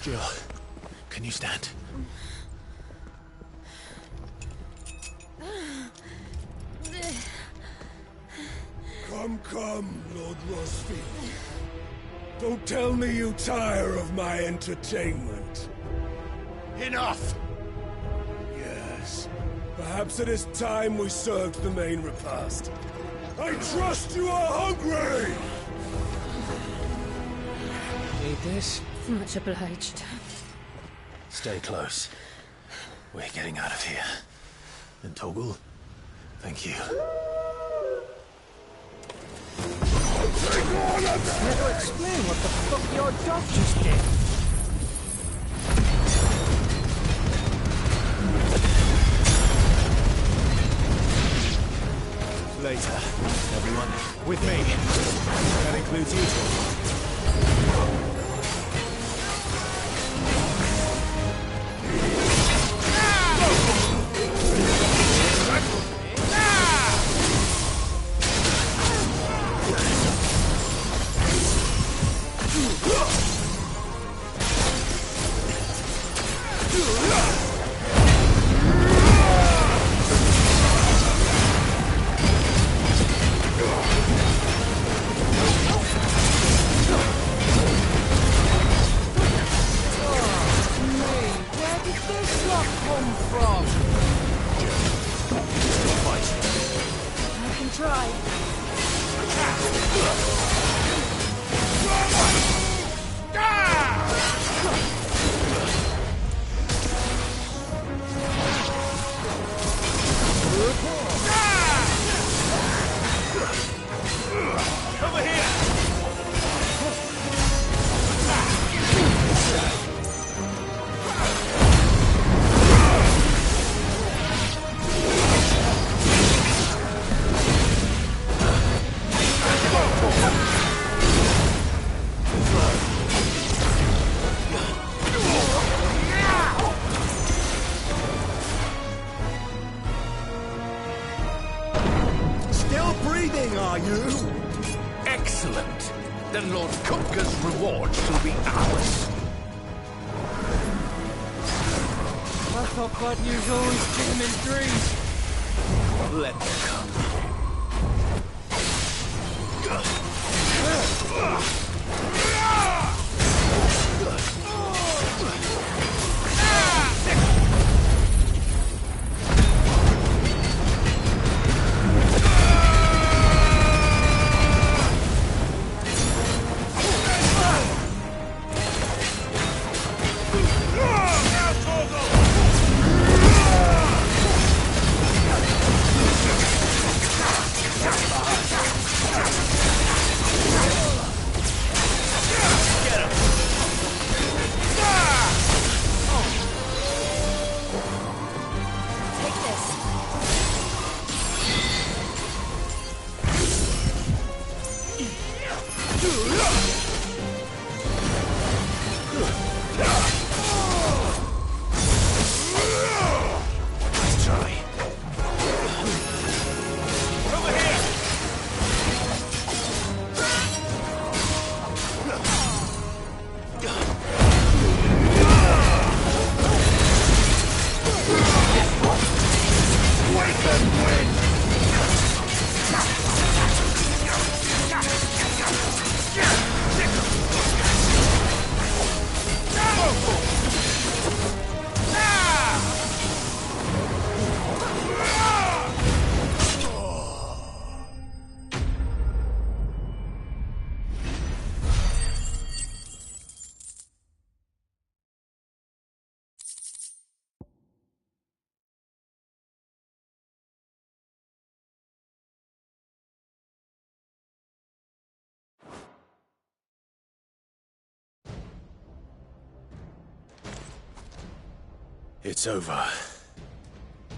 Jill, can you stand? Come, Lord Rosfield. Don't tell me you tire of my entertainment. Enough! Yes. Perhaps it is time we served the main repast. I trust you are hungry! Need this? Much obliged. Stay close. We're getting out of here. And Toggle, thank you. Need to explain what the fuck your dog just did. Later, everyone. With me. That includes you two. Are you? Excellent. Then Lord Kupka's reward shall be ours. I thought bad news always came in dreams. Let them come. It's over.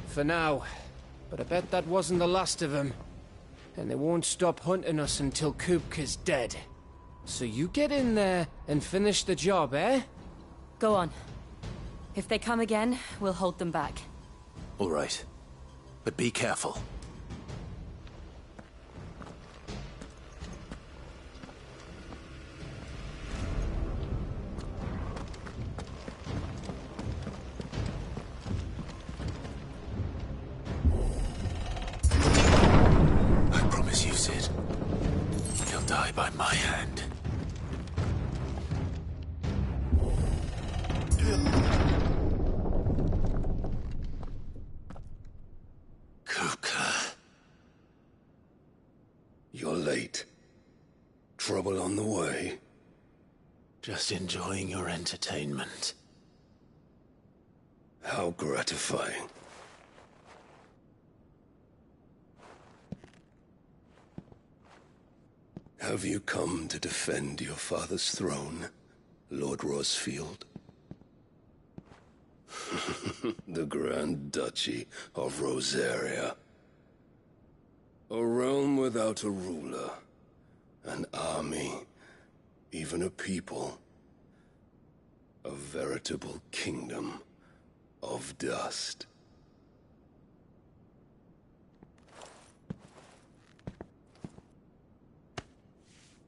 For now. But I bet that wasn't the last of them. And they won't stop hunting us until Kupka's dead. So you get in there and finish the job, eh? Go on. If they come again, we'll hold them back. All right. But be careful. I promise you, Sid. He'll die by my hand. Kupka. You're late. Trouble on the way? Just enjoying your entertainment. How gratifying. Have you come to defend your father's throne, Lord Rosfield? The Grand Duchy of Rosaria. A realm without a ruler, an army, even a people. A veritable kingdom of dust.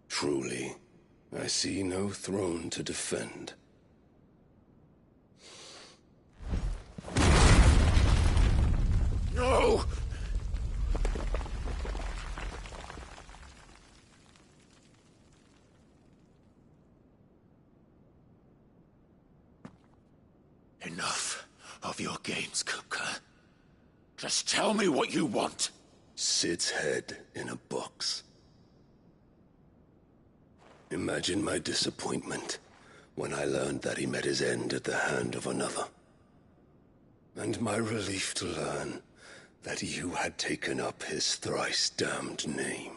Truly, I see no throne to defend. No! Enough of your games, Kupka. Just tell me what you want. Sid's head in a box. Imagine my disappointment when I learned that he met his end at the hand of another. And my relief to learn that you had taken up his thrice-damned name.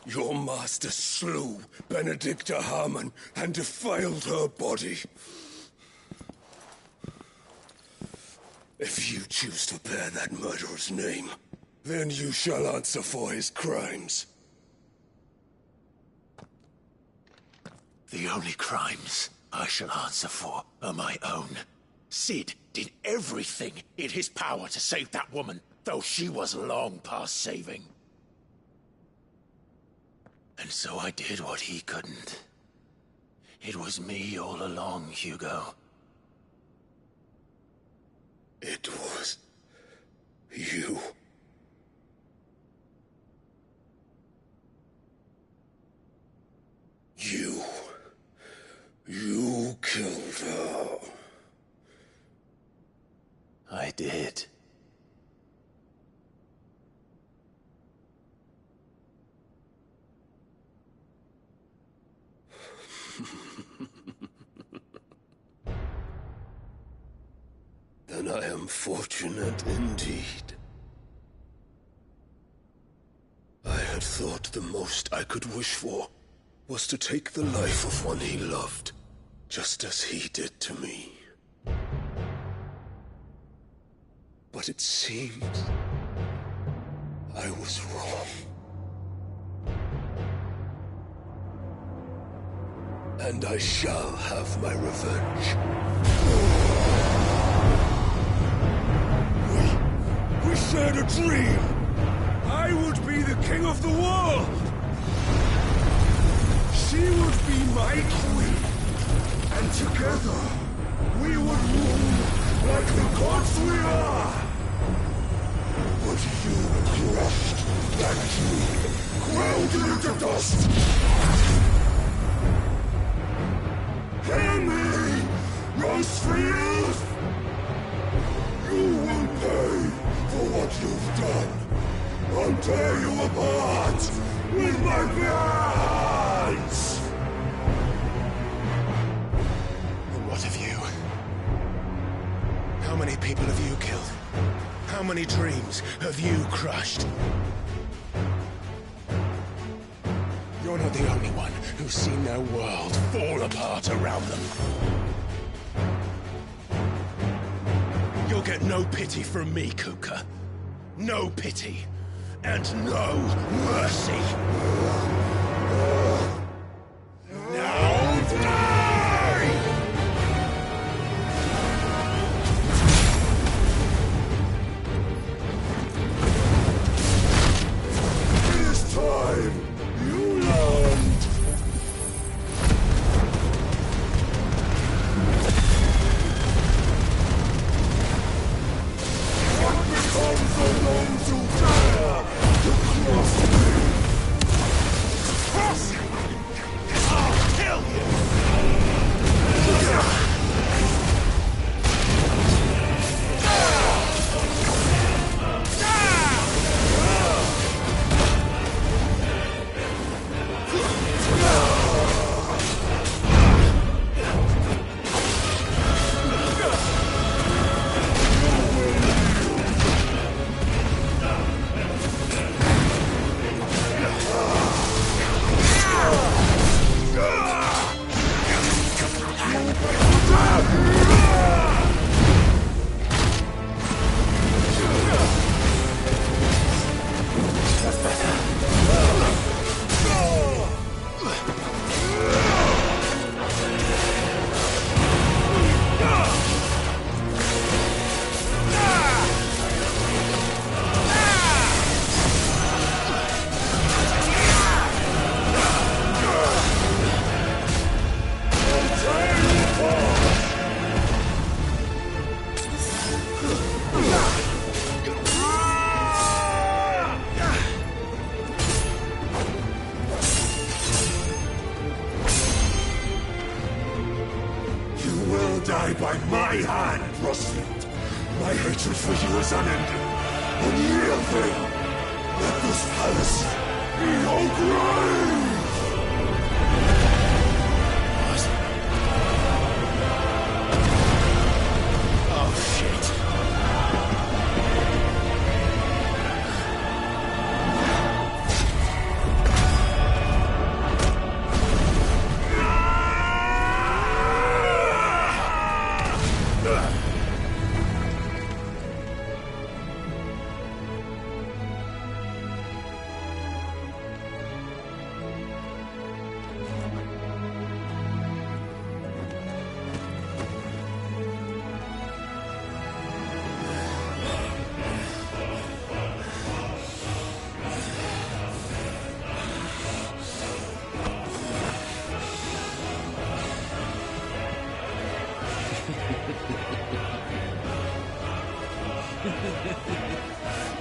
Your master slew Benedicta Harmon and defiled her body. If you choose to bear that murderer's name, then you shall answer for his crimes. The only crimes I shall answer for are my own. Sid did everything in his power to save that woman, though she was long past saving. And so I did what he couldn't. It was me all along, Hugo. It was you. You killed her. I did. Then I am fortunate indeed. I had thought the most I could wish for was to take the life of one he loved, just as he did to me. But it seems I was wrong. And I shall have my revenge. We shared a dream! I would be the king of the world! She would be my queen! And together, we would rule like the gods we are! But you crushed that dream, ground it into dust! Hear me, Rosefield! You will pay for what you've done. I'll tear you apart with my hands! And what of you? How many people have you killed? How many dreams have you crushed? You're not the only one who's seen their world fall apart around them. You'll get no pity from me, Kuka. No pity. And no mercy. Now die! This time, you learned. What becomes of those who dare to cross me? Cross! I'll kill you! By my hand, Rosalind. My hatred for you is unending, unyielding. Let this palace be your grave! Oh, shit.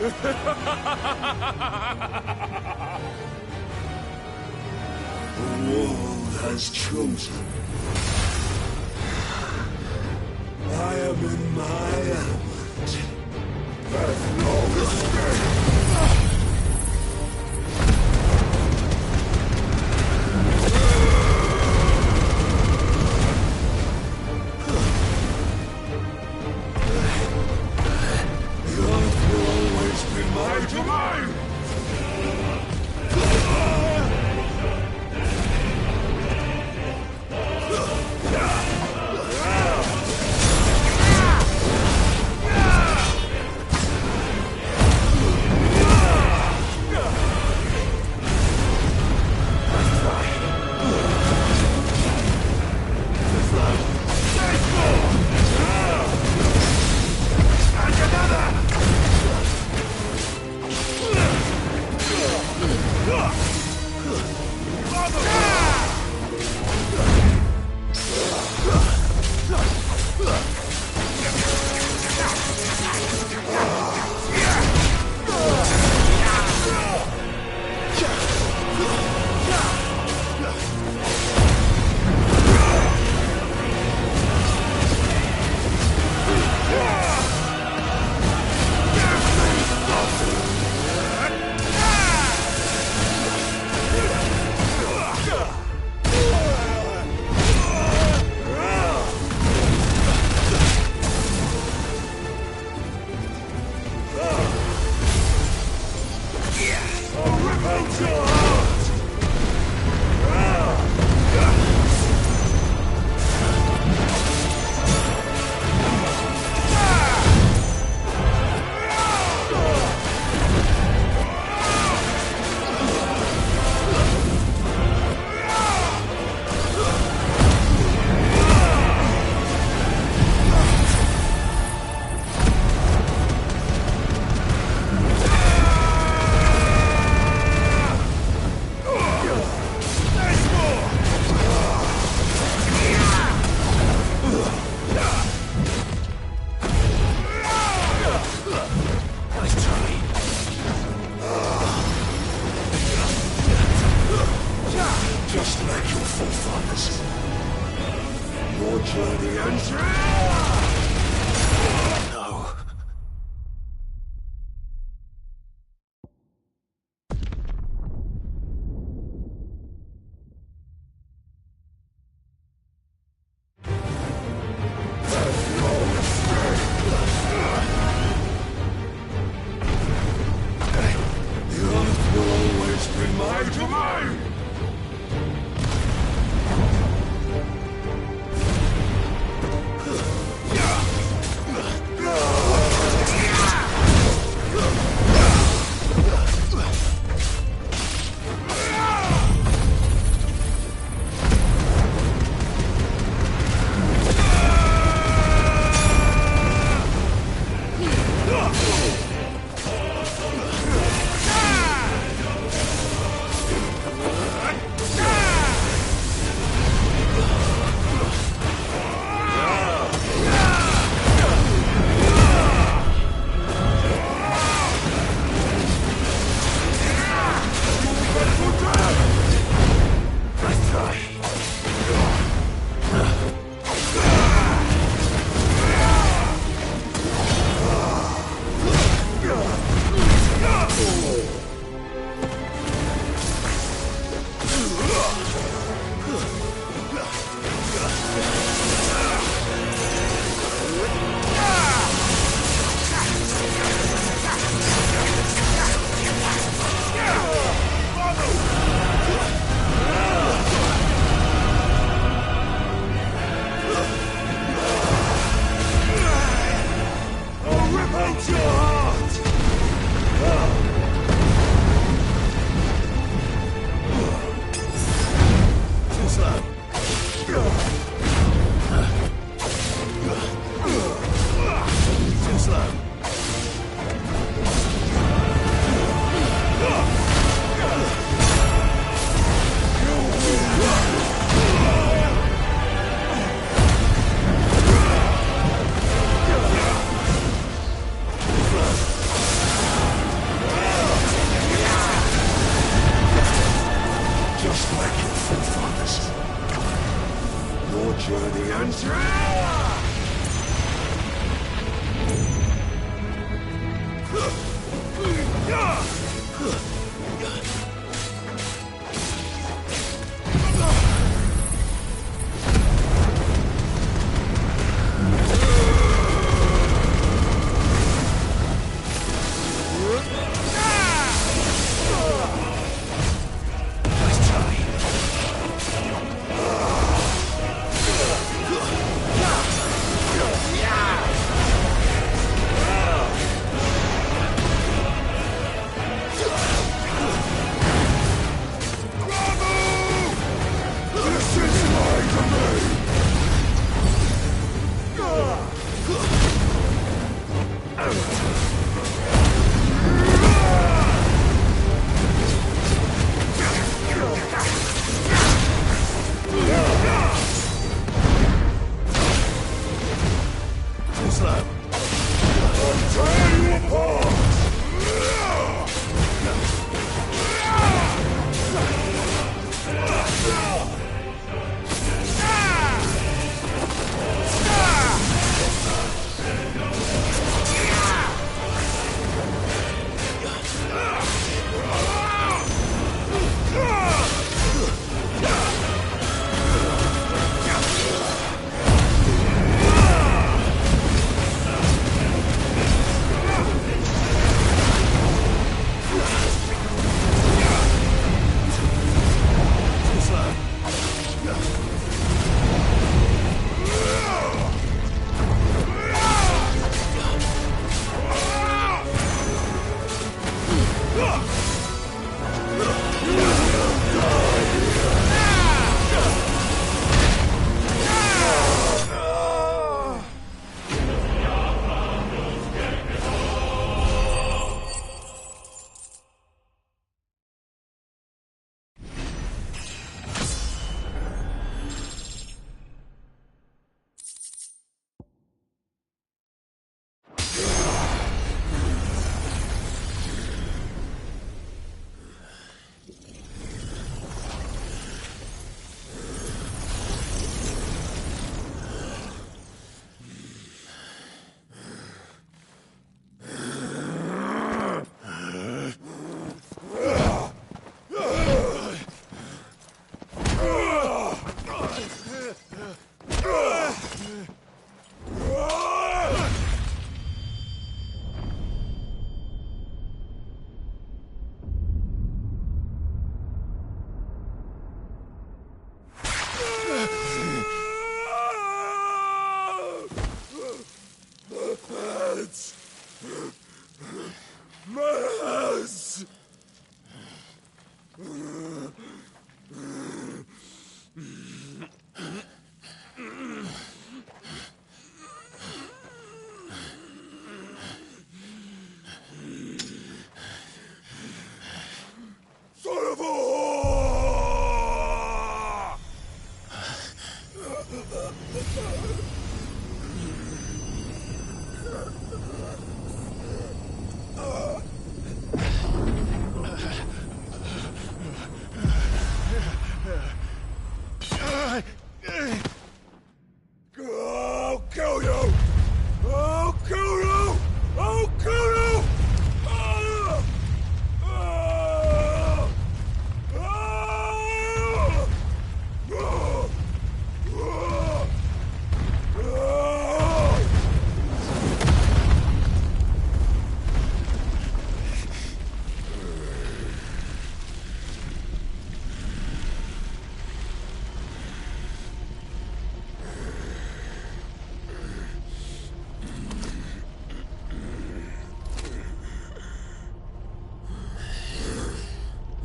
The world has chosen. I am in my element. There's no escape. To mine! Mess! Son of a whore! I'll kill you! I'll kill you! I'll kill you! Ah! Ah! Ah! Ah! Ah! Ah!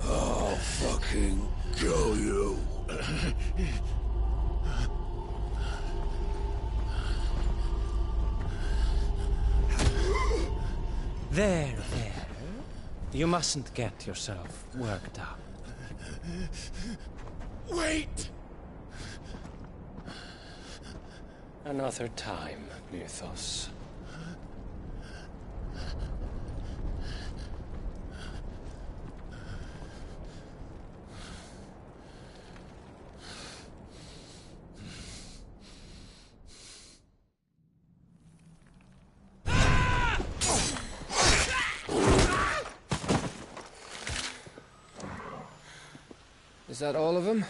I'll fucking kill you. There. You mustn't get yourself worked up. Wait! Another time, Mythos. Is that all of them?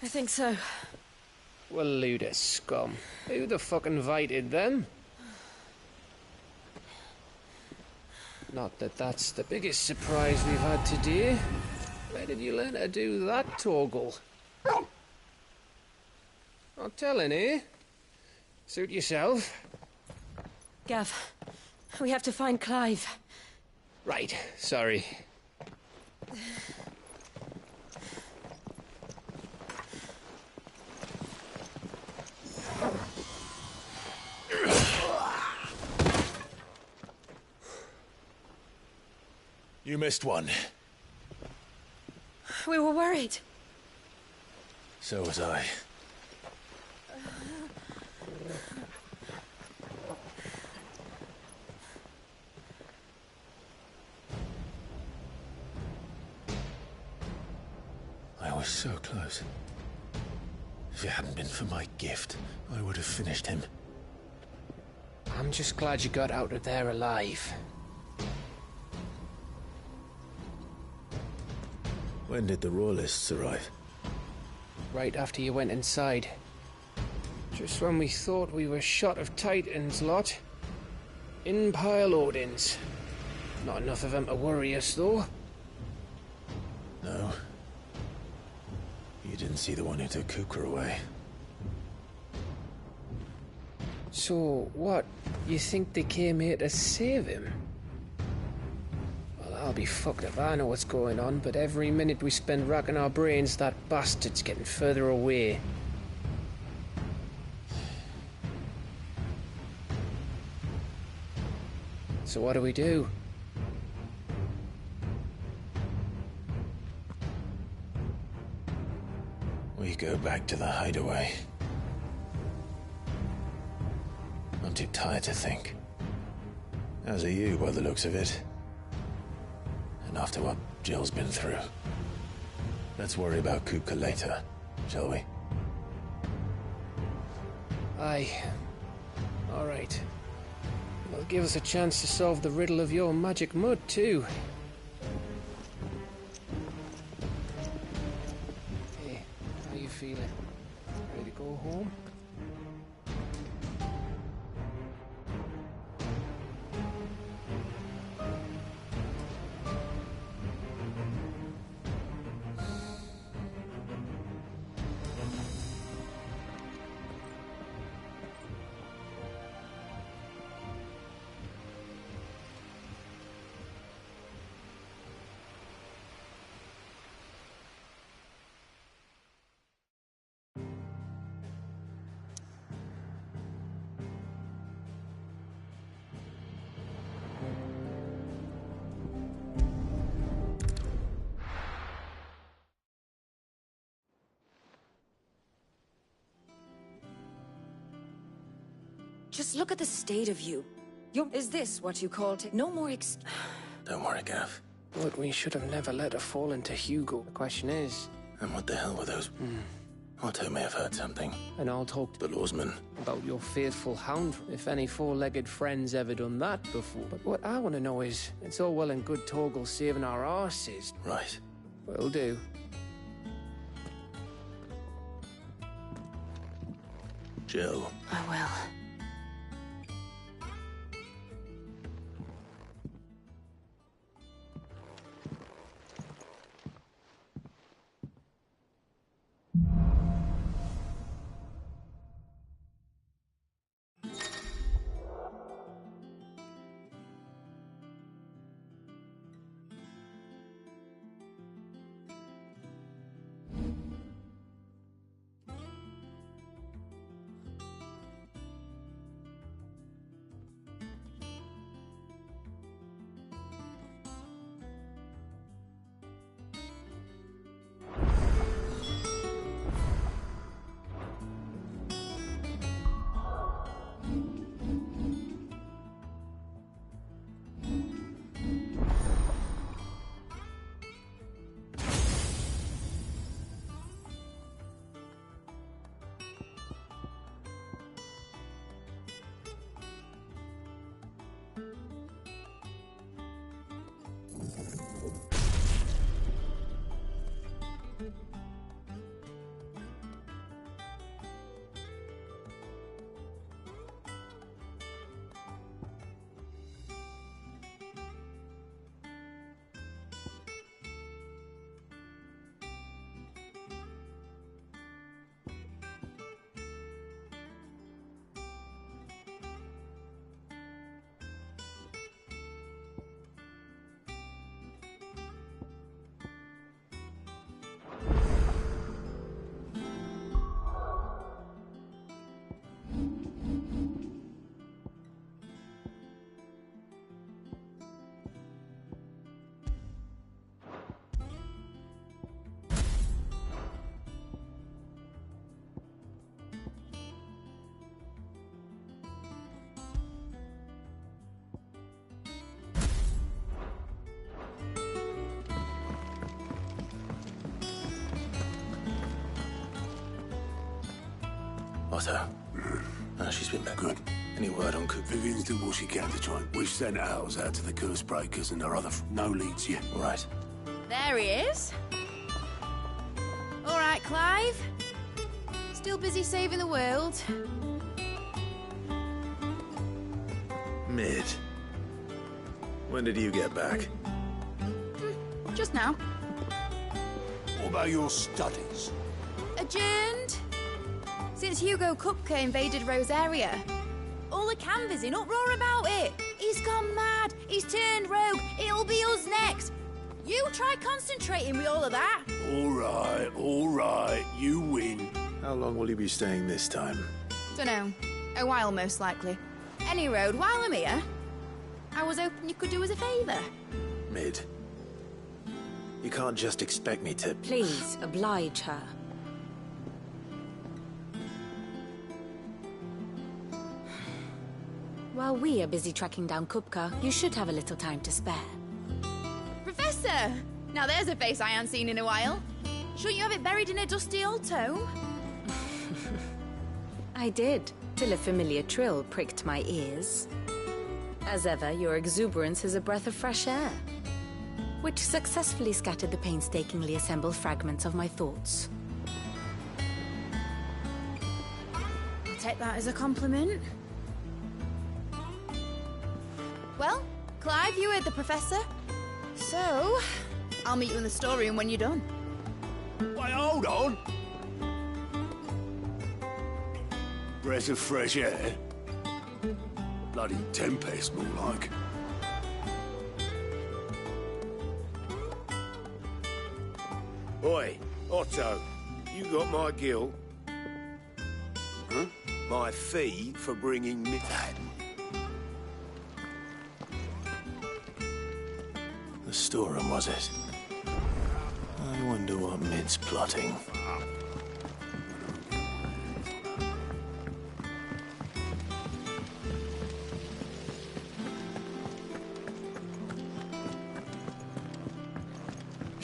I think so. Well, load of scum. Who the fuck invited them? Not that that's the biggest surprise we've had today. Where did you learn to do that, Torgal? Not telling, eh? Suit yourself. Gav, we have to find Clive. Right, sorry. You missed one. We were worried. So was I. I was so close. If it hadn't been for my gift, I would have finished him. I'm just glad you got out of there alive. When did the Royalists arrive? Right after you went inside. Just when we thought we were shot of Titans, lot. In pile Odins. Not enough of them to worry us, though. No. You didn't see the one who took Kukra away. So, what? You think they came here to save him? Well, I'll be fucked if I know what's going on, but every minute we spend racking our brains, that bastard's getting further away. So what do we do? We go back to the hideaway. I'm too tired to think. As are you, by the looks of it. And after what Jill's been through. Let's worry about Kupka later, shall we? Aye. All right. Well, give us a chance to solve the riddle of your magic mud, too. Hey, how you feeling? Ready to go home? Just look at the state of you. Is this what you call no more Don't worry, Gav. But we should have never let her fall into Hugo. The question is... And what the hell were those? Otto may have heard something. And I'll talk to the lawsman about your faithful hound, if any four-legged friend's ever done that before. But what I want to know is, it's all well and good Torgal saving our arses. Right. Will do. Jill. I will. Otto. She's been back. Good. Any word on Coop? Vivian's doing what she can to try. We've sent ours out to the curse breakers and our other... No leads yet. Right. There he is. All right, Clive. Still busy saving the world. Mid. When did you get back? Just now. What about your studies? Adjourned. Since Hugo Kupka invaded Rosaria. All the canvas in uproar about it. He's gone mad. He's turned rogue. It'll be us next. You try concentrating with all of that. All right. You win. How long will you be staying this time? Dunno. A while, most likely. Any road, while I'm here, I was hoping you could do us a favour. Mid. You can't just expect me to... Please, oblige her. While we are busy tracking down Kupka, you should have a little time to spare. Professor! Now there's a face I haven't seen in a while. Shouldn't you have it buried in a dusty old tome? I did, till a familiar trill pricked my ears. As ever, your exuberance is a breath of fresh air, which successfully scattered the painstakingly assembled fragments of my thoughts. I'll take that as a compliment. Well, Clive, you heard the Professor. So, I'll meet you in the storeroom when you're done. Wait, hold on! Breath of fresh air? Bloody tempest, more like. Oi, Otto, you got my gill? Huh? My fee for bringing me... The storeroom, was it? I wonder what Mid's plotting.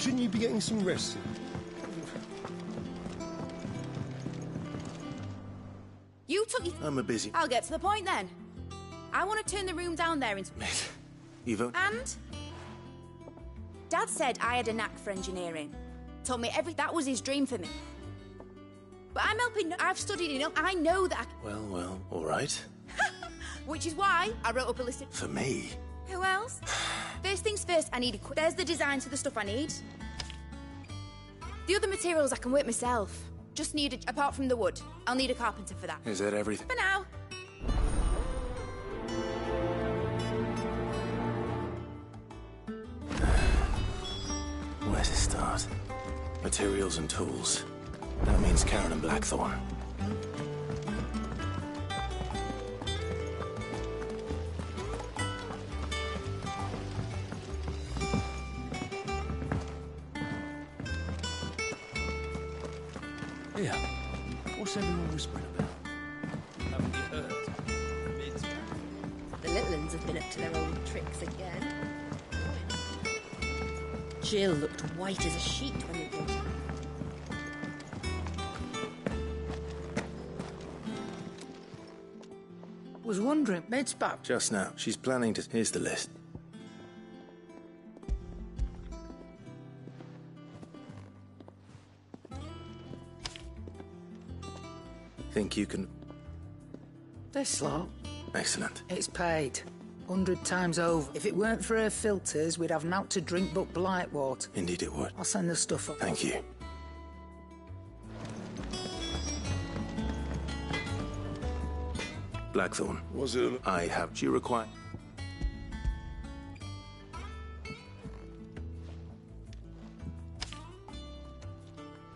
Shouldn't you be getting some rest? You took your... I'm a busy... I'll get to the point then. I want to turn the room down there into... You've... And? Dad said I had a knack for engineering. Told me that was his dream for me. But I'm helping... I've studied enough. I know that I... Well, all right. Which is why I wrote up a list of... For me? Who else? First things first, I need There's the designs for the stuff I need. The other materials I can work myself. Just need apart from the wood. I'll need a carpenter for that. Is that everything? For now. Where to start? Materials and tools. That means Karen and Blackthorn. Yeah. What's everyone whispering about? Haven't you heard? Mid's back. The little uns have been up to their old tricks again. Jill looked white as a sheet when they brought her. Was wondering, Mid's back. Just now. She's planning to... Here's the list. Think you can... They're slow. Excellent. It's paid. 100 times over. If it weren't for her filters, we'd have naught to drink but blight water. Indeed it would. I'll send the stuff up. Thank you. Blackthorn. Was it... I have... Do you require... Do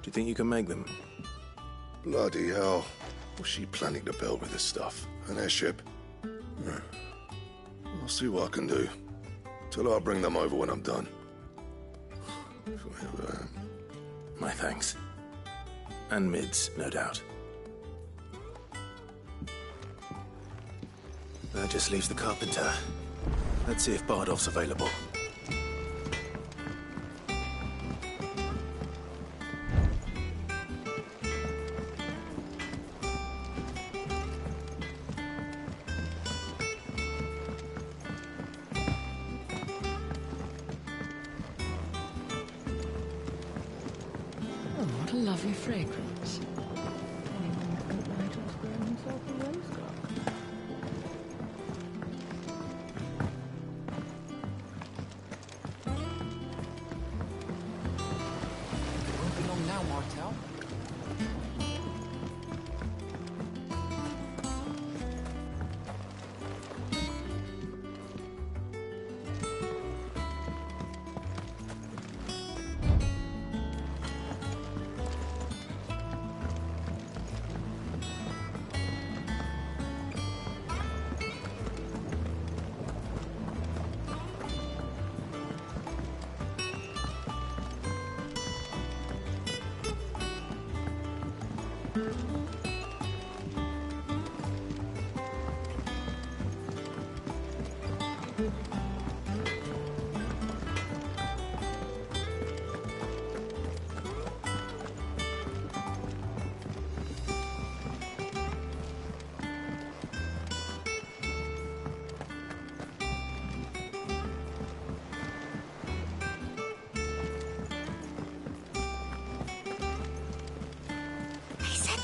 you think you can make them? Bloody hell. What's she planning to build with this stuff? An airship? I'll see what I can do. Tell her I'll bring them over when I'm done. My thanks. And Mid's, no doubt. That just leaves the carpenter. Let's see if Bardolph's available. What a lovely fragrance. Anyone think Nigel's grown himself a rose garden? It won't be long now, Martel.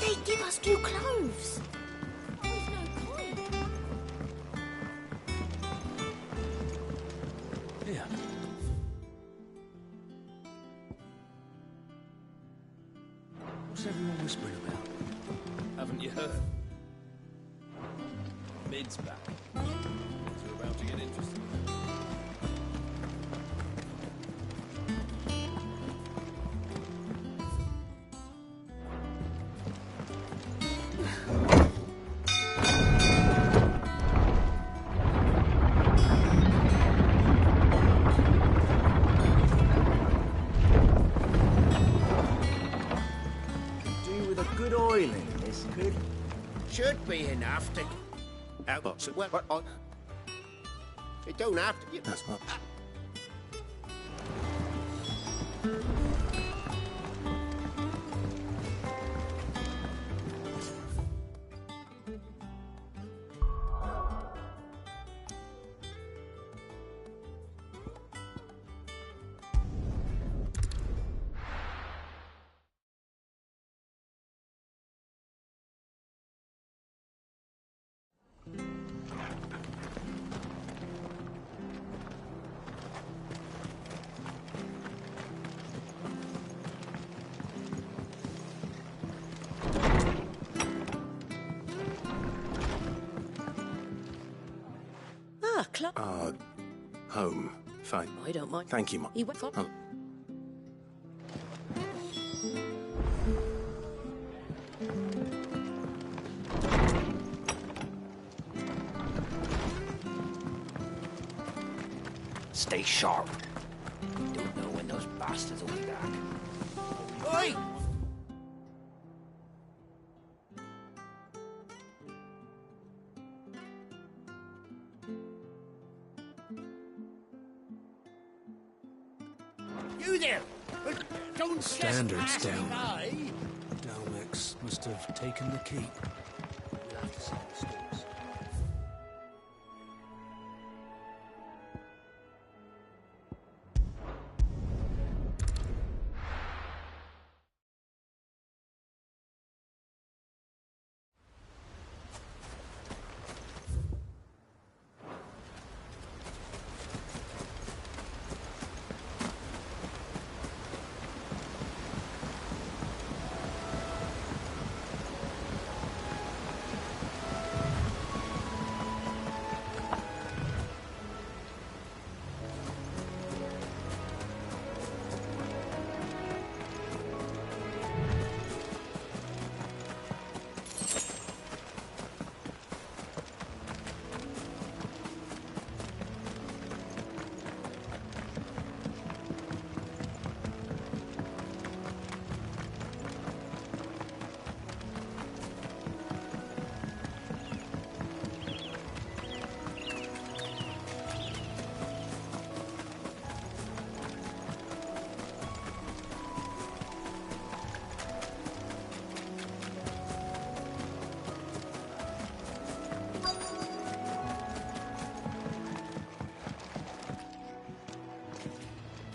They'd give us new clothes. There's no point. Here. What's everyone whispering about? Haven't you heard? Mid's back. Things are about to get interesting. Good oiling, this could... Should be enough to... Well, it don't have to... That's not... butler? Home. Fine. I don't mind. Thank you, Mum. He went for... Oh. Stay sharp. You don't know when those bastards will be back. Oi! You there! Don't Standards just down. eye. Dalmex must have taken the keep. We'll have to see the stores.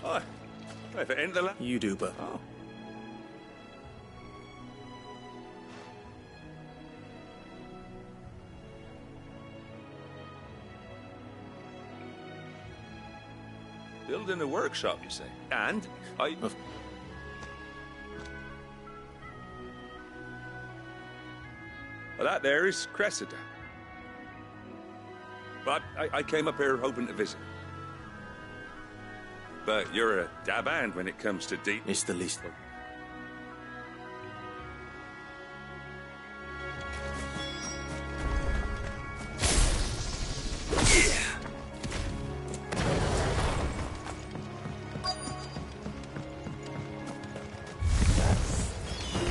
Oh, if it ain't the You do, but... Oh. Building a workshop, you say? And I... Well, that there is Cressida. But I came up here hoping to visit. But you're a dab hand when it comes to deep... It's the least thing.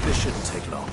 This shouldn't take long.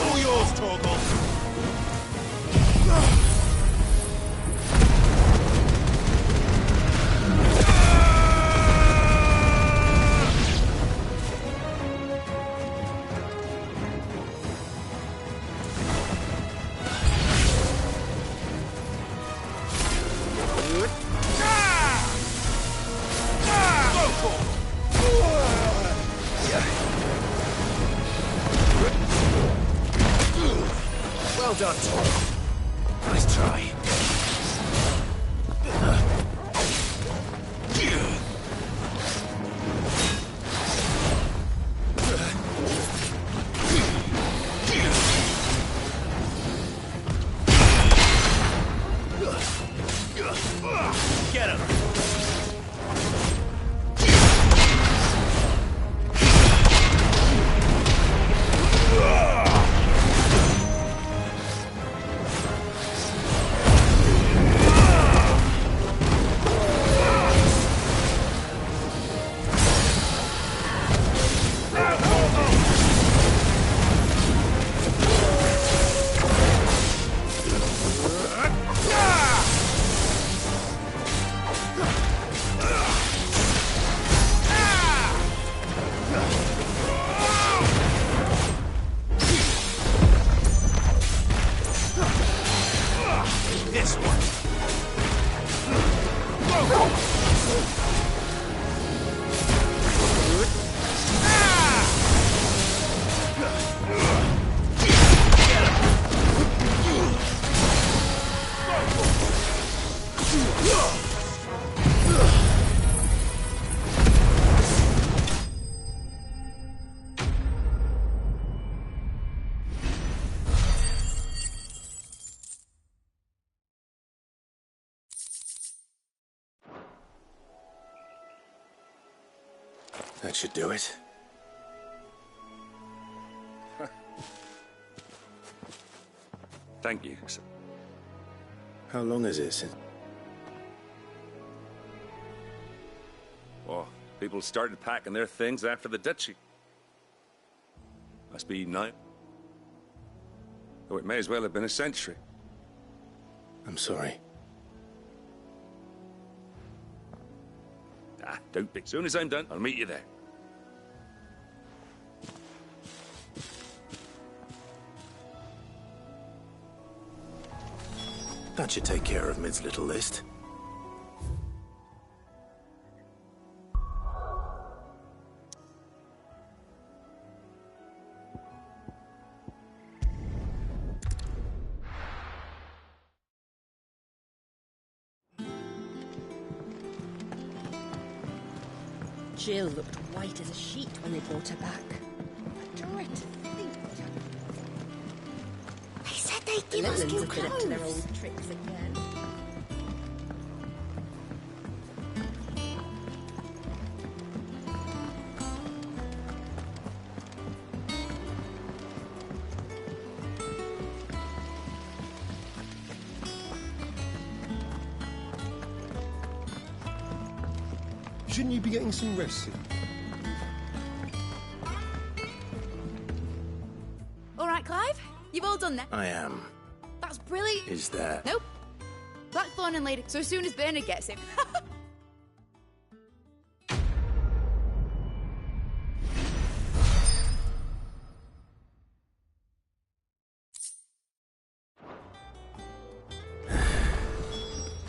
All yours, Torgal. Well done, Torgal. Nice try. That should do it. Thank you. How long is it since... Oh, people started packing their things after the Duchy. Must be 9. Oh, it may as well have been a century. I'm sorry. Ah, don't be. As soon as I'm done, I'll meet you there. That should take care of Mid's little list. Jill looked white as a sheet when they brought her back. I dread to think what happened. They said they'd give us new Littlins have been up to their clothes. old tricks again. Shouldn't you be getting some rest soon? All right, Clive? You've all done that? I am. That's brilliant. Is there? Nope. Blackthorn and Lady. So as soon as Bernard gets him.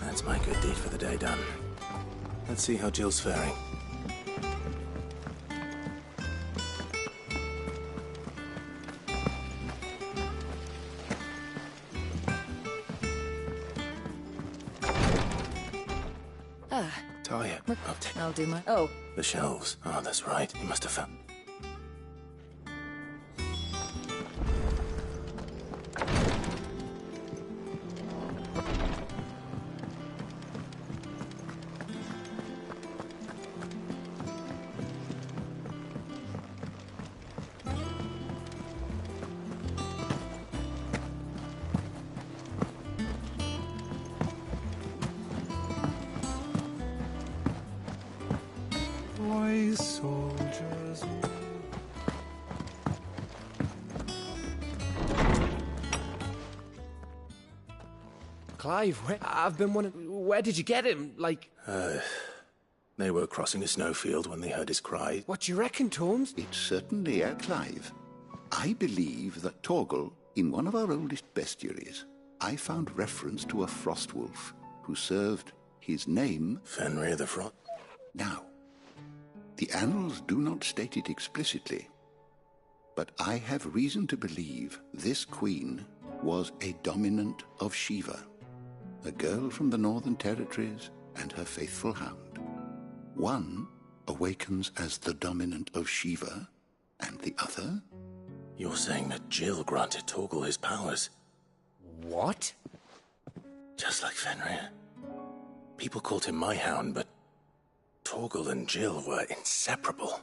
That's my good deed for the day done. Let's see how Jill's faring. Talia. I'll do my... Oh. The shelves. Oh, that's right. You must have found... Soldiers. Clive, I've been wondering, where did you get him? Like... They were crossing a snowfield when they heard his cry. What do you reckon, Torms? It's certainly Clive. I believe that Torgal, in one of our oldest bestiaries, I found reference to a frost wolf who served his name... Fenrir the Frost. Now, the annals do not state it explicitly, but I have reason to believe this queen was a dominant of Shiva, a girl from the Northern Territories and her faithful hound. One awakens as the dominant of Shiva, and the other... You're saying that Jill granted Torgal his powers? What? Just like Fenrir. People called him my hound, but Torgal and Jill were inseparable.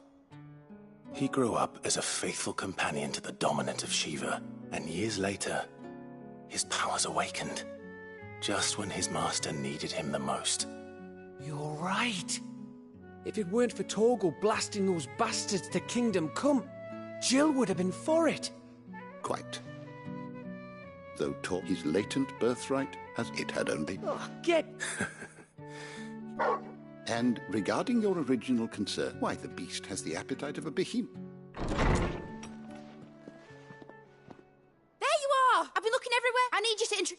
He grew up as a faithful companion to the dominant of Shiva, and years later, his powers awakened, just when his master needed him the most. You're right. If it weren't for Torgal blasting those bastards to Kingdom Come, Jill would have been for it. Quite. Though his latent birthright, as it had only... Oh, get... And regarding your original concern, why, the beast has the appetite of a behemoth. There you are! I've been looking everywhere. I need you to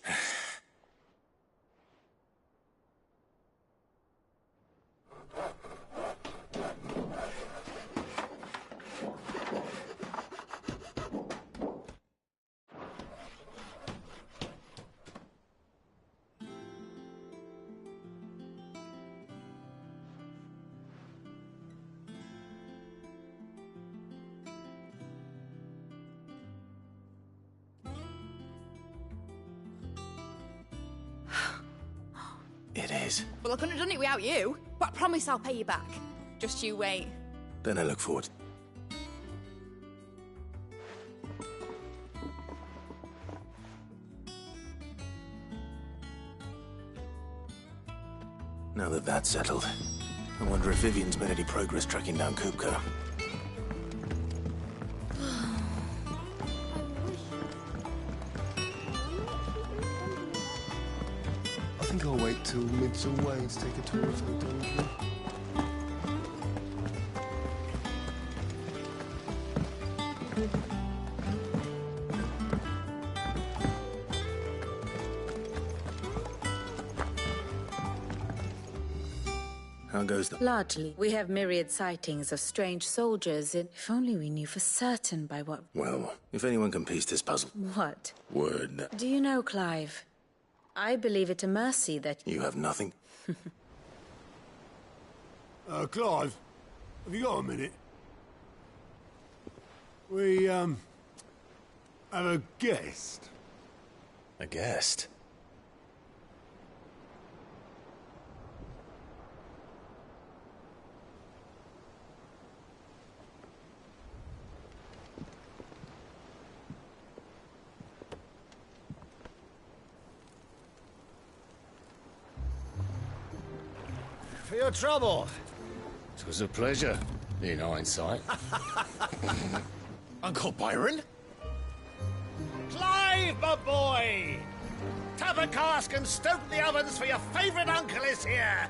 It is. Well, I couldn't have done it without you, but I promise I'll pay you back. Just you wait. Then I look forward. Now that that's settled, I wonder if Vivian's made any progress tracking down Kupka. I think I'll wait till mid's away to take a tour of the dungeon. How goes the... Largely. We have myriad sightings of strange soldiers. If only we knew for certain by what... Well, if anyone can piece this puzzle... What? Word. Do you know, Clive? I believe it a mercy that... You have nothing? Clive, have you got a minute? We, have a guest. A guest? For your trouble. It was a pleasure, in hindsight. Uncle Byron? Clive, my boy! Tap a cask and stoke the ovens, for your favourite uncle is here!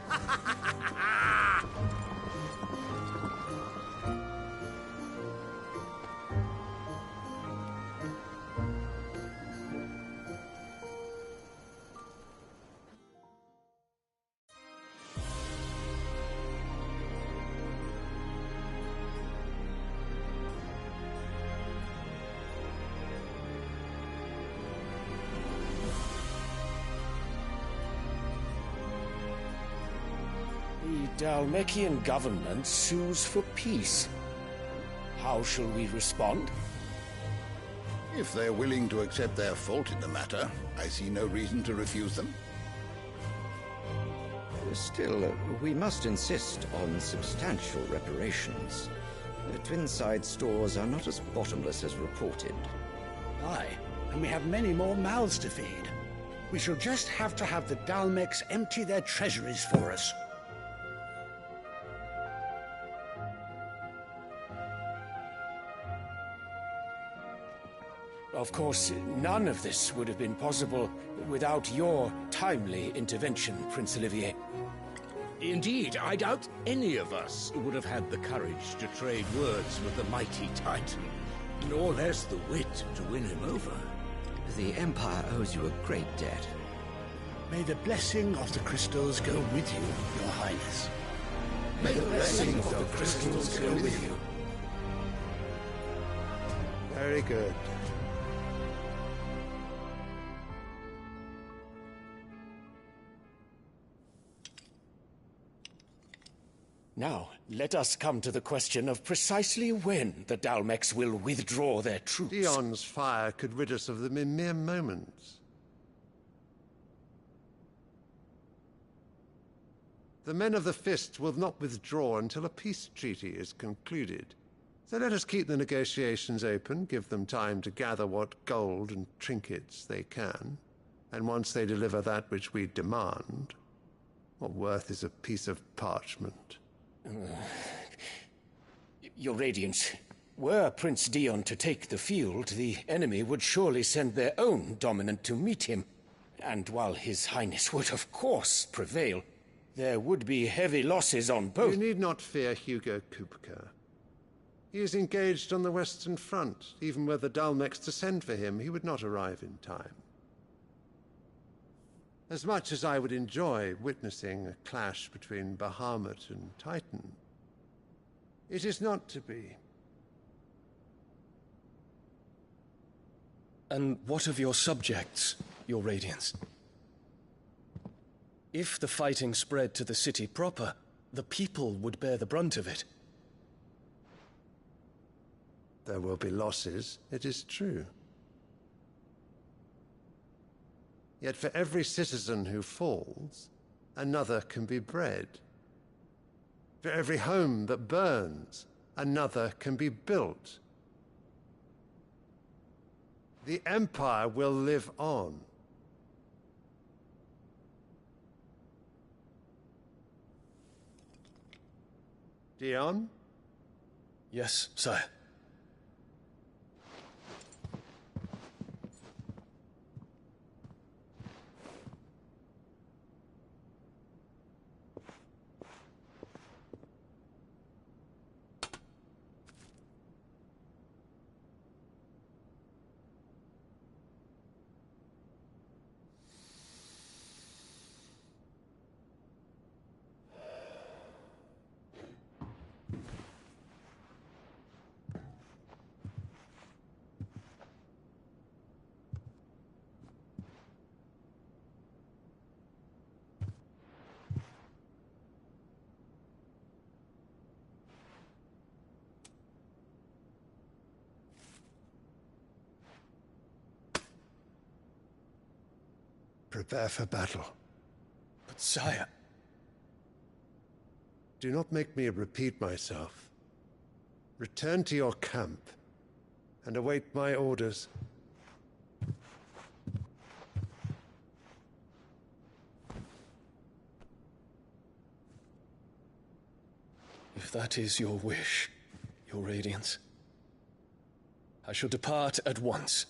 The Dalmekian government sues for peace. How shall we respond? If they're willing to accept their fault in the matter, I see no reason to refuse them. Still, we must insist on substantial reparations. The Twinside stores are not as bottomless as reported. Aye, and we have many more mouths to feed. We shall just have to have the Dalmecs empty their treasuries for us. Of course, none of this would have been possible without your timely intervention, Prince Olivier. Indeed, I doubt any of us would have had the courage to trade words with the mighty Titan, nor less the wit to win him over. The Empire owes you a great debt. May the blessing of the crystals go with you, Your Highness. May the blessing of the crystals go with you. Very good. Now, let us come to the question of precisely when the Dalmecs will withdraw their troops. Dion's fire could rid us of them in mere moments. The men of the Fist will not withdraw until a peace treaty is concluded. So let us keep the negotiations open, give them time to gather what gold and trinkets they can, and once they deliver that which we demand, what worth is a piece of parchment? Your Radiance, were Prince Dion to take the field, the enemy would surely send their own dominant to meet him. And while His Highness would of course prevail, there would be heavy losses on both. You need not fear Hugo Kupka. He is engaged on the Western Front. Even were the Dalmecs to send for him, he would not arrive in time. As much as I would enjoy witnessing a clash between Bahamut and Titan, it is not to be. And what of your subjects, Your Radiance? If the fighting spread to the city proper, the people would bear the brunt of it. There will be losses, it is true. Yet for every citizen who falls, another can be bred. For every home that burns, another can be built. The Empire will live on. Dion? Yes, sire. Prepare for battle. But sire... Do not make me repeat myself. Return to your camp and await my orders. If that is your wish, Your Radiance, I shall depart at once.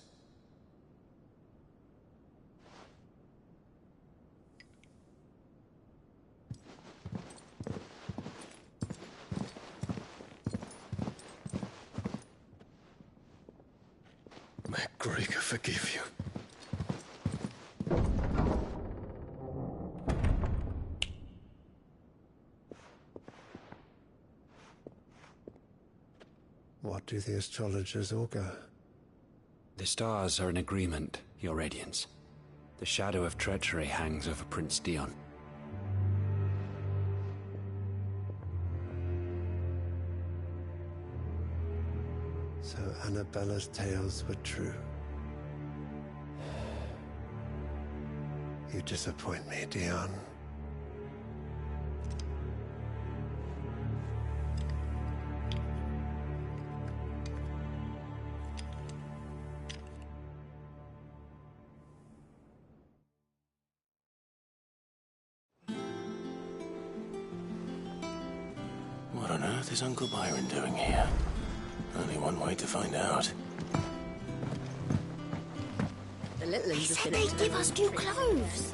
May Gregor forgive you. What do the astrologers augur? The stars are in agreement, Your Radiance. The shadow of treachery hangs over Prince Dion. So Annabella's tales were true. You disappoint me, Dion. What on earth is Uncle Byron doing here? Only one way to find out. The little They said they'd give us new clothes.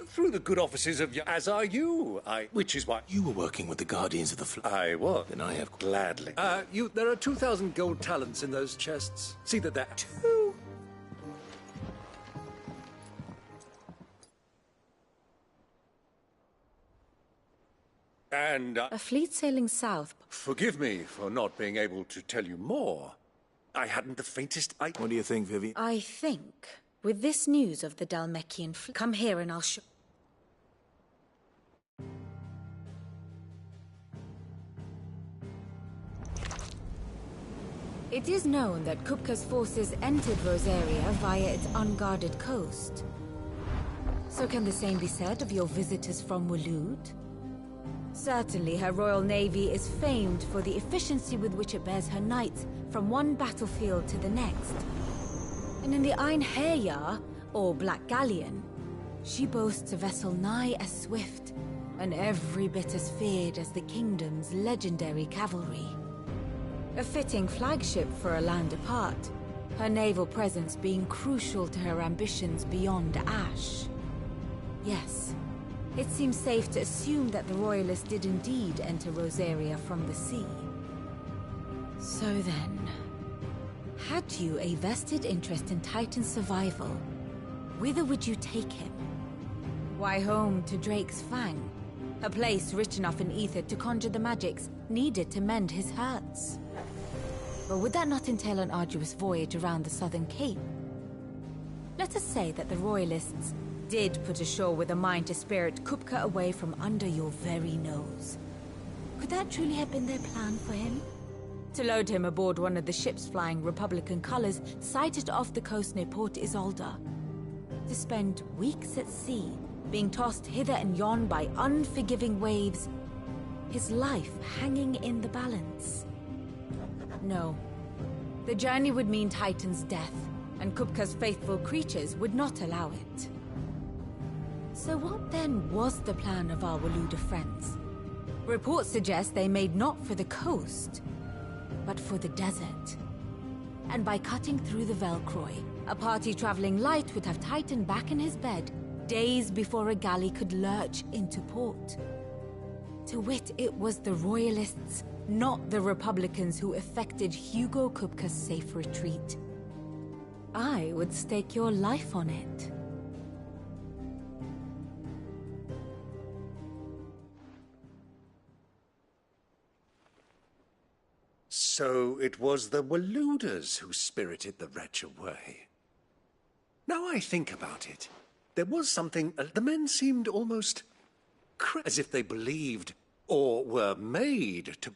Through the good offices of as are you, which is why... You were working with the Guardians of the I was. Then I have... Gladly. There are 2,000 gold talents in those chests. See that there... 2? And... A fleet sailing south. Forgive me for not being able to tell you more. I hadn't the faintest idea. What do you think, Vivian? I think, with this news of the Dalmekian fleet... Come here and I'll show... It is known that Kupka's forces entered Rosaria via its unguarded coast. So can the same be said of your visitors from Waloed? Certainly her Royal Navy is famed for the efficiency with which it bears her knights from one battlefield to the next. And in the Einherjar, or Black Galleon, she boasts a vessel nigh as swift, and every bit as feared as the kingdom's legendary cavalry. A fitting flagship for a land apart, her naval presence being crucial to her ambitions beyond Ash. Yes, it seems safe to assume that the Royalists did indeed enter Rosaria from the sea. So then, had you a vested interest in Titan's survival, whither would you take him? Why, home to Drake's Fang, a place rich enough in ether to conjure the magics needed to mend his hurts. But would that not entail an arduous voyage around the southern cape? Let us say that the Royalists did put ashore with a mind to spirit Kupka away from under your very nose. Could that truly have been their plan for him? To load him aboard one of the ships flying Republican colors sighted off the coast near Port Isolde. To spend weeks at sea, being tossed hither and yon by unforgiving waves, his life hanging in the balance. No. The journey would mean Titan's death, and Kupka's faithful creatures would not allow it. So what then was the plan of our Waluda friends? Reports suggest they made not for the coast, but for the desert. And by cutting through the Velcroy, a party traveling light would have Titan back in his bed days before a galley could lurch into port. To wit, it was the Royalists, not the Republicans, who effected Hugo Kupka's safe retreat. I would stake your life on it. So it was the Waludas who spirited the wretch away. Now I think about it, there was something... the men seemed almost... as if they believed, or were made to...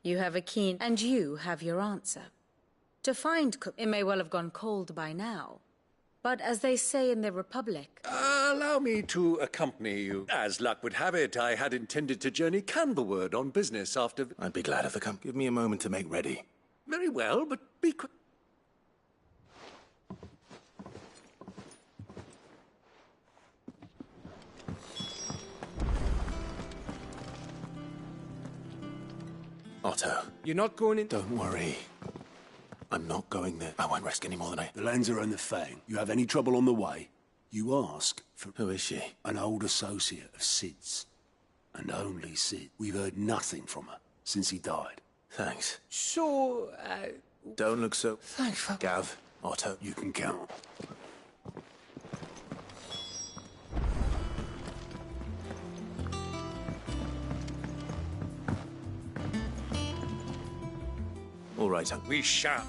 You have a keen... and you have your answer. To find it may well have gone cold by now. But as they say in the Republic... allow me to accompany you. As luck would have it, I had intended to journey Canberward on business after... I'd be glad of the Give me a moment to make ready. Very well, but be quick. Otto. You're not going in... Don't worry. I'm not going there. I won't risk any more than I... The Lanza and the Fang. You have any trouble on the way, you ask for... Who is she? An old associate of Sid's. And only Sid. We've heard nothing from her since he died. Thanks. So, Don't look so... Thanks for... Gav, Otto. You can count. All right, we shall.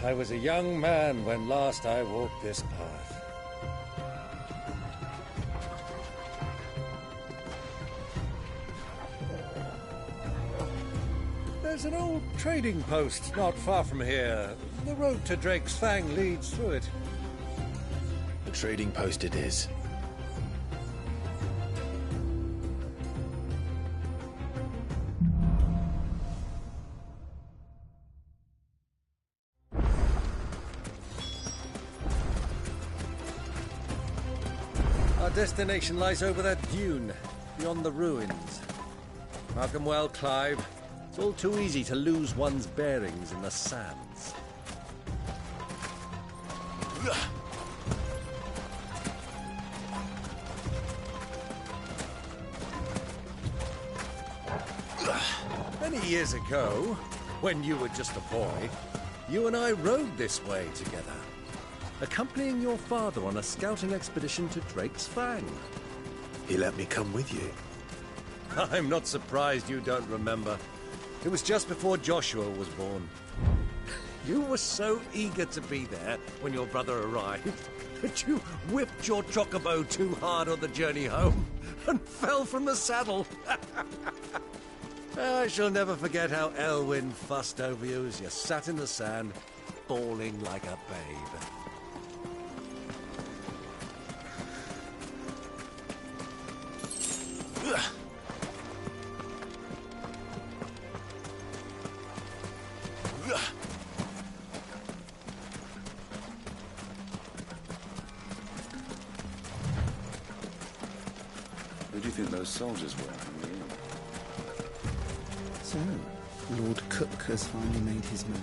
I was a young man when last I walked this path. There's an old trading post not far from here. The road to Drake's Fang leads through it. The trading post it is. Our destination lies over that dune, beyond the ruins. Mark 'em well, Clive. It's all too easy to lose one's bearings in the sands. Many years ago, when you were just a boy, you and I rode this way together, accompanying your father on a scouting expedition to Drake's Fang. He let me come with you. I'm not surprised you don't remember. It was just before Joshua was born. You were so eager to be there when your brother arrived that you whipped your chocobo too hard on the journey home and fell from the saddle. I shall never forget how Elwyn fussed over you as you sat in the sand, bawling like a babe. Who do you think those soldiers were in the inn? So, Lord Cook has finally made his move.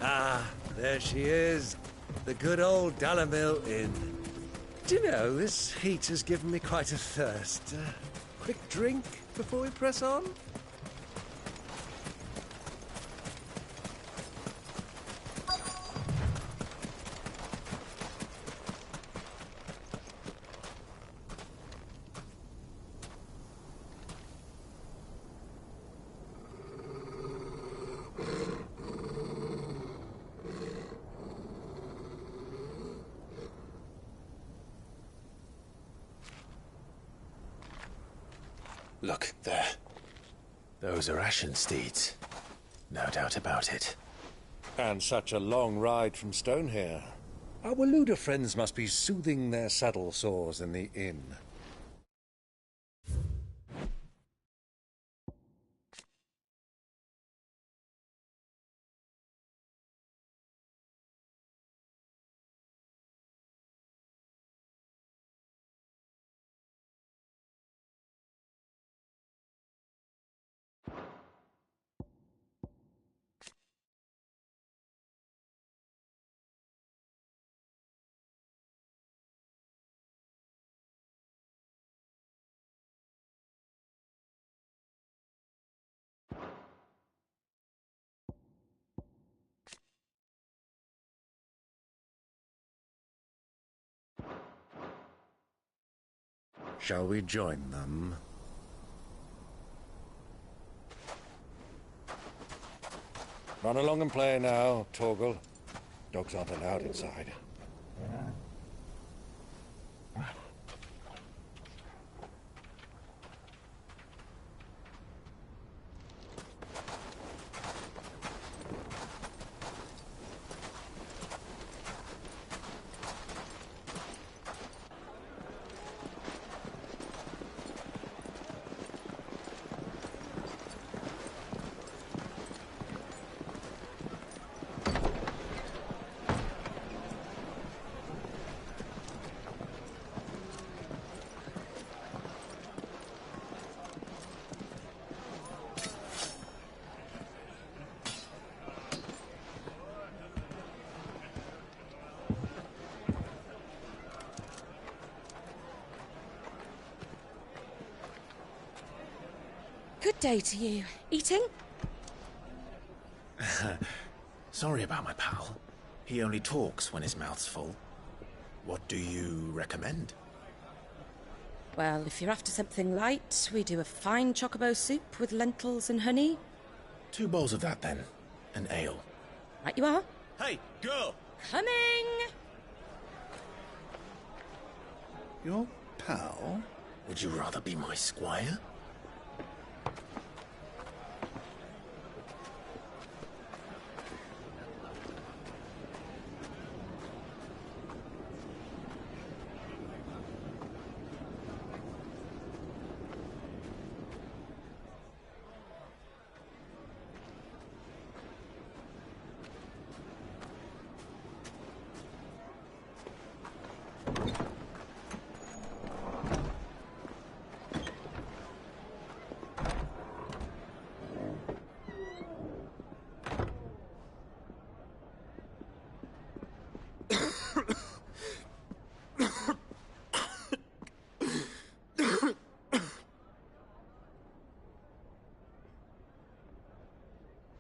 Ah, there she is. The good old Dalamil Inn. Do you know, this heat has given me quite a thirst. Quick drink before we press on? Look, there. Those are ashen steeds. No doubt about it. And such a long ride from Stonehair. Our Waluda friends must be soothing their saddle sores in the inn. Shall we join them? Run along and play now, Torgal. Dogs aren't allowed inside. Good day to you. Eating? Sorry about my pal. He only talks when his mouth's full. What do you recommend? Well, if you're after something light, we do a fine chocobo soup with lentils and honey. 2 bowls of that, then. An ale. Right you are. Hey, girl! Coming! Your pal? Would you rather be my squire?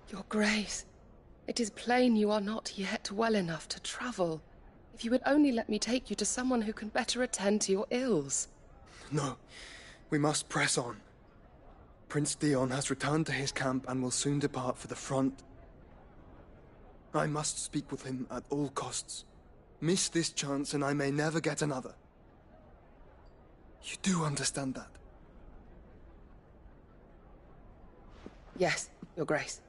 Your Grace, it is plain you are not yet well enough to travel. If you would only let me take you to someone who can better attend to your ills. No, we must press on. Prince Dion has returned to his camp and will soon depart for the front. I must speak with him at all costs. Miss this chance and I may never get another. You do understand that? Yes, Your Grace.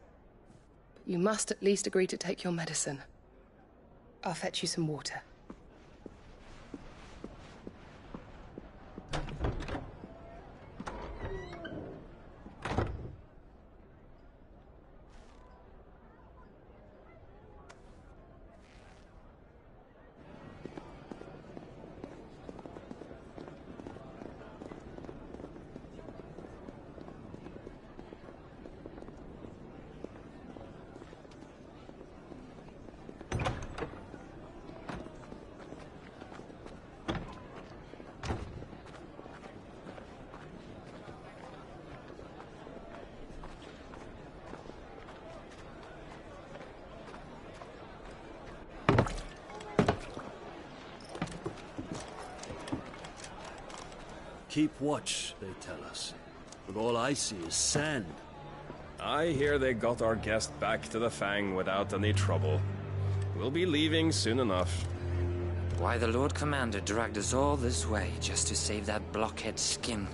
But you must at least agree to take your medicine. I'll fetch you some water. Keep watch, they tell us. But all I see is sand. I hear they got our guest back to the Fang without any trouble. We'll be leaving soon enough. Why the Lord Commander dragged us all this way just to save that blockhead skin,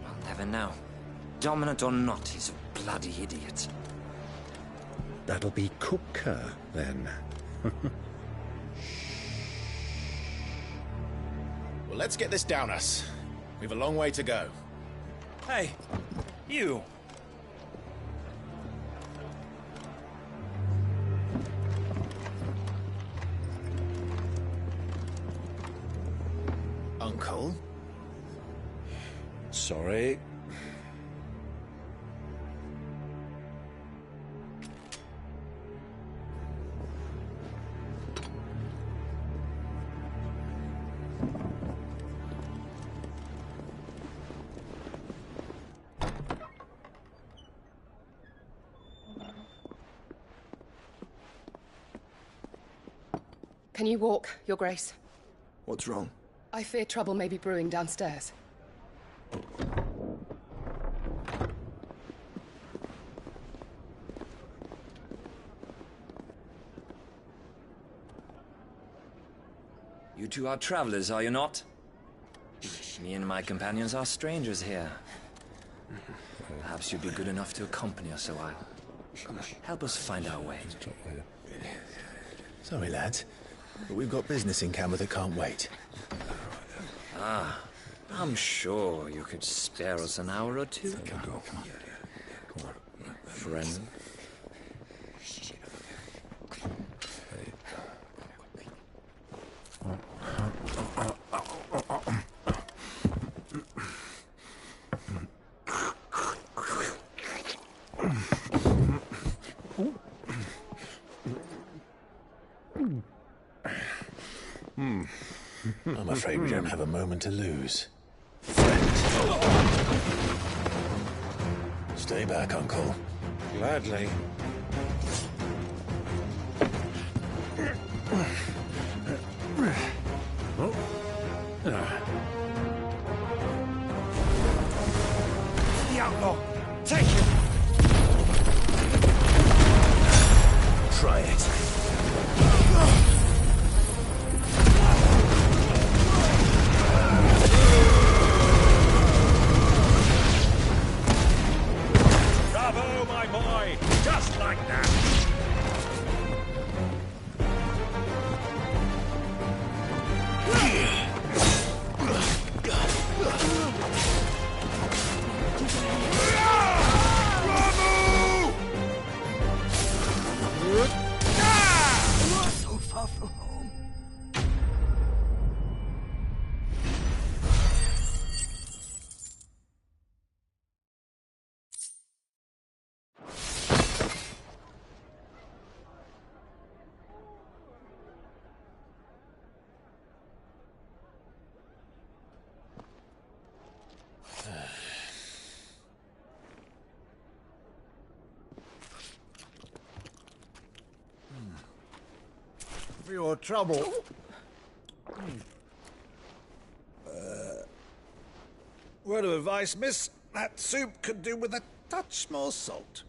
I'll never know. Dominant or not, he's a bloody idiot. That'll be Kupka, then. Well, let's get this down us. We've a long way to go. Hey, you! Uncle? Sorry. Can you walk, Your Grace? What's wrong? I fear trouble may be brewing downstairs. You two are travelers, are you not? Me and my companions are strangers here. Perhaps you'd be good enough to accompany us a while. Help us find our way. Sorry, lads, but we've got business in camera that can't wait. Ah, I'm sure you could spare us an hour or two. Come on. Friend. I'm afraid we don't have a moment to lose. Stay back, Uncle. Gladly. The outlaw! Take him! Try it. Bravo, my boy! Just like that! So far from home. For your trouble. Word of advice, miss. That soup could do with a touch more salt.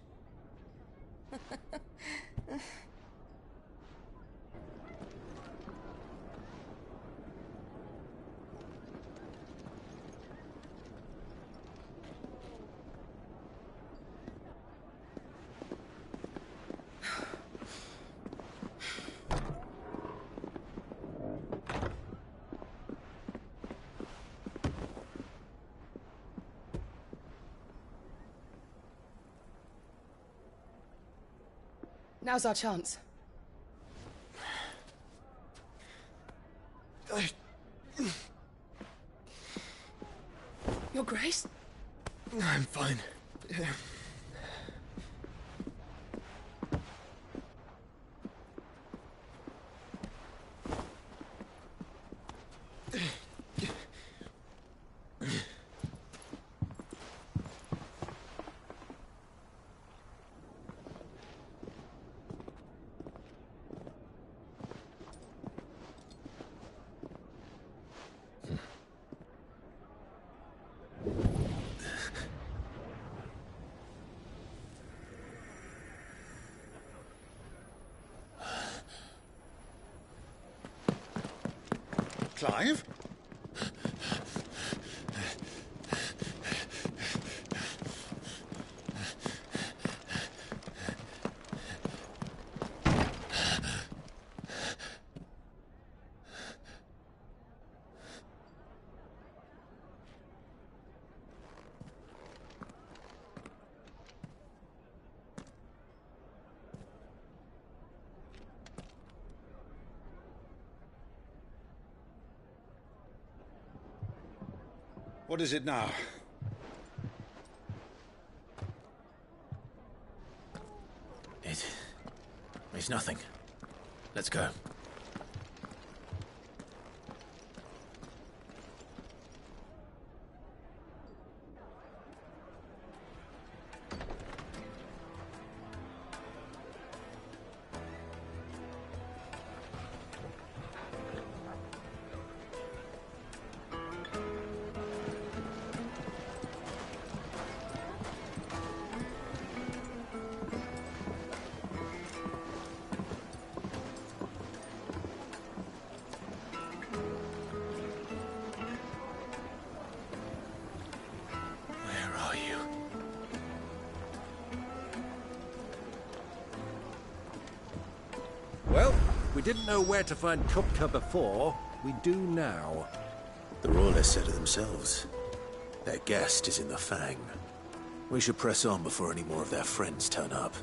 Now's our chance. Your Grace? I'm fine. Clive? What is it now? It's nothing. Let's go. Well, we didn't know where to find Kupka before. We do now. The Royalists said it themselves. Their guest is in the Fang. We should press on before any more of their friends turn up.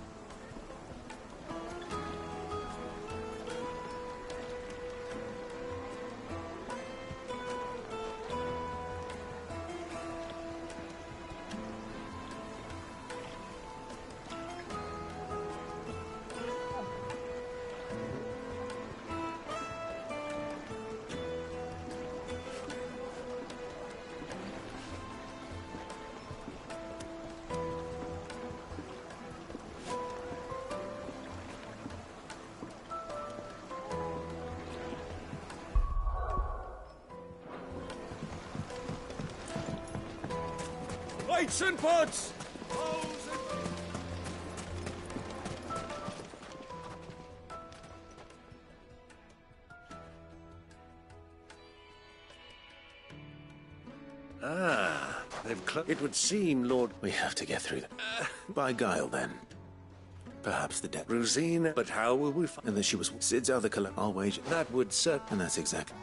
Lights and pods! Ah, they've it would seem, Lord... We have to get through them. By guile, then. Perhaps the debt. Rosina, but how will we find... And that she was Sid's other color. I'll wager. That would certainly... And that's exactly...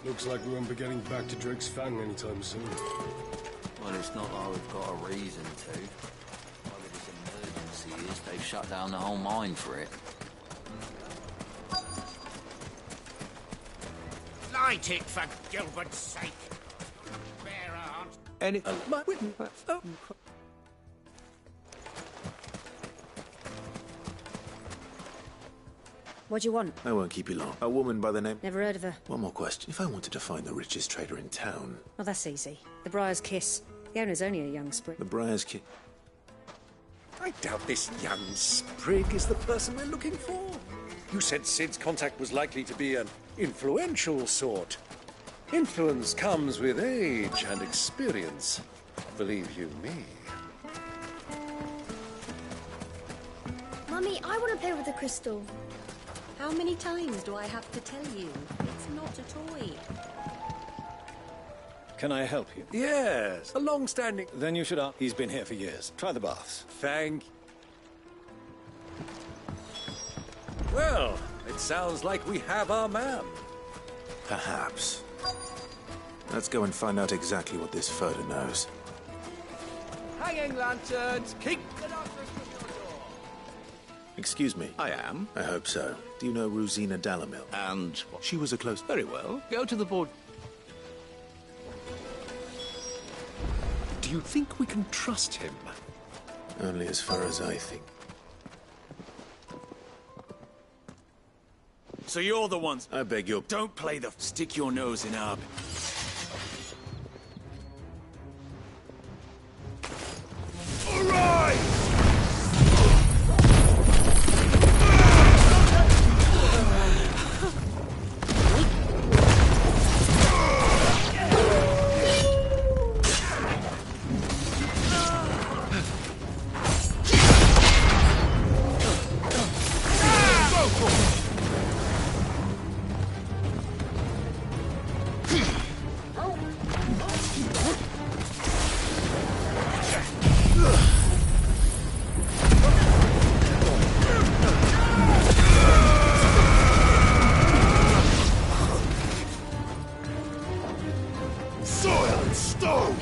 Looks like we won't be getting back to Drake's Fang anytime soon. Well, it's not like we've got a reason to. Whatever this emergency is, they've shut down the whole mine for it. Light it, for Gilbert's sake. Bear aunt. Any... What do you want? I won't keep you long. A woman by the name... Never heard of her. One more question. If I wanted to find the richest trader in town... Oh, that's easy. The Briar's Kiss. The owner's only a young sprig. The Briar's Kiss... I doubt this young sprig is the person we're looking for. You said Sid's contact was likely to be an influential sort. Influence comes with age and experience. Believe you me. Mummy, I want to play with the crystal. How many times do I have to tell you? It's not a toy. Can I help you? Yes, a long-standing... Then you should ask. He's been here for years. Try the baths. Thank... Well, it sounds like we have our man. Perhaps. Let's go and find out exactly what this photo knows. Hanging lanterns, keep the doctors from your door. Excuse me. I am. I hope so. Do you know Rosina Dalamil? And what? She was a close... Very well. Go to the board. Do you think we can trust him? Only as far as I think. So you're the ones... I beg your... Don't play the... Stick your nose in our... All right! soil and stone!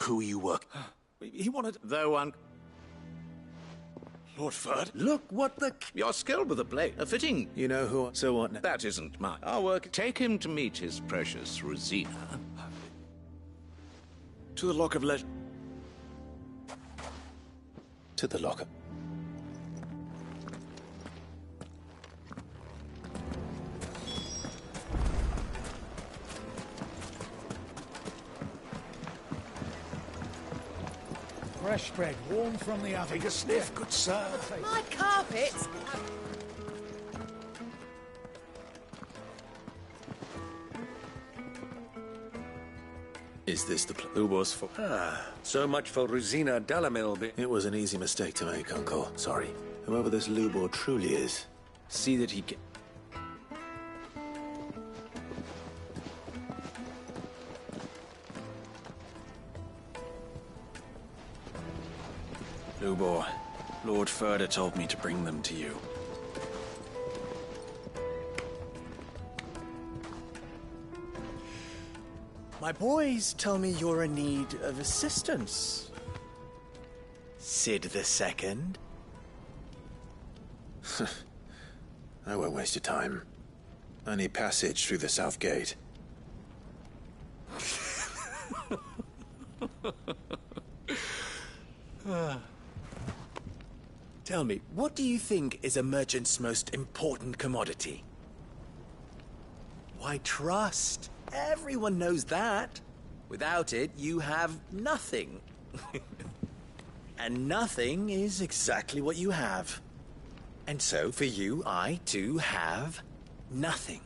Who you work? He wanted... Though one... Lord Ferd? Look what the... You're skilled with a blade. A fitting. You know who... So what now? That isn't mine. Our work... Take him to meet his precious Rosina. To the Lock of To the locker. Fresh bread, warm from the oven. Take a sniff, good sir. My carpets! Is this the Who was for... so much for Rosina Dalamil. It was an easy mistake to make, Uncle. Sorry. Whoever this Lubor truly is, See that he... Lubor. Lord Furder told me to bring them to you. My boys tell me you're in need of assistance. Sid the Second. I won't waste your time. I need passage through the south gate. Tell me, what do you think is a merchant's most important commodity? Why, trust. Everyone knows that. Without it, you have nothing. And nothing is exactly what you have. And so, for you, I, too, have nothing.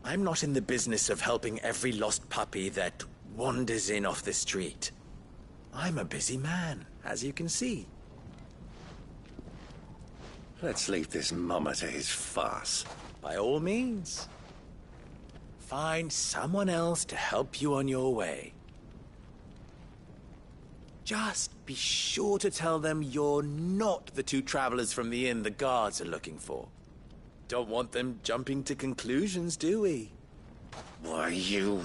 I'm not in the business of helping every lost puppy that wanders in off the street. I'm a busy man, as you can see. Let's leave this mummer to his farce. By all means. Find someone else to help you on your way. Just be sure to tell them you're not the two travelers from the inn the guards are looking for. Don't want them jumping to conclusions, do we? Why, you...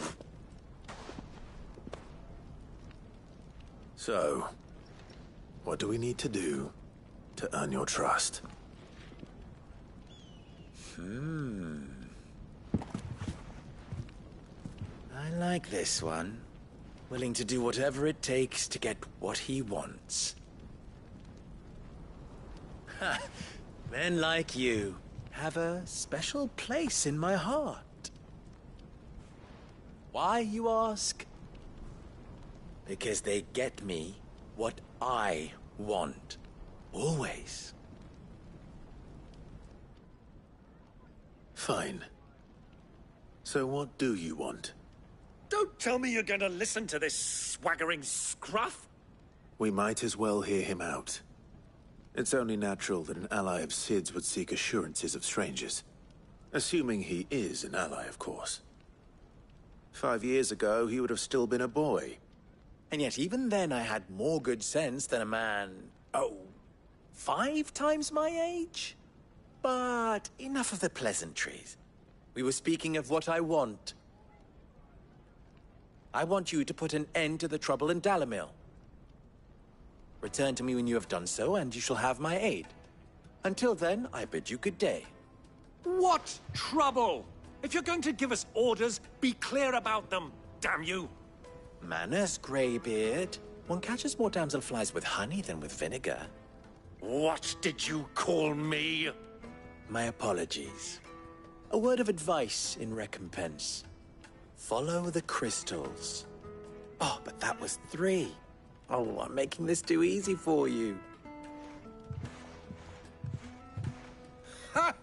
So, what do we need to do to earn your trust? I like this one. Willing to do whatever it takes to get what he wants. Ha! Men like you have a special place in my heart. Why, you ask? Because they get me what I want. Always. Fine. So what do you want? Don't tell me you're going to listen to this swaggering scruff! We might as well hear him out. It's only natural that an ally of Sid's would seek assurances of strangers. Assuming he is an ally, of course. 5 years ago, he would have still been a boy. And yet even then I had more good sense than a man... 5 times my age? But enough of the pleasantries. We were speaking of what I want. I want you to put an end to the trouble in Dalamil. Return to me when you have done so, and you shall have my aid. Until then, I bid you good day. What trouble? If you're going to give us orders, be clear about them, damn you! Manners, Greybeard. One catches more damselflies with honey than with vinegar. What did you call me? My apologies. A word of advice in recompense. Follow the crystals. Oh, but that was 3. Oh, I'm making this too easy for you. Ha!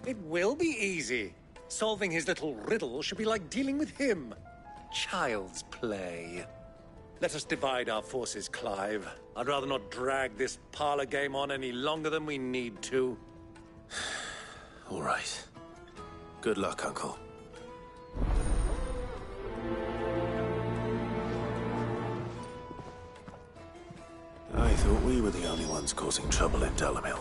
It will be easy. Solving his little riddle should be like dealing with him. Child's play. Let us divide our forces, Clive. I'd rather not drag this parlor game on any longer than we need to. All right. Good luck, Uncle. I thought we were the only ones causing trouble in Dalamil.